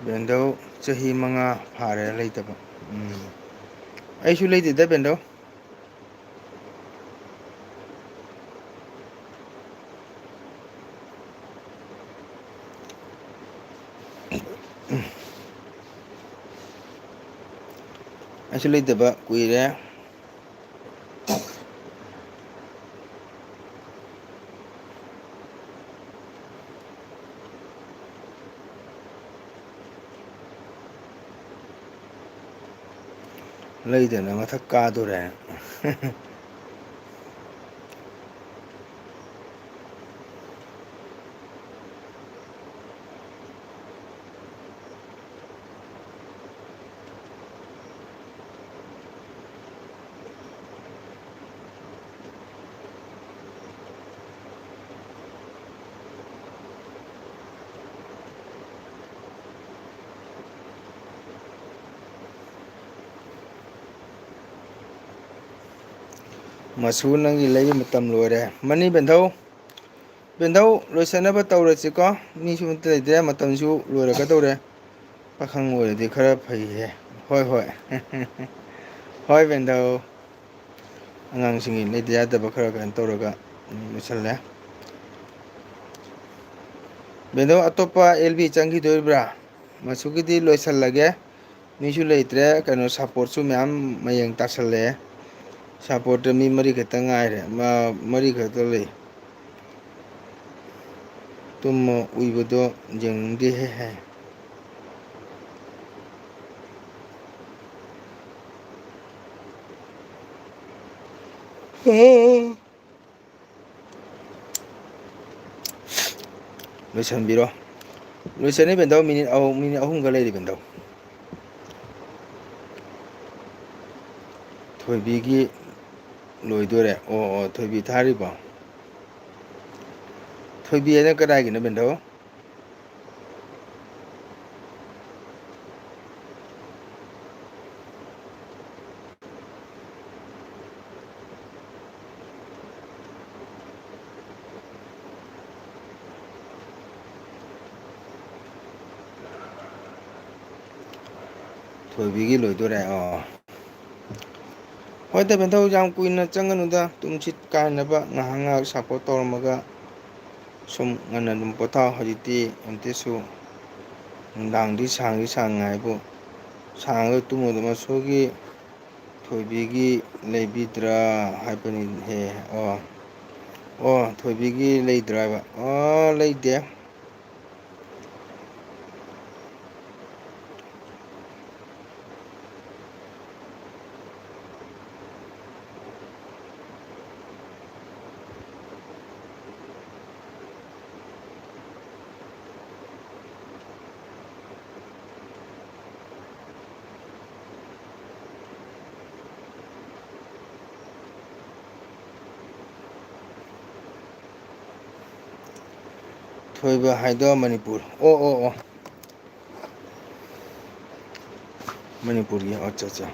ꯕꯦꯟꯗꯧ ꯆꯍꯤ 5 ꯐꯥꯔꯦ ꯂꯩꯇꯕ ꯑꯩꯁꯨ ꯂꯩꯇꯦꯗ ꯕꯦꯟꯗꯧ ꯑꯩꯁꯨ ꯂꯩꯇꯕ ꯀꯨꯏꯔꯦ ꯂꯩꯗꯅ ꯃꯊꯛ ꯀꯥꯗꯣꯔꯦ ꯃꯆꯨ ꯅꯪꯒꯤ ꯂꯩꯕ ꯃꯇꯝ ꯂꯣꯏꯔꯦ ꯃꯅꯤ ꯕꯦꯟꯙꯧ ꯕꯦꯟꯙꯧ ꯂꯣꯏꯁꯤꯟꯅꯕ ꯇꯧꯔꯁꯤꯀꯣ ꯃꯤꯁꯨ ꯑꯝꯇ ꯂꯩꯇ꯭ꯔꯦ ꯃꯇꯝꯁꯨ ꯂꯣꯏꯔꯛꯀꯗꯧꯔꯦ ꯄꯥꯈꯪ ꯑꯣꯏꯔꯗꯤ ꯈꯔ ꯐꯩꯍꯦ ꯍꯣꯏ ꯍꯣꯏ ꯍꯣꯏ ꯕꯦꯟꯙꯧ ꯑꯉꯥꯡꯁꯤꯡꯒꯤ ꯂꯩꯇ ꯌꯥꯗꯕ ꯈꯔ ꯀꯩꯅꯣ ꯇꯧꯔꯒ ꯂꯣꯏꯁꯜꯂꯦ ꯕꯦꯟꯙꯧ ꯑꯇꯣꯞꯄ ꯑꯦꯜ ꯕꯤ ꯆꯪꯈꯤꯗꯣꯔꯤꯕ꯭ꯔꯥ ꯃꯆꯨꯒꯤꯗꯤ ꯂꯣꯏꯁꯤꯜꯂꯒꯦ ꯃꯤꯁꯨ ꯂꯩꯇ꯭ꯔꯦ ꯀꯩꯅꯣ ꯁꯞꯄꯣꯔꯠꯁꯨ ꯃꯌꯥꯝ ꯃꯌꯦꯡ ꯇꯥꯁꯜꯂꯛꯑꯦ ꯁꯞꯄꯣꯔꯠꯇ ꯃꯤ ꯃꯔꯤꯈꯛꯇ ꯉꯥꯏꯔꯦ ꯃꯔꯤꯈꯛꯇ ꯂꯩ ꯇꯨꯝꯃ ꯎꯏꯕꯗꯣ ꯌꯦꯡꯅꯤꯡꯗꯦꯍꯦ ꯍꯥꯏ ꯂꯣꯏꯁꯤꯟꯕꯤꯔꯣ ꯂꯣꯏꯁꯤꯜꯂꯤ ꯕꯦꯟꯙꯧ ꯃꯤꯅꯤꯠ ꯑꯍꯨꯝꯒ ꯂꯩꯔꯤ ꯕꯦꯟꯙꯧ ꯊꯣꯏꯕꯤꯒꯤ ꯂꯣꯏꯗꯣꯔꯦ ꯑꯣ ꯑꯣ ꯊꯣꯏꯕꯤ ꯊꯥꯔꯤꯕꯣ ꯊꯣꯏꯕꯤ ꯍꯥꯏꯅ ꯀꯗꯥꯏꯒꯤꯅꯣ ꯕꯦꯟꯙꯧ ꯊꯣꯏꯕꯤꯒꯤ ꯂꯣꯏꯗꯣꯔꯦ ꯑꯣ ꯍꯣꯏꯗ ꯕꯦꯟꯊꯧ ꯌꯥꯝ ꯀꯨꯏꯅ ꯆꯪꯒꯅꯨꯗ ꯇꯨꯝꯁꯤꯠ ꯀꯥꯏꯅꯕ ꯉꯥꯏꯍꯥꯛ ꯉꯥꯏꯍꯥꯛ ꯁꯞꯄꯣꯔꯠ ꯇꯧꯔꯝꯃꯒ ꯁꯨꯝ ꯉꯟꯅ ꯑꯗꯨꯝ ꯄꯣꯊꯥ ꯍꯧꯖꯤꯛꯇꯤ ꯑꯟꯇꯦꯁꯨ ꯅꯨꯡꯗꯥꯡꯗꯤ ꯁꯥꯡꯗꯤ ꯁꯥꯡꯉꯦ ꯍꯥꯏꯕꯨ ꯁꯥꯡꯉꯒ ꯇꯨꯝꯃꯗ ꯃꯁꯣꯏꯒꯤ ꯊꯣꯏꯕꯤꯒꯤ ꯂꯩꯕꯤꯗ꯭ꯔꯥ ꯍꯥꯏꯕꯅꯤꯍꯦ ꯑꯣ ꯑꯣ ꯊꯣꯏꯕꯤꯒꯤ ꯂꯩꯗ꯭ꯔꯥ ꯍꯥꯏꯕ ꯑꯣ ꯂꯩꯇꯦ ꯊꯣꯏꯕ ꯍꯥꯏꯗꯣ ꯃꯅꯤꯄꯨꯔ ꯑꯣ ꯑꯣ ꯑꯣ ꯃꯅꯤꯄꯨꯔꯒꯤ ꯑꯠꯆꯥ ꯑꯠꯆꯥ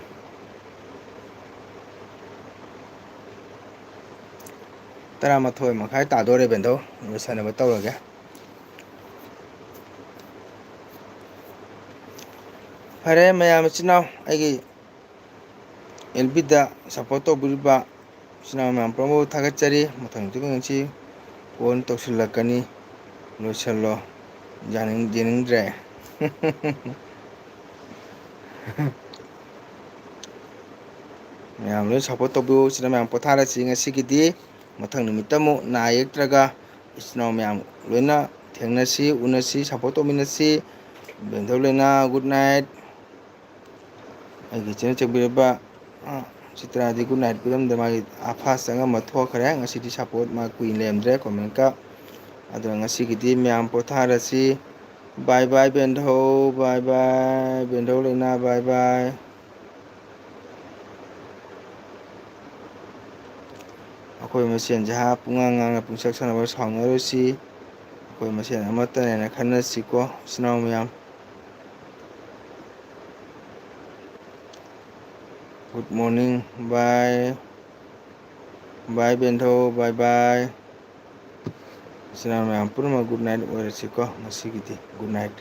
ꯇꯔꯥꯃꯥꯊꯣꯏ ꯃꯈꯥꯏ ꯇꯥꯗꯣꯔꯦ ꯕꯦꯟꯙꯧ ꯂꯣꯏꯁꯟꯅꯕ ꯇꯧꯔꯒꯦ ꯐꯔꯦ ꯃꯌꯥꯝ ꯏꯆꯤꯟ ꯏꯅꯥꯎ ꯑꯩꯒꯤ ꯑꯦꯜꯕꯤꯗ ꯁꯞꯄꯣꯔꯠ ꯇꯧꯕꯤꯔꯤꯕ ꯏꯆꯤꯟ ꯏꯅꯥꯎ ꯃꯌꯥꯝ ꯄꯨꯝꯅꯃꯛꯄꯨ ꯊꯥꯒꯠꯆꯔꯤ ꯃꯊꯪ ꯉꯁꯤ ꯐꯣꯟ ꯇꯧꯁꯤꯜꯂꯛꯀꯅꯤ ꯂꯣꯏꯁꯤꯜꯂꯣ ꯌꯦꯡꯅꯤꯡꯗ꯭ꯔꯦ ꯃꯌꯥꯝ ꯂꯣꯏ ꯁꯞꯄꯣꯔꯠ ꯇꯧꯕꯤꯌꯨ ꯁꯤꯅ ꯃꯌꯥꯝ ꯄꯣꯊꯥꯔꯁꯤ ꯉꯁꯤꯒꯤꯗꯤ ꯃꯊꯪ ꯅꯨꯃꯤꯠꯇ ꯑꯃꯨꯛ ꯅꯥ ꯌꯦꯛꯇ꯭ꯔꯒ ꯏꯆꯤꯟ ꯏꯅꯥꯎ ꯃꯌꯥꯝ ꯂꯣꯏꯅ ꯊꯦꯡꯅꯁꯤ ꯎꯅꯁꯤ ꯁꯞꯄꯣꯔꯠ ꯇꯧꯃꯤꯟꯅꯁꯤ ꯕꯦꯟꯊꯧ ꯂꯩꯅꯥ ꯒꯨꯗ ꯅꯥꯏꯠ ꯑꯩꯒꯤ ꯏꯆꯦꯅ ꯆꯪꯕꯤꯔꯕ ꯆꯤꯇ꯭ꯔꯥꯗꯤ ꯒꯨꯗ ꯅꯥꯏꯠ ꯄꯤꯔꯝꯗ ꯃꯥꯒꯤ ꯐꯥꯁ ꯆꯪꯉꯝꯃ ꯊꯣꯛꯈ꯭ꯔꯦ ꯉꯁꯤꯗꯤ ꯁꯞꯄꯣꯔꯠ ꯃꯥ ꯀꯨꯏꯅ ꯂꯩꯔꯝꯗ꯭ꯔꯦ ꯀꯣꯃꯦꯟꯀ ꯑꯗꯨꯅ ꯉꯁꯤꯒꯤꯗꯤ ꯃꯌꯥꯝ ꯄꯣꯊꯥꯔꯁꯤ ꯕꯥꯏ ꯕꯥꯏ ꯕꯦꯟꯙꯧ ꯕꯥꯏ ꯕꯥꯏ ꯕꯦꯟꯙꯧ ꯂꯩꯅꯥ ꯕꯥꯏ ꯕꯥꯏ ꯑꯩꯈꯣꯏ ꯃꯁꯦꯟꯁꯦ ꯄꯨꯡꯉꯥꯡ ꯉꯥꯡꯅ ꯄꯨꯡꯁꯛ ꯁꯥꯟꯅꯕ ꯁꯥꯎꯅꯔꯨꯁꯤ ꯑꯩꯈꯣꯏ ꯃꯁꯦꯟ ꯑꯃꯠꯇꯅꯦꯅ ꯈꯟꯅꯁꯤꯀꯣ ꯏꯆꯤꯟ ꯏꯅꯥꯎ ꯃꯌꯥꯝ ꯒꯨꯗ ꯃꯣꯔꯅꯤꯡ ꯕꯥꯏ ꯕꯦꯟꯙꯧ ꯕꯥꯏ ꯕꯥꯏ ꯏꯆꯤꯟ ꯏꯅꯥꯎ ꯃꯌꯥꯝ ꯄꯨꯝꯅꯃꯛ ꯒꯨꯗ ꯅꯥꯏꯠ ꯑꯣꯏꯔꯁꯤꯀꯣ ꯉꯁꯤꯒꯤꯗꯤ ꯒꯨꯗ ꯅꯥꯏꯠ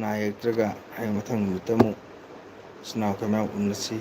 ꯅꯥ ꯌꯦꯛꯇ꯭ꯔꯒ ꯍꯌꯦꯡ ꯃꯊꯪ ꯅꯨꯃꯤꯠꯇ ꯑꯃꯨꯛ ꯏꯆꯤꯟ ꯏꯅꯥꯎ ꯑꯩꯈꯣꯏ ꯃꯌꯥꯝ ꯎꯅꯁꯤ